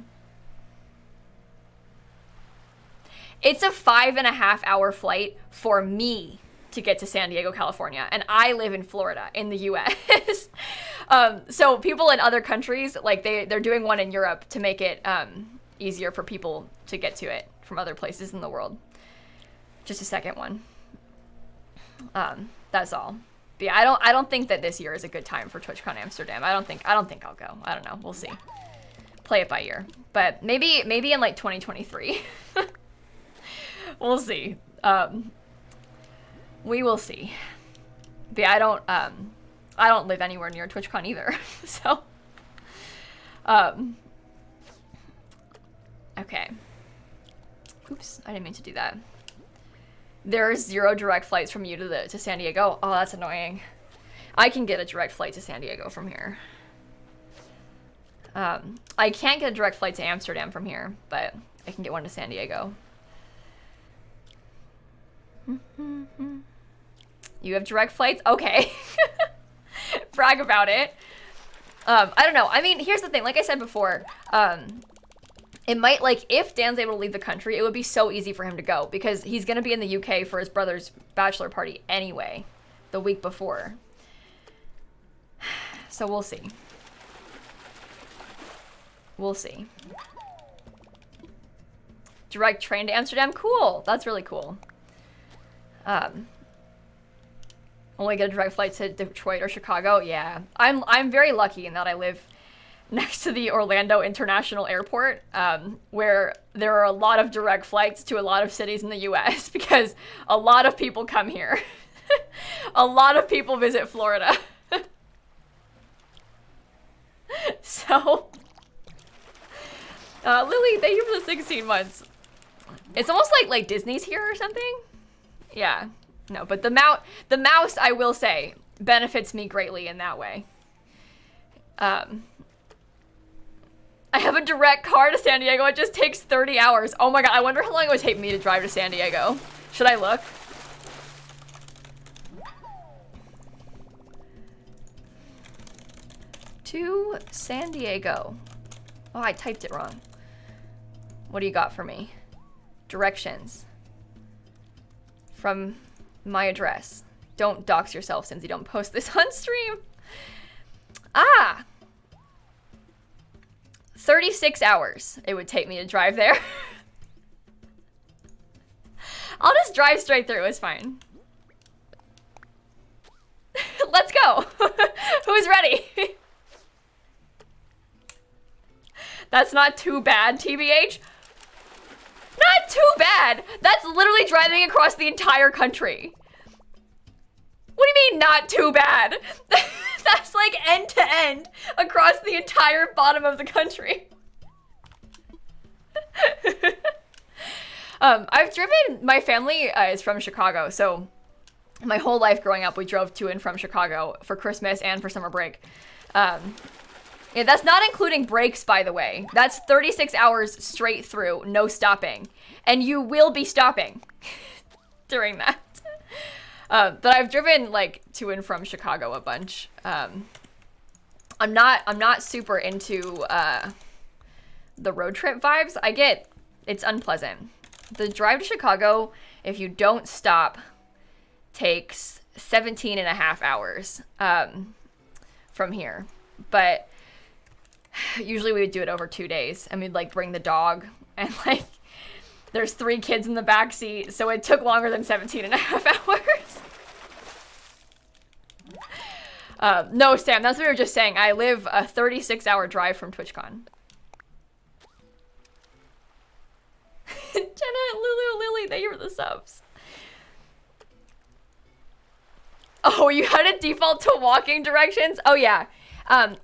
It's a 5.5-hour flight for me to get to San Diego, California, and I live in Florida, in the U.S. So people in other countries, like they're doing one in Europe to make it easier for people to get to it from other places in the world. Just a second one. That's all. But yeah, I don't think that this year is a good time for TwitchCon Amsterdam. I don't think I'll go. I don't know. We'll see. Play it by ear. But maybe in like 2023. We'll see. We will see. But yeah, I don't live anywhere near TwitchCon either. So okay. Oops, I didn't mean to do that. There's 0 direct flights from you to San Diego. Oh, that's annoying. I can get a direct flight to San Diego from here. I can't get a direct flight to Amsterdam from here, but I can get one to San Diego. You have direct flights? Okay. Brag about it. I don't know. I mean, here's the thing. Like I said before, it might, like, if Dan's able to leave the country, it would be so easy for him to go because he's going to be in the UK for his brother's bachelor party anyway, the week before. So we'll see. We'll see. Direct train to Amsterdam? Cool. That's really cool. Only get a direct flight to Detroit or Chicago? Yeah. I'm very lucky in that I live next to the Orlando International Airport, where there are a lot of direct flights to a lot of cities in the US because a lot of people come here. A lot of people visit Florida. So, Lily, thank you for the 16 months. It's almost like Disney's here or something. Yeah. No, but the mouse, I will say, benefits me greatly in that way. I have a direct car to San Diego. It just takes 30 hours. Oh my god, I wonder how long it would take me to drive to San Diego. Should I look? To San Diego. Oh, I typed it wrong. What do you got for me? Directions. From my address. Don't dox yourself since you don't post this on stream. Ah! 36 hours it would take me to drive there. I'll just drive straight through, it's fine. Let's go. Who's ready? That's not too bad, TBH. Not too bad. That's literally driving across the entire country. What do you mean not too bad? That's like end to end across the entire bottom of the country. I've driven, my family is from Chicago, so my whole life growing up we drove to and from Chicago for Christmas and for summer break. Yeah, that's not including breaks, by the way. That's 36 hours straight through, no stopping. And you will be stopping during that. But I've driven like to and from Chicago a bunch. I'm not super into the road trip vibes. It's unpleasant. The drive to Chicago, if you don't stop, takes 17 and a half hours from here. But usually we would do it over 2 days, and we'd like bring the dog, and like there's 3 kids in the back seat, so it took longer than 17 and a half hours. No, Sam, that's what we were just saying. I live a 36-hour drive from TwitchCon. Jenna, Lulu, Lily, thank you for the subs. Oh, you had a default to walking directions? Oh, yeah.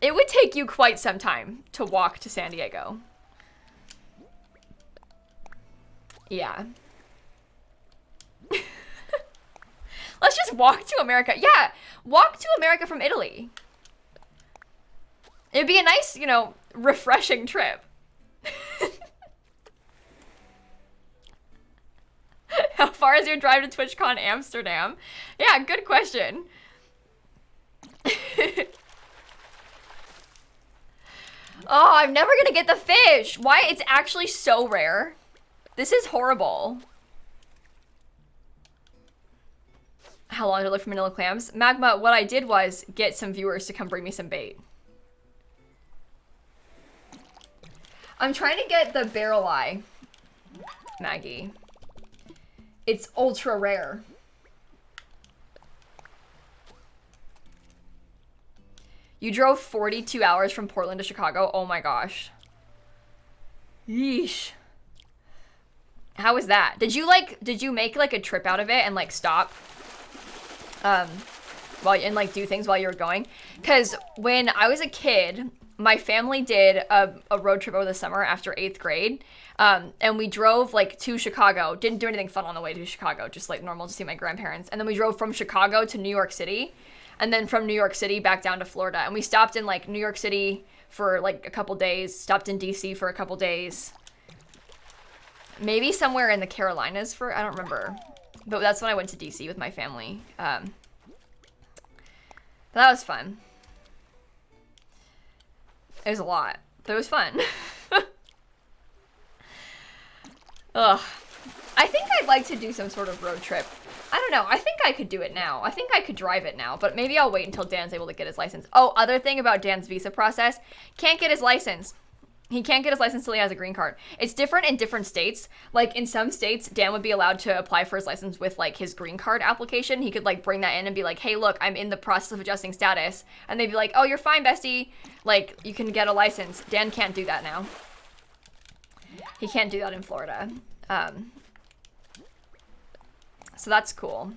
It would take you quite some time to walk to San Diego. Yeah. Let's just walk to America. Yeah, walk to America from Italy. It'd be a nice, refreshing trip. How far is your drive to TwitchCon Amsterdam? Yeah, good question. Oh, I'm never gonna get the fish. Why? It's actually so rare. This is horrible. How long did I live for Manila clams? Magma, what I did was get some viewers to come bring me some bait. I'm trying to get the barrel eye, Maggie. It's ultra rare. You drove 42 hours from Portland to Chicago? Oh my gosh. Yeesh. How was that? Did you make like a trip out of it and like stop and like do things while you were going? Because when I was a kid, my family did a road trip over the summer after 8th grade. And we drove like to Chicago. Didn't do anything fun on the way to Chicago, just like normal to see my grandparents. And then we drove from Chicago to New York City, and then from New York City back down to Florida. And we stopped in like New York City for like a couple days, stopped in DC for a couple days. Maybe somewhere in the Carolinas for, I don't remember. But that's when I went to DC with my family. But that was fun. It was a lot, but it was fun. Ugh. I think I'd like to do some sort of road trip. I don't know. I think I could do it now. I think I could drive it now, but maybe I'll wait until Dan's able to get his license. Oh, other thing about Dan's visa process. Can't get his license. He can't get his license till he has a green card. It's different in different states. Like in some states, Dan would be allowed to apply for his license with like his green card application. He could like bring that in and be like, hey, look, I'm in the process of adjusting status. And they'd be like, oh, you're fine, bestie. Like you can get a license. Dan can't do that now. He can't do that in Florida. So that's cool.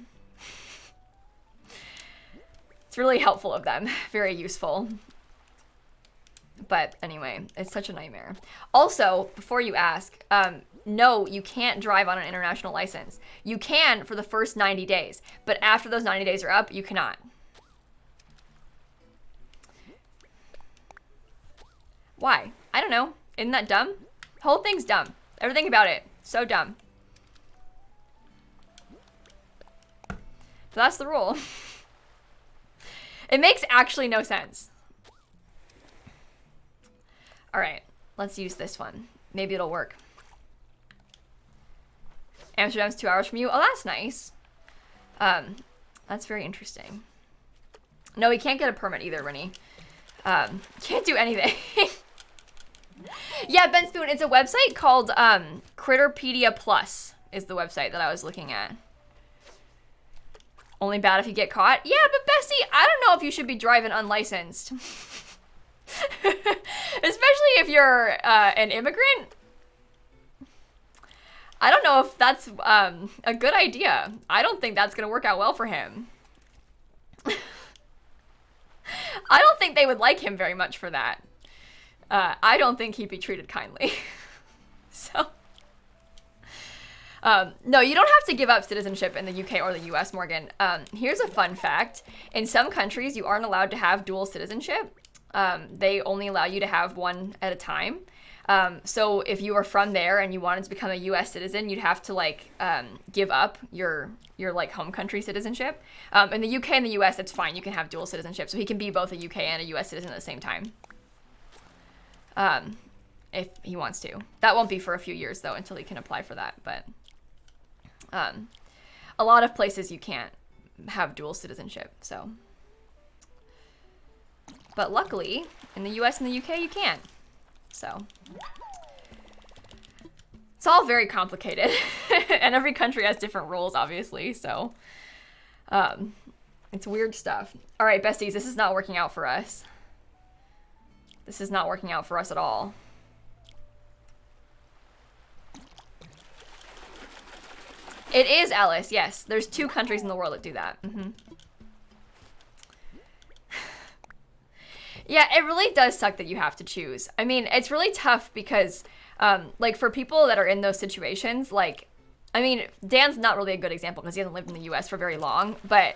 It's really helpful of them. Very useful. But anyway, it's such a nightmare. Also, before you ask, no, you can't drive on an international license. You can for the first 90 days, but after those 90 days are up, you cannot. Why? I don't know. Isn't that dumb? The whole thing's dumb. Everything about it. So dumb. But that's the rule. It makes actually no sense. All right, let's use this one. Maybe it'll work. Amsterdam's 2 hours from you. Oh, that's nice. That's very interesting. No, he can't get a permit either, Rennie. Can't do anything. Yeah, Ben Spoon, it's a website called Critterpedia Plus is the website that I was looking at. Only bad if you get caught. Yeah, but Bessie, I don't know if you should be driving unlicensed. Especially if you're an immigrant. I don't know if that's a good idea. I don't think that's going to work out well for him. I don't think they would like him very much for that. I don't think he'd be treated kindly. So, no, you don't have to give up citizenship in the UK or the US, Morgan. Here's a fun fact. In some countries, you aren't allowed to have dual citizenship. They only allow you to have one at a time. So if you were from there and you wanted to become a US citizen, you'd have to like give up your like home country citizenship. In the UK and the US, it's fine. You can have dual citizenship. So he can be both a UK and a US citizen at the same time. If he wants to. That won't be for a few years though until he can apply for that. But a lot of places you can't have dual citizenship. So. But luckily, in the US and the UK, you can. So, it's all very complicated. And every country has different rules, obviously. So, it's weird stuff. All right, besties, this is not working out for us. This is not working out for us at all. It is, Alice, yes. There's 2 countries in the world that do that. Mm-hmm. Yeah, it really does suck that you have to choose. I mean, it's really tough because, like, for people that are in those situations, like, I mean, Dan's not really a good example because he hasn't lived in the U.S. for very long, but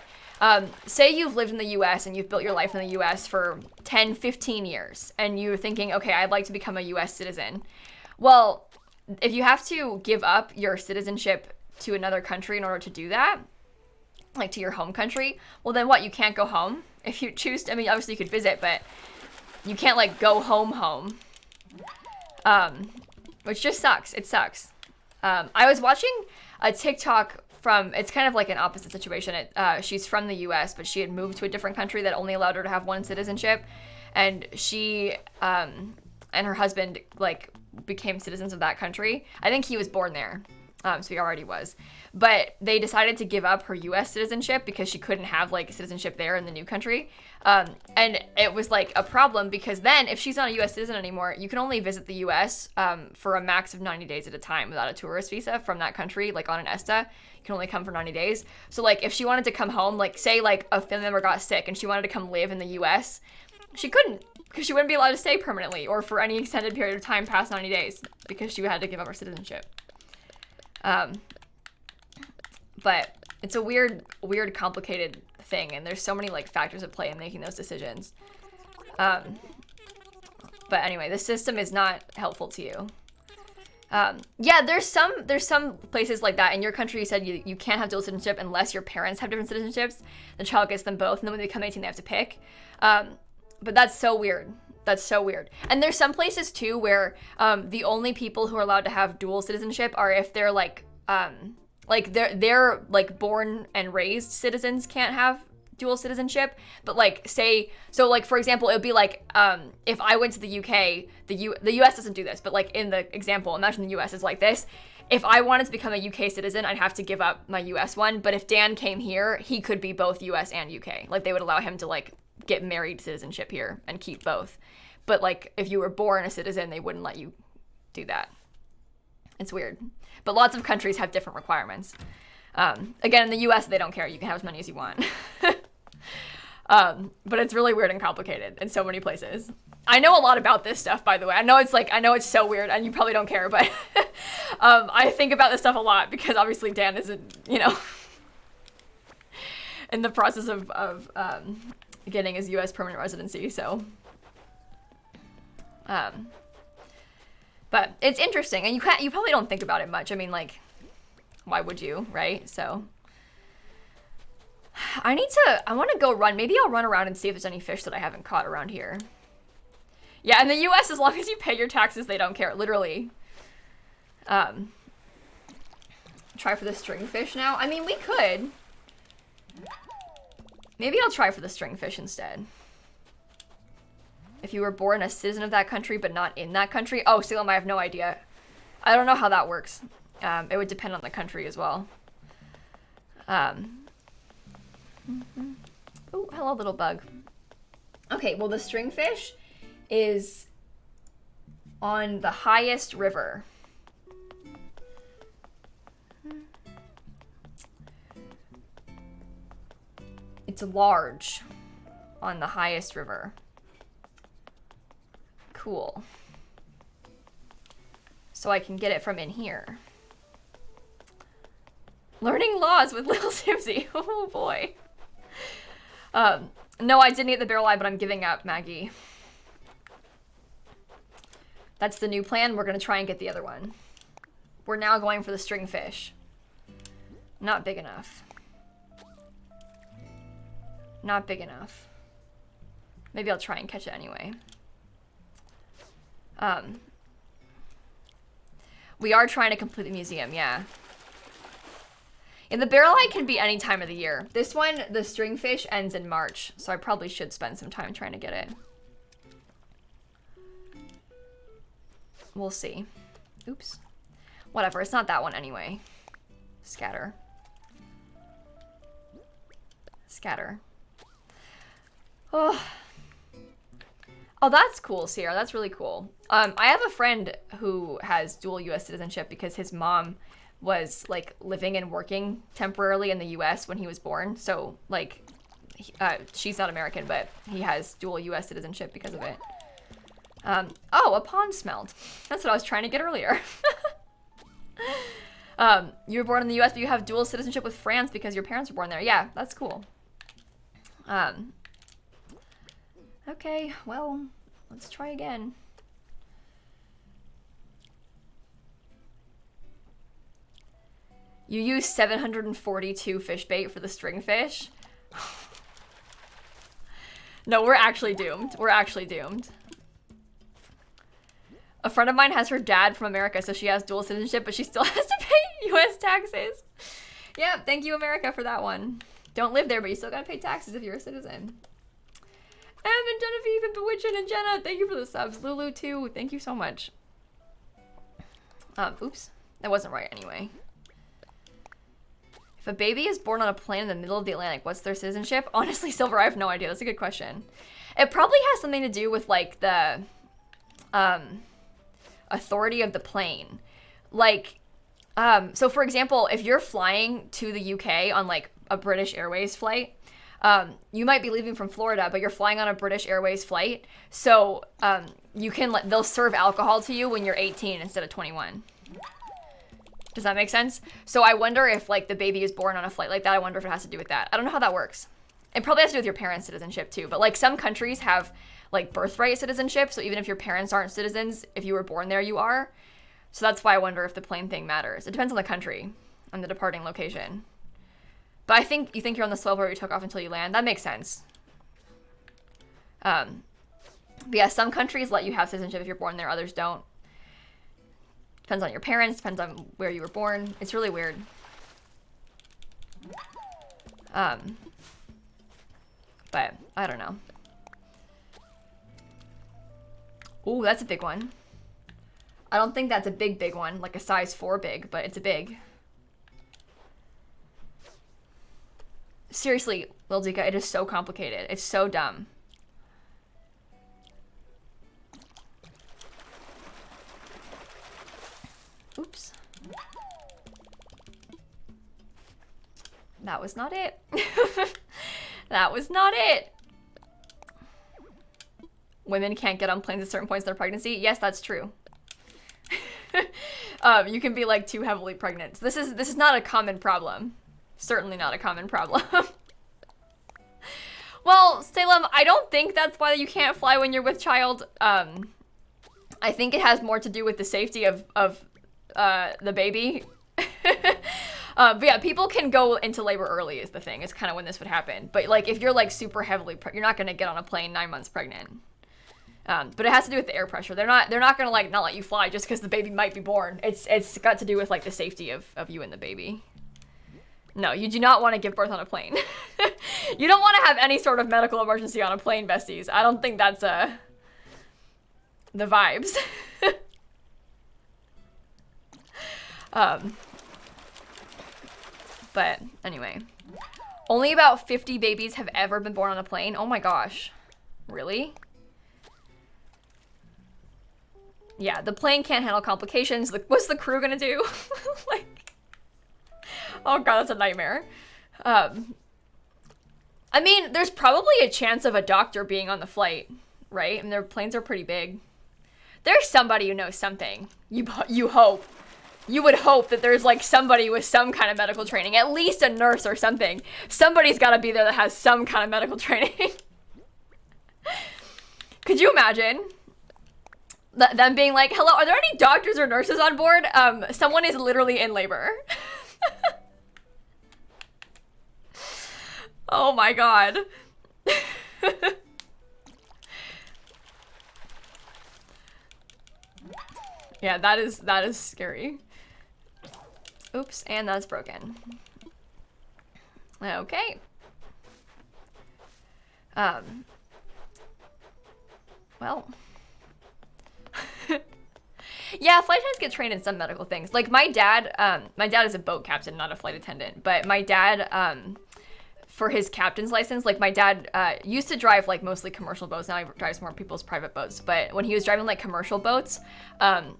say you've lived in the U.S. and you've built your life in the U.S. for 10, 15 years, and you're thinking, okay, I'd like to become a U.S. citizen. Well, if you have to give up your citizenship to another country in order to do that, like to your home country, well, then what? You can't go home? If you choose to, I mean, obviously you could visit, but you can't like go home. Which just sucks. It sucks. I was watching a TikTok from, it's kind of like an opposite situation. She's from the US, but she had moved to a different country that only allowed her to have one citizenship. And she and her husband like became citizens of that country. I think he was born there. So he already was. But they decided to give up her U.S. citizenship because she couldn't have, like, citizenship there in the new country. And it was, like, a problem because then if she's not a U.S. citizen anymore, you can only visit the U.S. For a max of 90 days at a time without a tourist visa from that country, like, on an ESTA. You can only come for 90 days. So, like, if she wanted to come home, like, say, like, a family member got sick and she wanted to come live in the U.S., she couldn't because she wouldn't be allowed to stay permanently or for any extended period of time past 90 days because she had to give up her citizenship. But it's a weird, complicated thing, and there's so many, like, factors at play in making those decisions. But anyway, the system is not helpful to you. Yeah, there's some places like that. In your country, you said you can't have dual citizenship unless your parents have different citizenships. The child gets them both, and then when they become 18, they have to pick. But that's so weird. That's so weird. And there's some places, too, where the only people who are allowed to have dual citizenship are if they're, like they're like born and raised citizens can't have dual citizenship. But, like, say, so, like, for example, it would be like if I went to the UK, the US doesn't do this, but, like, in the example, imagine the US is like this. If I wanted to become a UK citizen, I'd have to give up my US one. But if Dan came here, he could be both US and UK. Like, they would allow him to, like, get married citizenship here and keep both. But, like, if you were born a citizen, they wouldn't let you do that. It's weird. But lots of countries have different requirements. Again, in the US, they don't care. You can have as many as you want. But it's really weird and complicated in so many places. I know a lot about this stuff, by the way. I know it's so weird, and you probably don't care, but I think about this stuff a lot because obviously Dan isn't, in the process of getting his US permanent residency, so... But it's interesting, and you probably don't think about it much. I mean, like, why would you, right? So I want to go run. Maybe I'll run around and see if there's any fish that I haven't caught around here. Yeah, in the US, as long as you pay your taxes, they don't care, literally. Try for the stringfish now. I mean, we could. Maybe I'll try for the stringfish instead. If you were born a citizen of that country, but not in that country. Oh, Salem, I have no idea. I don't know how that works. It would depend on the country as well. Oh, hello, little bug. Okay, well, the stringfish is on the highest river. It's large on the highest river. Cool. So I can get it from in here. Learning laws with lilsimsie. Oh boy. No, I didn't get the barrel eye, but I'm giving up, Maggie. That's the new plan. We're gonna try and get the other one. We're now going for the stringfish. Not big enough. Not big enough. Maybe I'll try and catch it anyway. We are trying to complete the museum, yeah. And the barrel eye can be any time of the year. This one, the stringfish, ends in March, so I probably should spend some time trying to get it. We'll see. Oops. Whatever, it's not that one anyway. Scatter. Scatter. Oh. Oh, that's cool, Sierra. That's really cool. I have a friend who has dual U.S. citizenship because his mom was, like, living and working temporarily in the U.S. when he was born. So, like, she's not American, but he has dual U.S. citizenship because of it. Oh, a pond smelled. That's what I was trying to get earlier. You were born in the U.S., but you have dual citizenship with France because your parents were born there. Yeah, that's cool. Okay, well, let's try again. You use 742 fish bait for the stringfish? No, we're actually doomed. We're actually doomed. A friend of mine has her dad from America, so she has dual citizenship, but she still has to pay U.S. taxes. Yeah, thank you, America, for that one. Don't live there, but you still gotta pay taxes if you're a citizen. Evan, Genevieve, and Bewitchin' and Jenna, thank you for the subs. Lulu, too, thank you so much. Oops, that wasn't right anyway. If a baby is born on a plane in the middle of the Atlantic, what's their citizenship? Honestly, Silver, I have no idea. That's a good question. It probably has something to do with like the authority of the plane. Like, so for example, if you're flying to the UK on like a British Airways flight, you might be leaving from Florida, but you're flying on a British Airways flight. So you can they'll serve alcohol to you when you're 18 instead of 21. Does that make sense? So I wonder if like the baby is born on a flight like that. I wonder if it has to do with that. I don't know how that works. It probably has to do with your parents' citizenship too. But like some countries have like birthright citizenship. So even if your parents aren't citizens, if you were born there, you are. So that's why I wonder if the plane thing matters. It depends on the country and the departing location. But I think you think you're on the swell where you took off until you land. That makes sense. But yeah, some countries let you have citizenship if you're born there. Others don't. Depends on your parents. Depends on where you were born. It's really weird. But I don't know. Ooh, that's a big one. I don't think that's a big one, like a size 4 big, but it's a big. Seriously, Lil Dika, it is so complicated. It's so dumb. Oops. That was not it. That was not it. Women can't get on planes at certain points in their pregnancy. Yes, that's true. You can be like too heavily pregnant. So this is not a common problem. Certainly not a common problem. Well, Salem, I don't think that's why you can't fly when you're with child. I think it has more to do with the safety of the baby. But yeah, people can go into labor early is the thing. It's kind of when this would happen. But like if you're like super heavily you're not going to get on a plane 9 months pregnant. But it has to do with the air pressure. They're not gonna like not let you fly just because the baby might be born. It's got to do with like the safety of you and the baby. No, you do not want to give birth on a plane. You don't want to have any sort of medical emergency on a plane, besties. I don't think that's the vibes. But anyway, only about 50 babies have ever been born on a plane. Oh my gosh, really? Yeah, the plane can't handle complications. What's the crew gonna do? Like, oh god, that's a nightmare. I mean, there's probably a chance of a doctor being on the flight, right? And their planes are pretty big. There's somebody who knows something. You hope. You would hope that there's like somebody with some kind of medical training, at least a nurse or something. Somebody's gotta be there that has some kind of medical training. Could you imagine? Them being like, hello, are there any doctors or nurses on board? Someone is literally in labor. Oh my god. Yeah, that is scary. Oops, and that's broken. Okay. Well. Yeah, flight attendants get trained in some medical things. Like my dad is a boat captain, not a flight attendant. But my dad, for his captain's license, like my dad used to drive like mostly commercial boats. Now he drives more people's private boats. But when he was driving like commercial boats,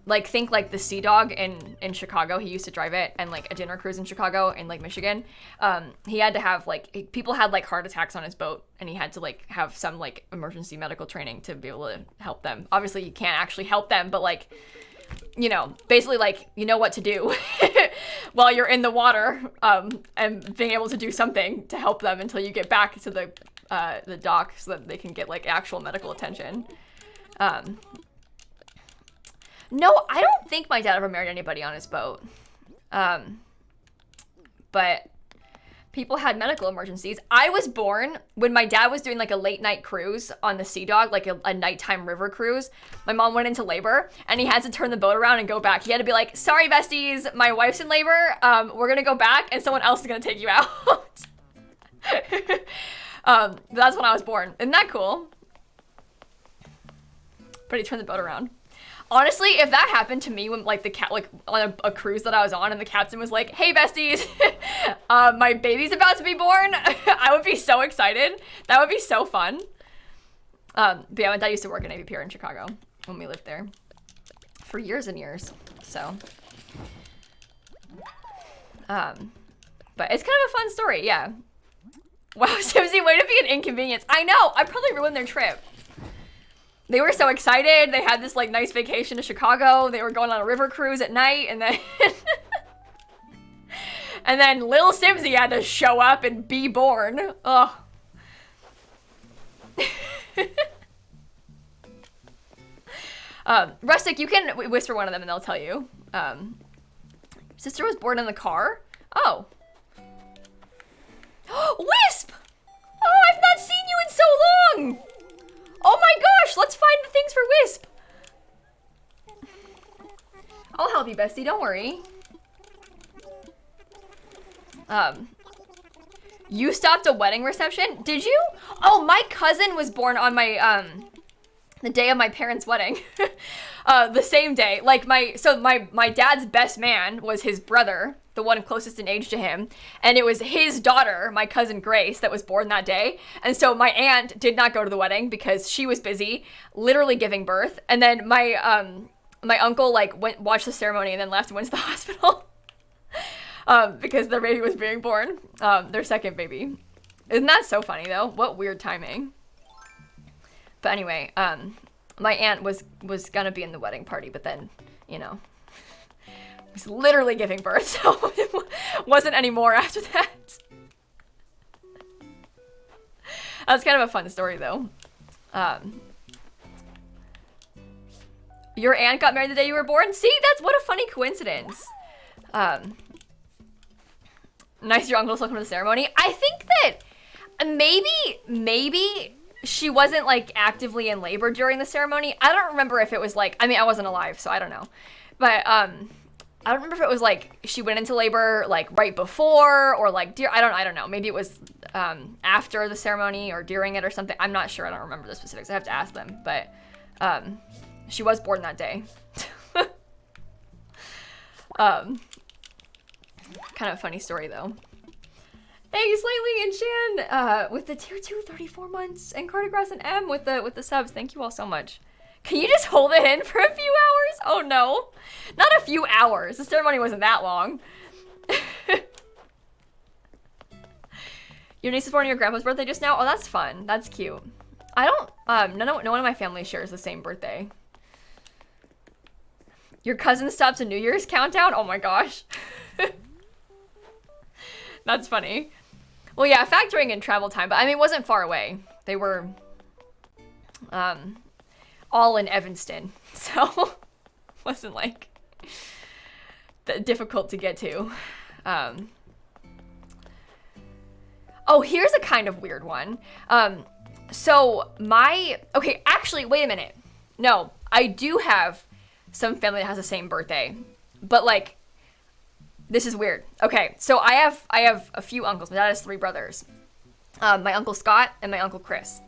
like think like the Sea Dog in Chicago, he used to drive it, and like a dinner cruise in Chicago and like Michigan, he had to have like people had like heart attacks on his boat, and he had to like have some like emergency medical training to be able to help them. Obviously, you can't actually help them, but like, you know, basically like you know what to do while you're in the water, and being able to do something to help them until you get back to the dock so that they can get like actual medical attention. No, I don't think my dad ever married anybody on his boat. But people had medical emergencies. I was born when my dad was doing like a late night cruise on the Sea Dog, like a nighttime river cruise. My mom went into labor and he had to turn the boat around and go back. He had to be like, sorry, besties, my wife's in labor. We're gonna go back and someone else is gonna take you out. That's when I was born. Isn't that cool? But he turned the boat around. Honestly, if that happened to me when like like on a cruise that I was on and the captain was like, "Hey besties, my baby's about to be born," I would be so excited. That would be so fun. But yeah, my dad used to work at Navy Pier in Chicago when we lived there for years and years. So, but it's kind of a fun story, yeah. Wow, Simsie, way to be an inconvenience. I know, I probably ruined their trip. They were so excited. They had this like nice vacation to Chicago. They were going on a river cruise at night, and then and then Lil Simsie had to show up and be born. Ugh. Rustic, you can whisper one of them and they'll tell you. Sister was born in the car? Oh. Wisp! Oh, I've not seen you in so long! Oh my gosh, let's find the things for Wisp. I'll help you, bestie, don't worry. You stopped a wedding reception? Did you? Oh, my cousin was born on my, the day of my parents' wedding. The same day. Like my dad's best man was his brother, the one closest in age to him. And it was his daughter, my cousin Grace, that was born that day. And so my aunt did not go to the wedding because she was busy literally giving birth. And then my uncle like watched the ceremony and then left and went to the hospital. Because their baby was being born. Their second baby. Isn't that so funny though? What weird timing. But anyway, my aunt was gonna be in the wedding party, but then, you know, was literally giving birth, so it wasn't anymore after that. That's kind of a fun story though. Your aunt got married the day you were born? See, that's what a funny coincidence. Nice your uncle's welcome to the ceremony. I think that maybe she wasn't like actively in labor during the ceremony. I don't remember if it was like, I mean, I wasn't alive, so I don't know. But I don't remember if it was like she went into labor like right before or like I don't know. Maybe it was after the ceremony or during it or something. I'm not sure. I don't remember the specifics. I have to ask them. But she was born that day. Kind of a funny story though. Hey, Slightly and Shan, with the tier 2, 34 months, and Cardigrass and M with the subs. Thank you all so much. Can you just hold it in for a few hours? Oh no, not a few hours. The ceremony wasn't that long. Your niece was born on your grandpa's birthday just now? Oh, that's fun. That's cute. I don't, no one of my family shares the same birthday. Your cousin stops a New Year's countdown? Oh my gosh. That's funny. Well, yeah, factoring in travel time, but I mean, it wasn't far away. They were all in Evanston, so wasn't like difficult to get to. Oh, here's a kind of weird one. Okay, actually, wait a minute. No, I do have some family that has the same birthday, but like, this is weird. Okay, so I have a few uncles. My dad has 3 brothers. My uncle Scott and my uncle Chris.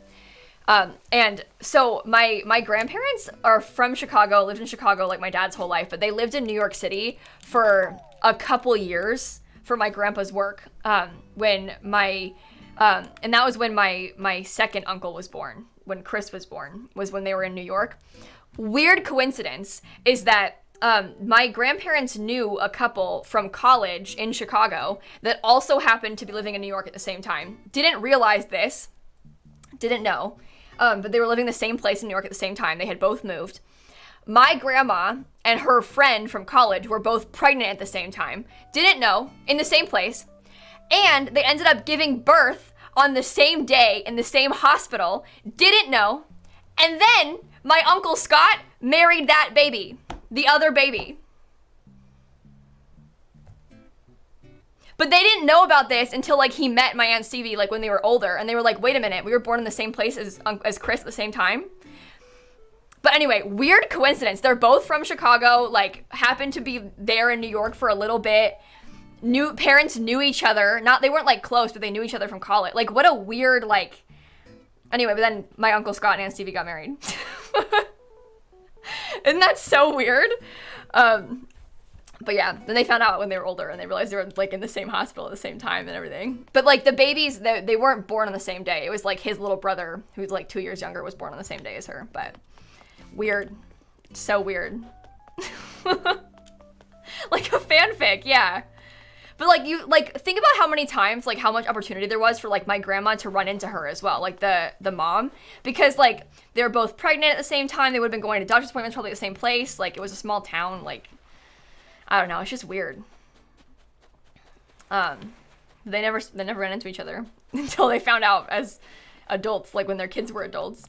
And so my grandparents are from Chicago, lived in Chicago like my dad's whole life, but they lived in New York City for a couple years for my grandpa's work. And that was when my second uncle was born, when Chris was born, was when they were in New York. Weird coincidence is that my grandparents knew a couple from college in Chicago that also happened to be living in New York at the same time. Didn't realize this, didn't know, but they were living the same place in New York at the same time. They had both moved. My grandma and her friend from college were both pregnant at the same time. Didn't know, in the same place. And they ended up giving birth on the same day in the same hospital. Didn't know. And then my uncle Scott married that baby. The other baby. But they didn't know about this until like he met my Aunt Stevie like when they were older, and they were like, wait a minute, we were born in the same place as Chris at the same time. But anyway, weird coincidence. They're both from Chicago, like happened to be there in New York for a little bit. Parents knew each other. They weren't like close, but they knew each other from college. Like what a weird like. Anyway, but then my Uncle Scott and Aunt Stevie got married. Isn't that so weird? But yeah, then they found out when they were older and they realized they were like in the same hospital at the same time and everything. But like the babies, they weren't born on the same day. It was like his little brother, who's like 2 years younger, was born on the same day as her. But weird. So weird. Like a fanfic, yeah. But like you like think about how many times, like how much opportunity there was for like my grandma to run into her as well, like the mom, because like they were both pregnant at the same time. They would have been going to doctor's appointments probably at the same place. Like it was a small town. Like I don't know, it's just weird. They never ran into each other until they found out as adults, like when their kids were adults.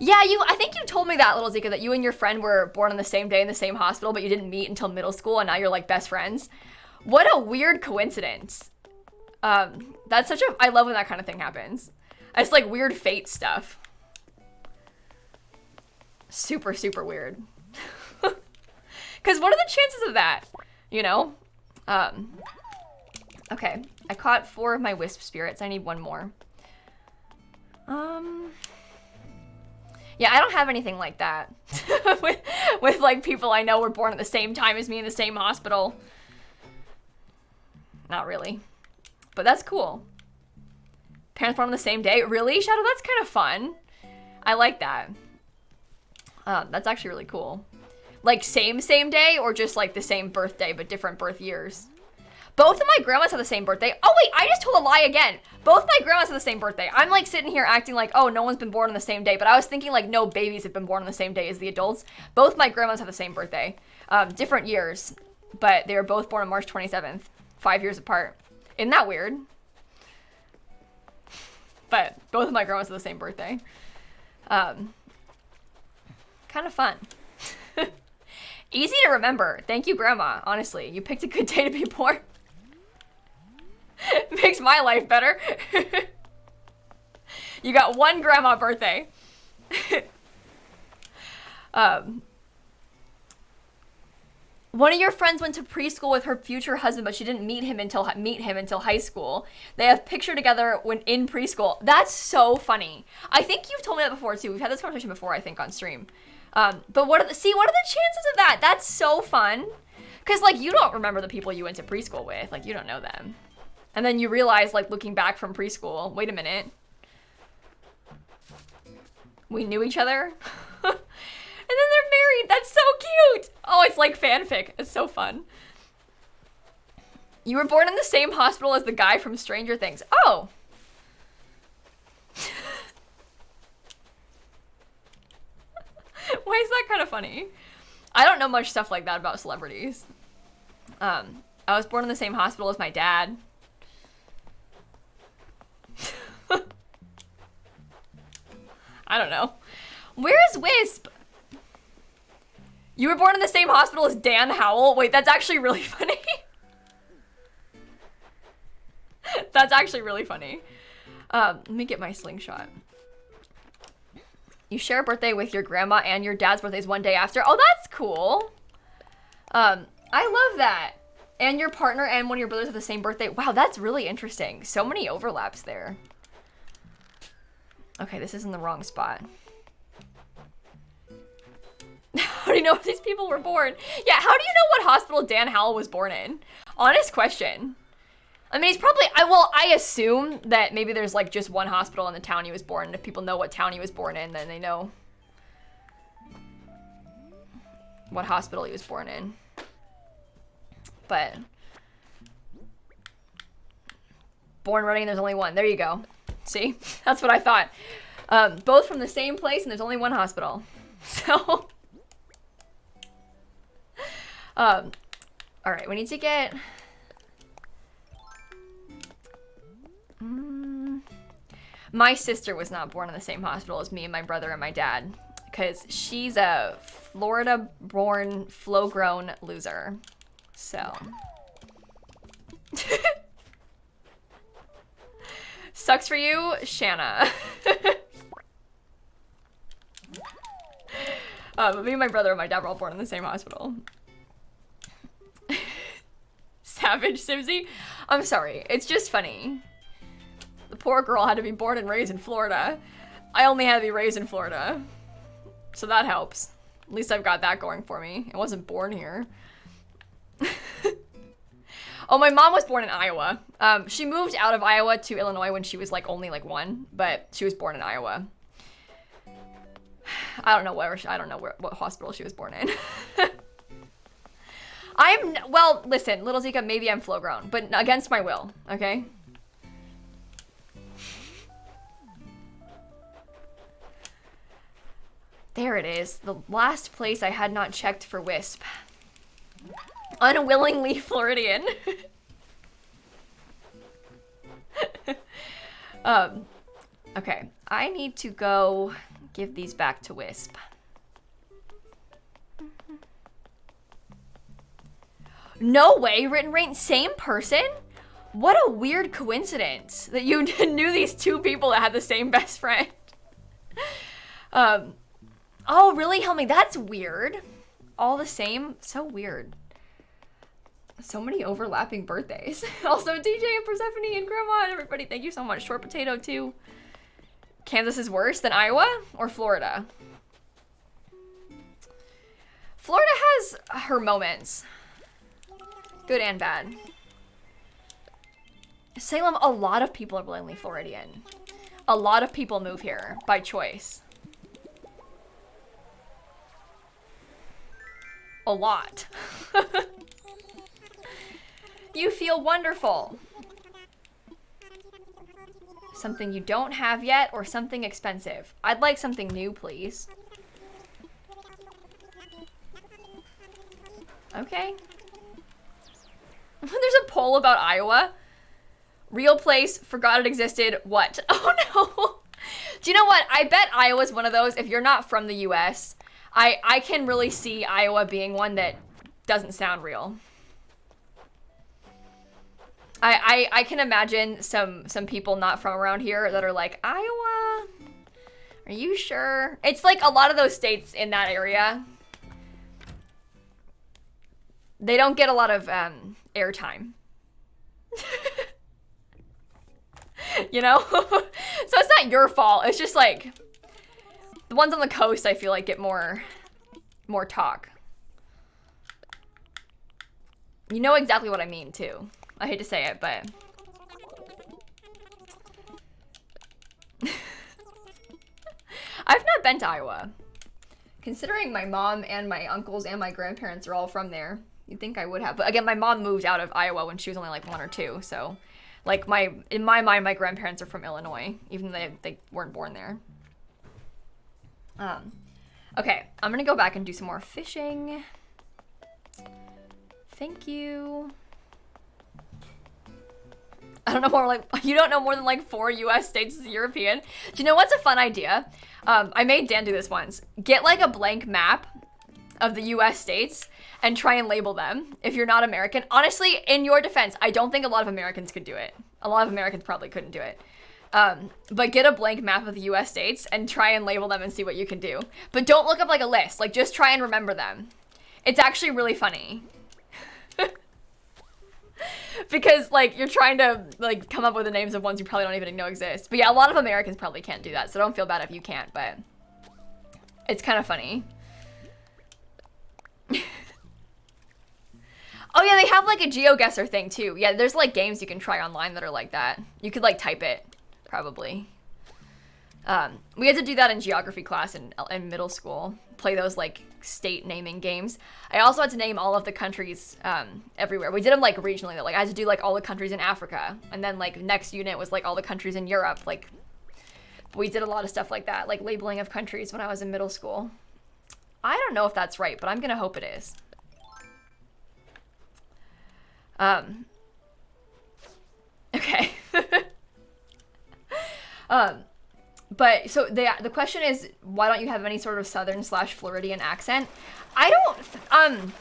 Yeah, I think you told me that, little Zika, that you and your friend were born on the same day in the same hospital, but you didn't meet until middle school, and now you're like best friends. What a weird coincidence. That's such a, I love when that kind of thing happens. It's like weird fate stuff. Super, super weird. Because what are the chances of that? You know? Okay, I caught 4 of my wisp spirits. I need 1 more. Yeah, I don't have anything like that. with like people I know were born at the same time as me in the same hospital. Not really. But that's cool. Parents born on the same day? Really, Shadow? That's kind of fun. I like that. That's actually really cool. Like same day or just like the same birthday but different birth years? Both of my grandmas have the same birthday. Oh wait, I just told a lie again. Both my grandmas have the same birthday. I'm like sitting here acting like, oh, no one's been born on the same day. But I was thinking like no babies have been born on the same day as the adults. Both my grandmas have the same birthday. Different years. But they were both born on March 27th. 5 years apart. Isn't that weird? But both of my grandmas have the same birthday. Kind of fun. Easy to remember. Thank you, Grandma. Honestly, you picked a good day to be born. Makes my life better. You got 1 grandma birthday. One of your friends went to preschool with her future husband, but she didn't meet him until high school. They have picture together when in preschool. That's so funny. I think you've told me that before too. We've had this conversation before, I think, on stream. But what are the chances of that? That's so fun. Because like you don't remember the people you went to preschool with. Like you don't know them. And then you realize, like, looking back from preschool, wait a minute. We knew each other? And then they're married. That's so cute. Oh, it's like fanfic. It's so fun. You were born in the same hospital as the guy from Stranger Things. Oh. Why is that kind of funny? I don't know much stuff like that about celebrities. I was born in the same hospital as my dad. I don't know. Where is Wisp? You were born in the same hospital as Dan Howell? Wait, that's actually really funny. That's actually really funny. Let me get my slingshot. You share a birthday with your grandma and your dad's birthday's 1 day after. Oh, that's cool. I love that. And your partner and one of your brothers have the same birthday. Wow, that's really interesting. So many overlaps there. Okay, this is in the wrong spot. How do you know if these people were born? Yeah, how do you know what hospital Dan Howell was born in? Honest question. I mean, he's probably, I assume that maybe there's like just one hospital in the town he was born in. If people know what town he was born in, then they know what hospital he was born in. But born running, there's only one. There you go. See? That's what I thought. Both from the same place, and there's only one hospital. So, all right, we need to get... My sister was not born in the same hospital as me and my brother and my dad, because she's a Florida-born, flow-grown loser. So... Sucks for you, Shanna. Me and my brother and my dad were all born in the same hospital. Savage Simsie. I'm sorry. It's just funny. The poor girl had to be born and raised in Florida. I only had to be raised in Florida. So that helps. At least I've got that going for me. I wasn't born here. Oh, my mom was born in Iowa. She moved out of Iowa to Illinois when she was like only like 1, but she was born in Iowa. I don't know what hospital she was born in. Well, listen, little Zika, maybe I'm flow grown, but against my will, okay? There it is, the last place I had not checked for Wisp. Unwillingly Floridian. Okay, I need to go give these back to Wisp. No way, Written Rain, same person? What a weird coincidence that you knew these 2 people that had the same best friend. Oh, really, Helmi? That's weird. All the same? So weird. So many overlapping birthdays. Also, DJ and Persephone and Grandma and everybody, thank you so much. Short Potato, too. Kansas is worse than Iowa or Florida? Florida has her moments. Good and bad. Salem, a lot of people are willingly Floridian. A lot of people move here by choice. A lot. You feel wonderful. Something you don't have yet or something expensive? I'd like something new, please. Okay. There's a poll about Iowa. Real place, forgot it existed, what? Oh no. Do you know what? I bet Iowa's one of those, if you're not from the US, I can really see Iowa being one that doesn't sound real. I can imagine some people not from around here that are like, Iowa? Are you sure? It's like a lot of those states in that area. They don't get a lot of airtime. You know? So it's not your fault. It's just like the ones on the coast I feel like get more talk. You know exactly what I mean too. I hate to say it, but I've not been to Iowa. Considering my mom and my uncles and my grandparents are all from there, you'd think I would have. But again, my mom moved out of Iowa when she was only like 1 or 2, so like in my mind, my grandparents are from Illinois, even though they weren't born there. Okay, I'm gonna go back and do some more fishing. Thank you. I don't know more, like, you don't know more than like 4 US states as a European. Do you know what's a fun idea? I made Dan do this once. Get like a blank map of the US states and try and label them if you're not American. Honestly, in your defense, I don't think a lot of Americans could do it. A lot of Americans probably couldn't do it. But get a blank map of the US states and try and label them and see what you can do. But don't look up like a list, like just try and remember them. It's actually really funny. Because like you're trying to like come up with the names of ones you probably don't even know exist. But yeah, a lot of Americans probably can't do that, so don't feel bad if you can't, but it's kind of funny. Oh yeah, they have like a GeoGuessr thing too. Yeah, there's like games you can try online that are like that. You could like type it, probably. We had to do that in geography class in middle school. Play those like state naming games. I also had to name all of the countries everywhere. We did them like regionally though. Like I had to do like all the countries in Africa, and then like next unit was like all the countries in Europe. Like we did a lot of stuff like that, like labeling of countries when I was in middle school. I don't know if that's right, but I'm gonna hope it is. Okay. But so the question is, why don't you have any sort of Southern/Floridian accent? I don't,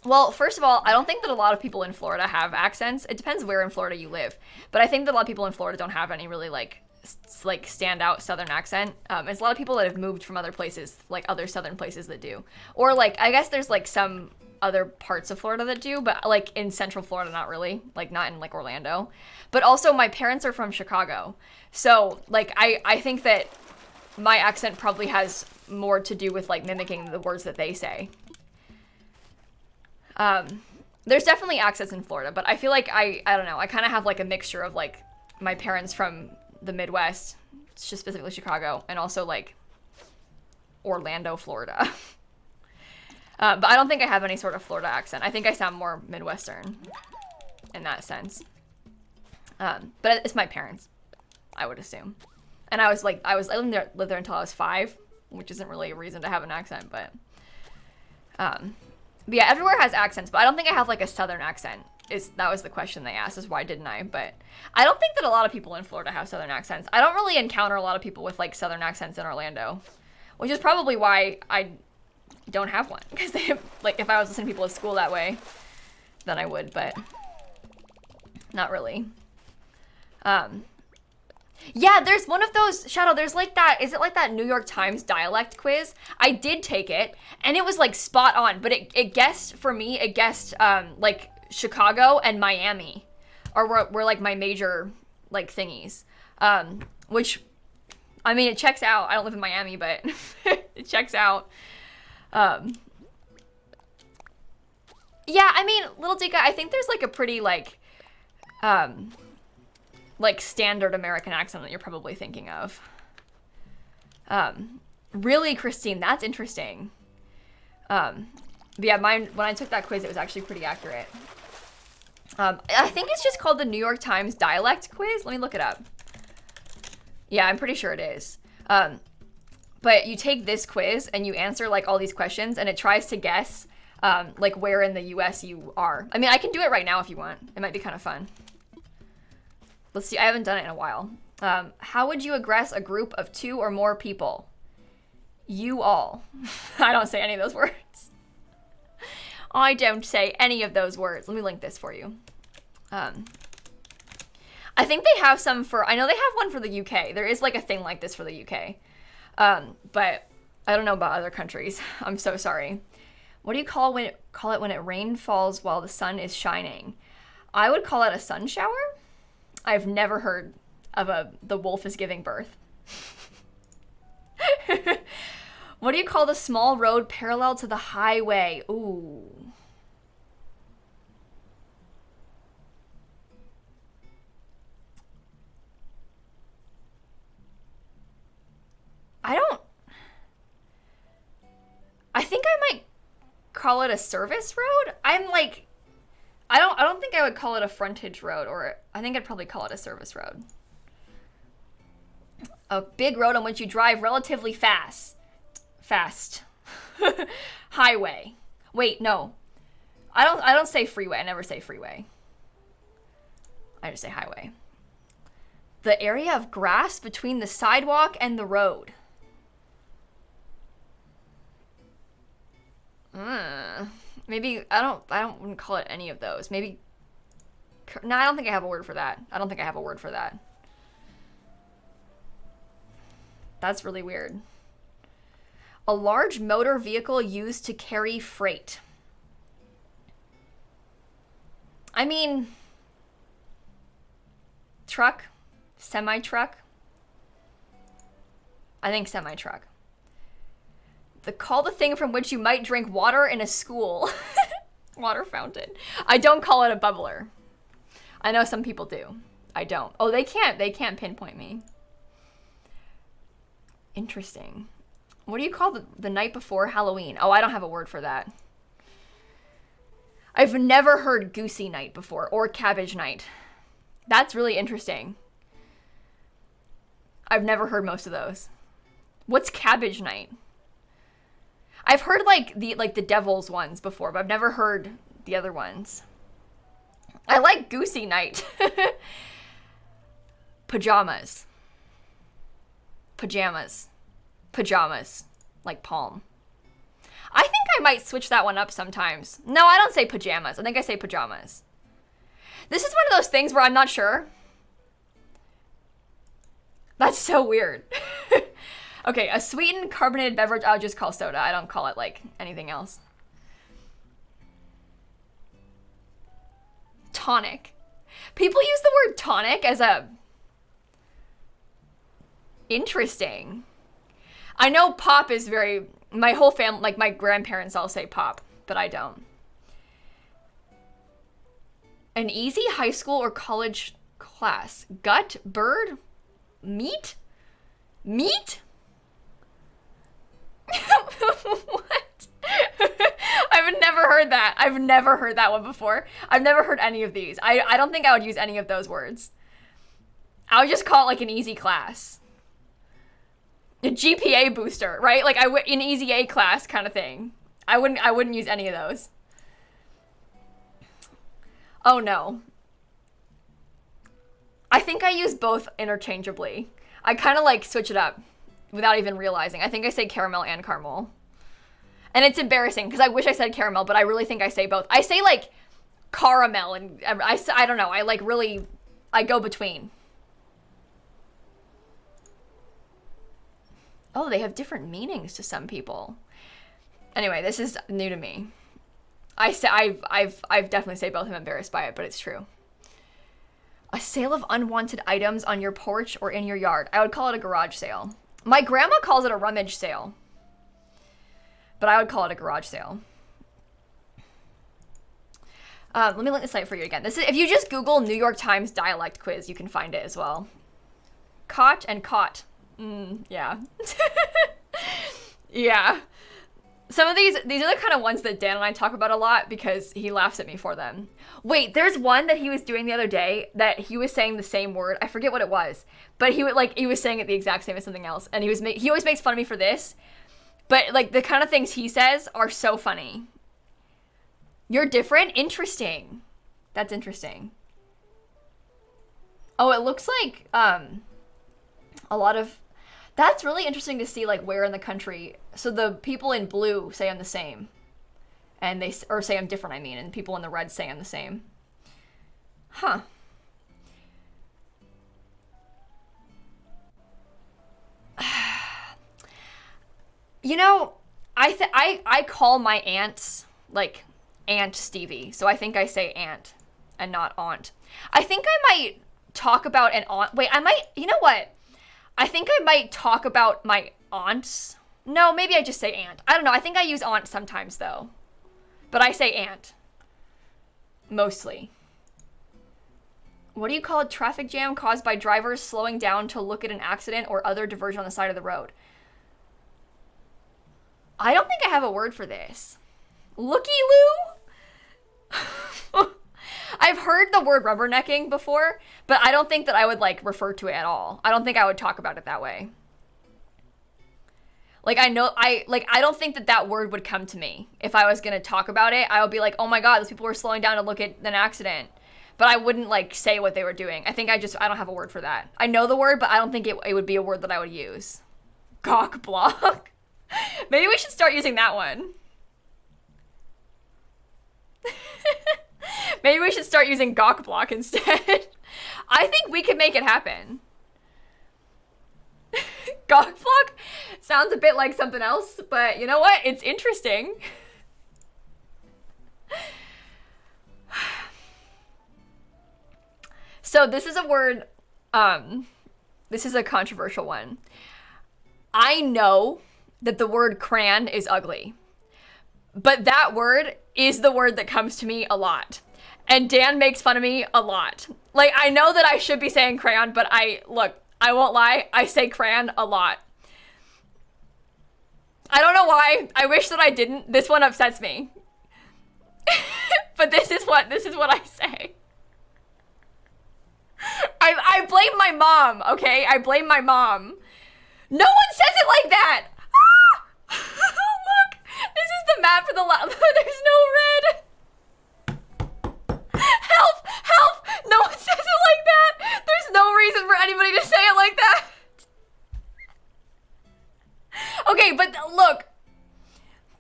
well, first of all, I don't think that a lot of people in Florida have accents. It depends where in Florida you live. But I think that a lot of people in Florida don't have any really like standout Southern accent. It's a lot of people that have moved from other places, like other Southern places that do. Or like, I guess there's like some other parts of Florida that do, but like in Central Florida, not really, like not in like Orlando. But also my parents are from Chicago. So like, I think that my accent probably has more to do with like mimicking the words that they say. There's definitely accents in Florida, but I feel like I don't know, I kind of have like a mixture of like my parents from the Midwest, just specifically Chicago, and also like Orlando, Florida. But I don't think I have any sort of Florida accent. I think I sound more Midwestern in that sense. But it's my parents, I would assume. And I lived there until I was 5, which isn't really a reason to have an accent, but yeah, everywhere has accents, but I don't think I have like a Southern accent. That was the question they asked, is why didn't I? But I don't think that a lot of people in Florida have Southern accents. I don't really encounter a lot of people with like Southern accents in Orlando, which is probably why I don't have one. Because like if I was listening to people at school that way, then I would, but not really. Yeah, there's one of those, Shadow, there's like that, is it like that New York Times dialect quiz? I did take it, and it was like spot on, but it guessed, for me, it guessed like Chicago and Miami, were like my major like thingies, which, I mean, it checks out. I don't live in Miami, but it checks out. Yeah, I mean, Little Dika, I think there's like a pretty like standard American accent that you're probably thinking of. Really, Christine, that's interesting. But yeah, mine, when I took that quiz, it was actually pretty accurate. I think it's just called the New York Times dialect quiz. Let me look it up. Yeah, I'm pretty sure it is. But you take this quiz and you answer like all these questions, and it tries to guess like where in the US you are. I mean, I can do it right now if you want. It might be kind of fun. Let's see, I haven't done it in a while. How would you address a group of 2 or more people? You all. I don't say any of those words. I don't say any of those words. Let me link this for you. I think they have some I know they have one for the UK. There is like a thing like this for the UK. But I don't know about other countries. I'm so sorry. What do you call it when it rain falls while the sun is shining? I would call it a sun shower. I've never heard of the wolf is giving birth. What do you call the small road parallel to the highway? Ooh. I think I might call it a service road. I'm like, I don't think I would call it a frontage road, or I think I'd probably call it a service road. A big road on which you drive relatively fast. Highway. Wait, no. I don't say freeway. I never say freeway. I just say highway. The area of grass between the sidewalk and the road. Maybe I wouldn't call it any of those. Maybe. No, I don't think I have a word for that. That's really weird. A large motor vehicle used to carry freight. I mean, truck, semi-truck. I think semi-truck. Call the thing from which you might drink water in a school. Water fountain. I don't call it a bubbler. I know some people do. I don't. Oh, they can't pinpoint me. Interesting. What do you call the night before Halloween? Oh, I don't have a word for that. I've never heard goosey night before, or cabbage night. That's really interesting. I've never heard most of those. What's cabbage night? I've heard like the devil's ones before, but I've never heard the other ones. I like goosey night. Pajamas. Like palm. I think I might switch that one up sometimes. No, I don't say pajamas. I think I say pajamas. This is one of those things where I'm not sure. That's so weird. Okay, a sweetened carbonated beverage, I'll just call soda. I don't call it like anything else. Tonic. People use the word tonic as a... Interesting. I know pop is very, my whole family, like my grandparents all say pop, but I don't. An easy high school or college class. Gut, bird, meat? Meat? What? I've never heard that. I've never heard that one before. I've never heard any of these. I don't think I would use any of those words. I would just call it like an easy class. A GPA booster, right? Like an easy A class kind of thing. I wouldn't use any of those. Oh no. I think I use both interchangeably. I kind of like switch it up without even realizing. I think I say caramel and caramel. And it's embarrassing because I wish I said caramel, but I really think I say both. I say like caramel and I don't know. I like really, I go between. Oh, they have different meanings to some people. Anyway, this is new to me. I've definitely say both. I'm embarrassed by it, but it's true. A sale of unwanted items on your porch or in your yard. I would call it a garage sale. My grandma calls it a rummage sale, but I would call it a garage sale. Let me link the site for you again. This is, if you just Google New York Times dialect quiz, you can find it as well. Caught and caught. Yeah. Yeah. Some of these are the kind of ones that Dan and I talk about a lot because he laughs at me for them. Wait, there's one that he was doing the other day that he was saying the same word. I forget what it was, but he was saying it the exact same as something else, and he always makes fun of me for this. But like the kind of things he says are so funny. You're different? Interesting. That's interesting. Oh, it looks like a lot of, that's really interesting to see like where in the country. So the people in blue say I'm the same. And or say I'm different, I mean, and people in the red say I'm the same. Huh. You know, I call my aunts like Aunt Stevie, so I think I say aunt and not aunt. I think I might talk about an aunt. Wait, you know what? I think I might talk about my aunts. No, maybe I just say aunt. I don't know. I think I use aunt sometimes though, but I say aunt mostly. What do you call a traffic jam caused by drivers slowing down to look at an accident or other diversion on the side of the road? I don't think I have a word for this. Looky-loo? I've heard the word rubbernecking before, but I don't think that I would like refer to it at all. I don't think I would talk about it that way. Like I don't think that word would come to me. If I was going to talk about it, I would be like, "Oh my god, those people were slowing down to look at an accident." But I wouldn't like say what they were doing. I think I don't have a word for that. I know the word, but I don't think it would be a word that I would use. Gawk block. Maybe we should start using that one. Maybe we should start using gawk block instead. I think we could make it happen. Gawk block sounds a bit like something else, but you know what? It's interesting. So this is a word, this is a controversial one. I know that the word crayon is ugly, but that word is the word that comes to me a lot. And Dan makes fun of me a lot. Like, I know that I should be saying crayon, but I won't lie, I say crayon a lot. I don't know why. I wish that I didn't. This one upsets me. But this is what I say. I blame my mom, okay? I blame my mom. No one says it like that. Ah! Look, this is the map for the there's no red. Help! Help! No one says it like that. There's no reason for anybody to say it like that. Okay, but look.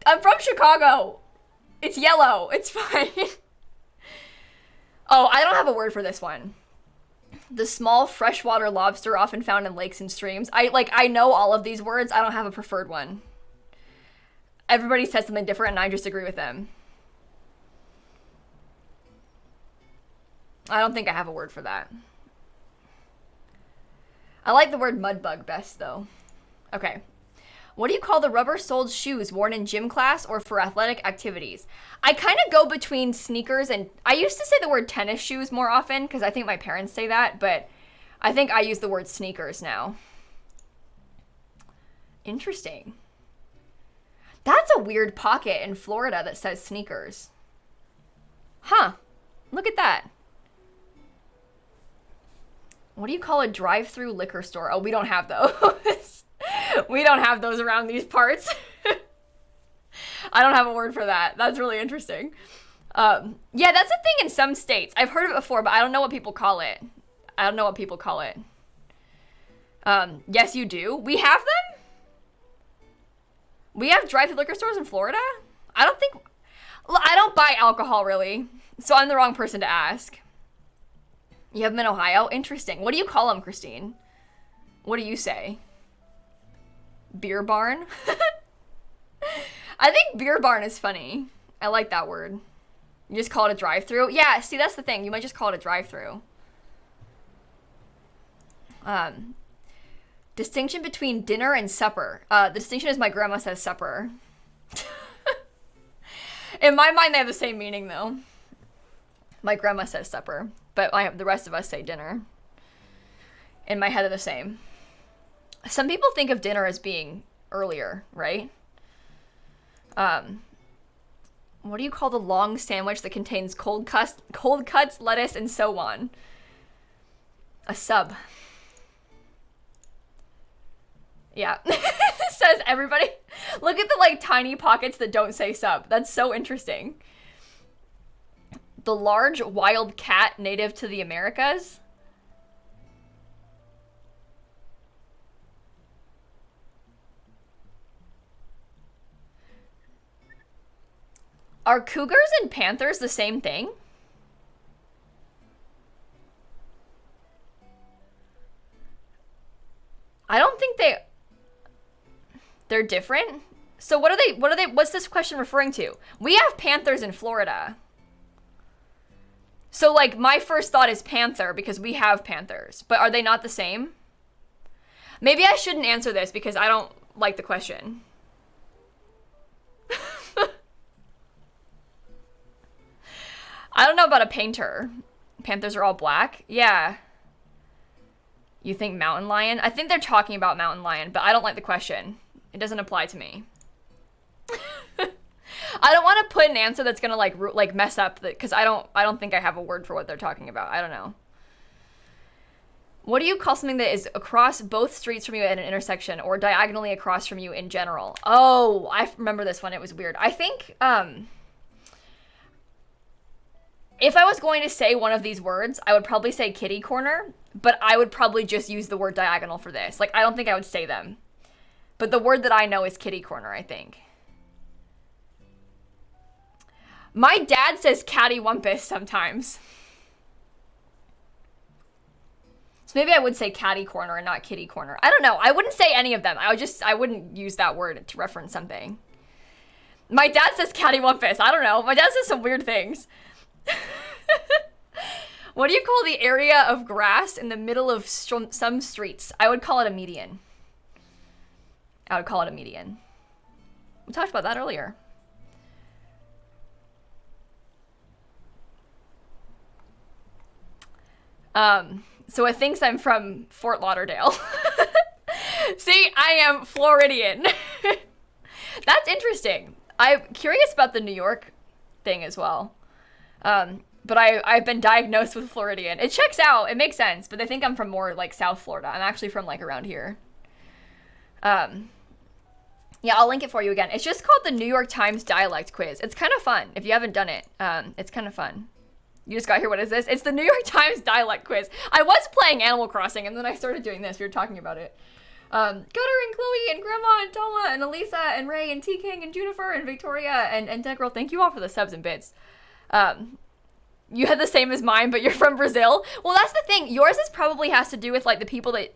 I'm from Chicago. It's yellow. It's fine. Oh, I don't have a word for this one. The small freshwater lobster often found in lakes and streams. I know all of these words. I don't have a preferred one. Everybody says something different and I just agree with them. I don't think I have a word for that. I like the word mudbug best though. Okay. What do you call the rubber-soled shoes worn in gym class or for athletic activities? I kind of go between sneakers and I used to say the word tennis shoes more often because I think my parents say that, but I think I use the word sneakers now. Interesting. That's a weird pocket in Florida that says sneakers. Huh. Look at that. What do you call a drive-through liquor store? Oh, we don't have those. We don't have those around these parts. I don't have a word for that. That's really interesting. Yeah, that's a thing in some states. I've heard of it before, but I don't know what people call it. I don't know what people call it. Yes, you do. We have them? We have drive-through liquor stores in Florida? I don't buy alcohol, really. So I'm the wrong person to ask. You have them in Ohio? Interesting. What do you call them, Christine? What do you say? Beer barn? I think beer barn is funny. I like that word. You just call it a drive-through? Yeah, see, that's the thing. You might just call it a drive-through. Distinction between dinner and supper. The distinction is my grandma says supper. In my mind, they have the same meaning, though. My grandma says supper, but the rest of us say dinner. In my head, they're the same. Some people think of dinner as being earlier, right? What do you call the long sandwich that contains cold cuts, lettuce, and so on? A sub. Yeah. Says everybody. Look at the like tiny pockets that don't say sub. That's so interesting. The large wild cat native to the Americas. Are cougars and panthers the same thing? I don't think they're different. So what's this question referring to? We have panthers in Florida. So like my first thought is panther because we have panthers, but are they not the same? Maybe I shouldn't answer this because I don't like the question. I don't know about a painter. Panthers are all black? Yeah. You think mountain lion? I think they're talking about mountain lion, but I don't like the question. It doesn't apply to me. I don't want to put an answer that's gonna like mess up because I don't think I have a word for what they're talking about. I don't know. What do you call something that is across both streets from you at an intersection or diagonally across from you in general? Oh, I remember this one. It was weird. I think if I was going to say one of these words, I would probably say kitty corner, but I would probably just use the word diagonal for this. Like, I don't think I would say them. But the word that I know is kitty corner, I think. My dad says cattywampus sometimes. So maybe I would say catty corner and not kitty corner. I don't know. I wouldn't say any of them. I wouldn't use that word to reference something. My dad says cattywampus. I don't know. My dad says some weird things. What do you call the area of grass in the middle of some streets? I would call it a median. I would call it a median. We talked about that earlier. So it thinks I'm from Fort Lauderdale. See, I am Floridian. That's interesting. I'm curious about the New York thing as well. But I've been diagnosed with Floridian. It checks out. It makes sense. But they think I'm from more like South Florida. I'm actually from like around here. Yeah, I'll link it for you again. It's just called the New York Times dialect quiz. It's kind of fun. If you haven't done it, it's kind of fun. You just got here. What is this? It's the New York Times dialect quiz. I was playing Animal Crossing and then I started doing this. We were talking about it. Gutter and Chloe and Grandma and Toma and Elisa and Ray and T King and Junifer and Victoria and Degrel. Thank you all for the subs and bits. You had the same as mine, but you're from Brazil. Well, that's the thing. Yours probably has to do with like the people that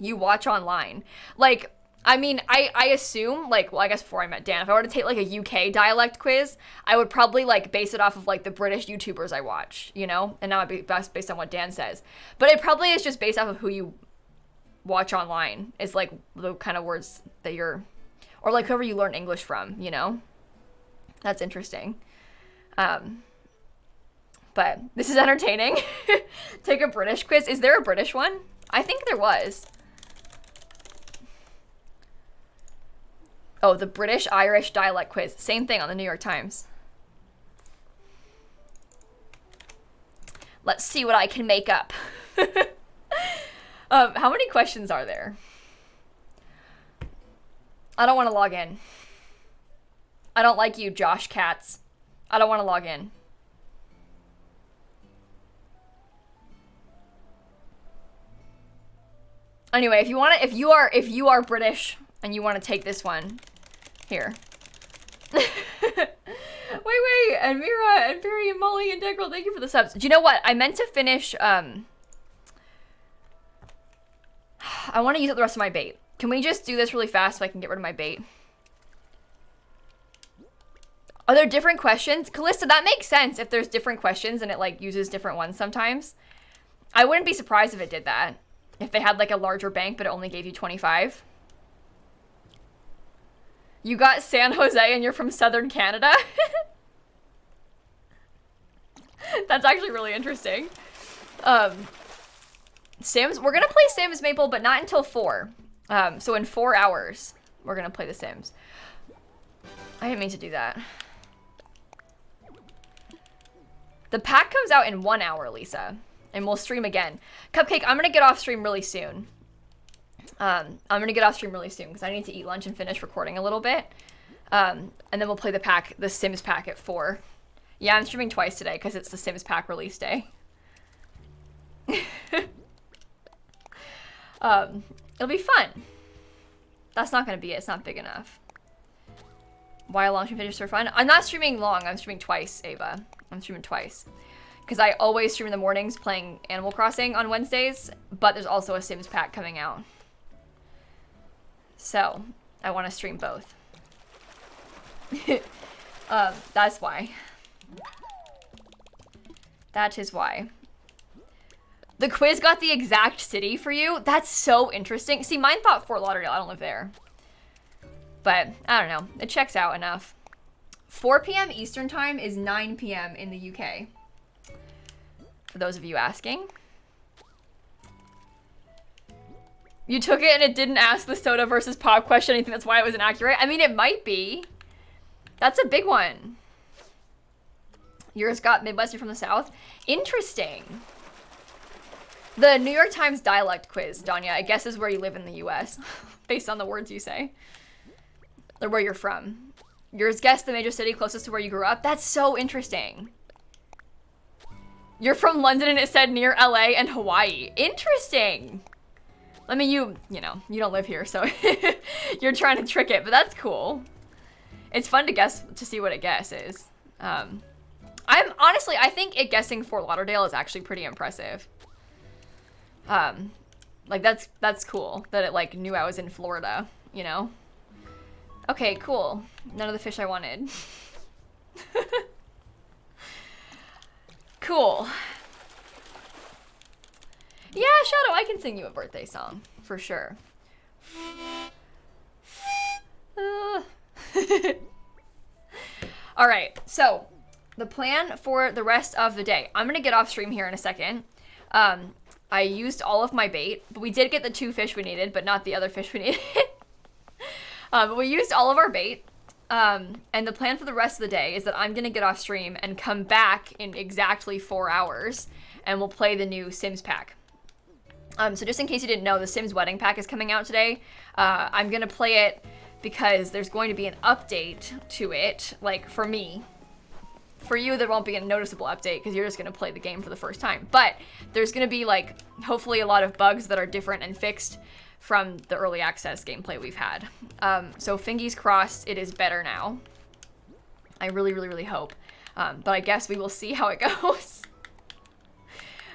you watch online. Like, I mean, I assume, like, well, I guess before I met Dan, if I were to take like a UK dialect quiz, I would probably like base it off of like the British YouTubers I watch, you know? And now it'd be based on what Dan says. But it probably is just based off of who you watch online is like the kind of words that you're, or like whoever you learn English from, you know? That's interesting. But this is entertaining. Take a British quiz. Is there a British one? I think there was. Oh, the British-Irish dialect quiz. Same thing on the New York Times. Let's see what I can make up. How many questions are there? I don't want to log in. I don't like you, Josh Katz. I don't want to log in. Anyway, if you are British and you want to take this one, here. Wait, and Mira and Perry and Molly and Decral, thank you for the subs. Do you know what? I meant to finish, I want to use up the rest of my bait. Can we just do this really fast so I can get rid of my bait? Are there different questions? Callista, that makes sense if there's different questions and it like uses different ones sometimes. I wouldn't be surprised if it did that. If they had like a larger bank but it only gave you 25. You got San Jose and you're from Southern Canada? That's actually really interesting. Sims, we're gonna play Sims, Maple, but not until 4. So in 4 hours, we're gonna play The Sims. I didn't mean to do that. The pack comes out in 1 hour, Lisa, and we'll stream again. Cupcake, I'm gonna get off stream really soon. I'm gonna get off stream really soon because I need to eat lunch and finish recording a little bit. And then we'll play the Sims pack at 4. Yeah, I'm streaming twice today because it's the Sims pack release day. It'll be fun. That's not gonna be it. It's not big enough. Why a long stream finish for fun? I'm not streaming long. I'm streaming twice, Ava. I'm streaming twice. Because I always stream in the mornings playing Animal Crossing on Wednesdays, but there's also a Sims pack coming out. So, I want to stream both. That's why. That is why. The quiz got the exact city for you? That's so interesting. See, mine thought Fort Lauderdale. I don't live there. But, I don't know. It checks out enough. 4 p.m. Eastern time is 9 p.m. in the UK. For those of you asking. You took it and it didn't ask the soda versus pop question. I think that's why it was inaccurate. I mean, it might be. That's a big one. Yours got Midwestern from the South. Interesting. The New York Times dialect quiz, Danya, I guess is where you live in the US. Based on the words you say. Or where you're from. Yours guessed the major city closest to where you grew up. That's so interesting. You're from London and it said near LA and Hawaii. Interesting. I mean, you know, you don't live here, so you're trying to trick it, but that's cool. It's fun to guess, to see what it guesses. I think it guessing Fort Lauderdale is actually pretty impressive. Like that's cool that it like knew I was in Florida, you know? Okay, cool. None of the fish I wanted. Cool. Yeah, Shadow, I can sing you a birthday song, for sure. All right, so the plan for the rest of the day. I'm gonna get off stream here in a second. I used all of my bait, but we did get the 2 fish we needed, but not the other fish we needed. But we used all of our bait. And the plan for the rest of the day is that I'm gonna get off stream and come back in exactly 4 hours, and we'll play the new Sims pack. So just in case you didn't know, the Sims Wedding Pack is coming out today. I'm gonna play it because there's going to be an update to it, like for me. For you, there won't be a noticeable update because you're just gonna play the game for the first time. But there's gonna be like, hopefully a lot of bugs that are different and fixed from the early access gameplay we've had. So fingers crossed it is better now. I really, really, really hope. But I guess we will see how it goes.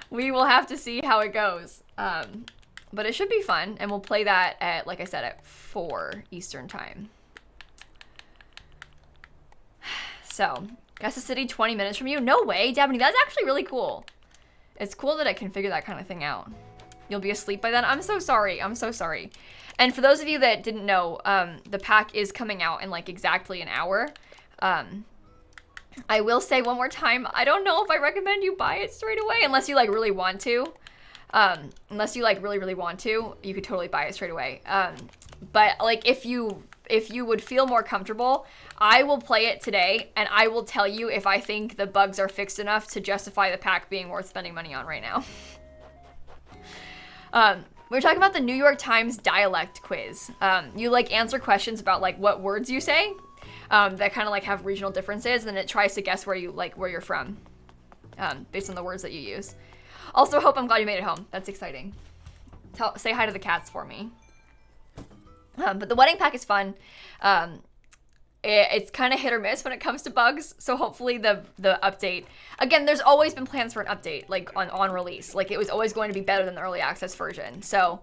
We will have to see how it goes. But it should be fun, and we'll play that at, like I said, at 4 Eastern time. So, guess the city 20 minutes from you? No way, Dabney, that's actually really cool. It's cool that I can figure that kind of thing out. You'll be asleep by then. I'm so sorry. I'm so sorry. And for those of you that didn't know, the pack is coming out in like exactly an hour. I will say one more time, I don't know if I recommend you buy it straight away unless you like really want to. Unless you like really want to, you could totally buy it straight away. But like if you would feel more comfortable, I will play it today and I will tell you if I think the bugs are fixed enough to justify the pack being worth spending money on right now. We were talking about the New York Times dialect quiz. You like answer questions about like what words you say, that kind of like have regional differences, and it tries to guess where you're from, based on the words that you use. Also, Hope, I'm glad you made it home. That's exciting. Say hi to the cats for me. But the wedding pack is fun. It's kind of hit or miss when it comes to bugs, so hopefully the update, again, there's always been plans for an update, like on release, like it was always going to be better than the early access version, so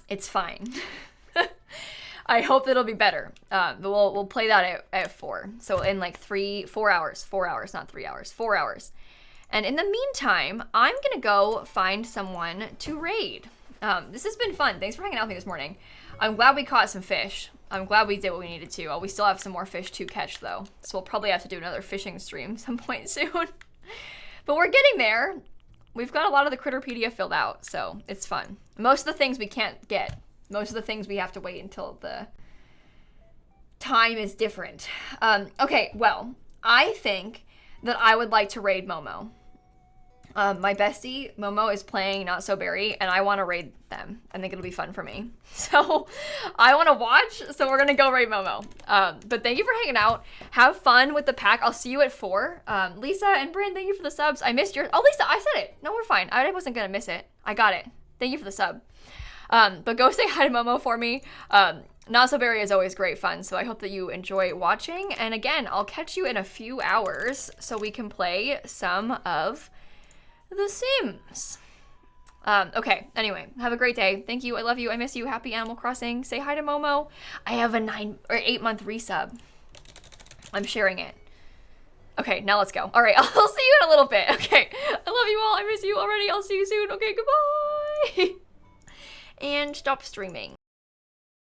it's fine. I hope that it'll be better, but we'll play that at 4, so in like 4 hours, not 3 hours, 4 hours. And in the meantime, I'm gonna go find someone to raid. This has been fun. Thanks for hanging out with me this morning. I'm glad we caught some fish. I'm glad we did what we needed to. We still have some more fish to catch though, so we'll probably have to do another fishing stream some point soon. But we're getting there. We've got a lot of the Critterpedia filled out, so it's fun. Most of the things we can't get. Most of the things we have to wait until the time is different. Okay, well, I think that I would like to raid Momo. My bestie, Momo, is playing Not So Berry, and I want to raid them. I think it'll be fun for me. So I want to watch, so we're going to go raid Momo. But thank you for hanging out. Have fun with the pack. I'll see you at 4. Lisa and Bryn, thank you for the subs. I missed your... Oh, Lisa, I said it. No, we're fine. I wasn't going to miss it. I got it. Thank you for the sub. But go say hi to Momo for me. Not So Berry is always great fun, so I hope that you enjoy watching. And again, I'll catch you in a few hours so we can play some of The Sims. Okay, anyway, have a great day. Thank you, I love you, I miss you, happy Animal Crossing. Say hi to Momo. I have a 9 or 8 month resub. I'm sharing it. Okay, now let's go. All right, I'll see you in a little bit. Okay, I love you all, I miss you already. I'll see you soon. Okay, goodbye. And stop streaming.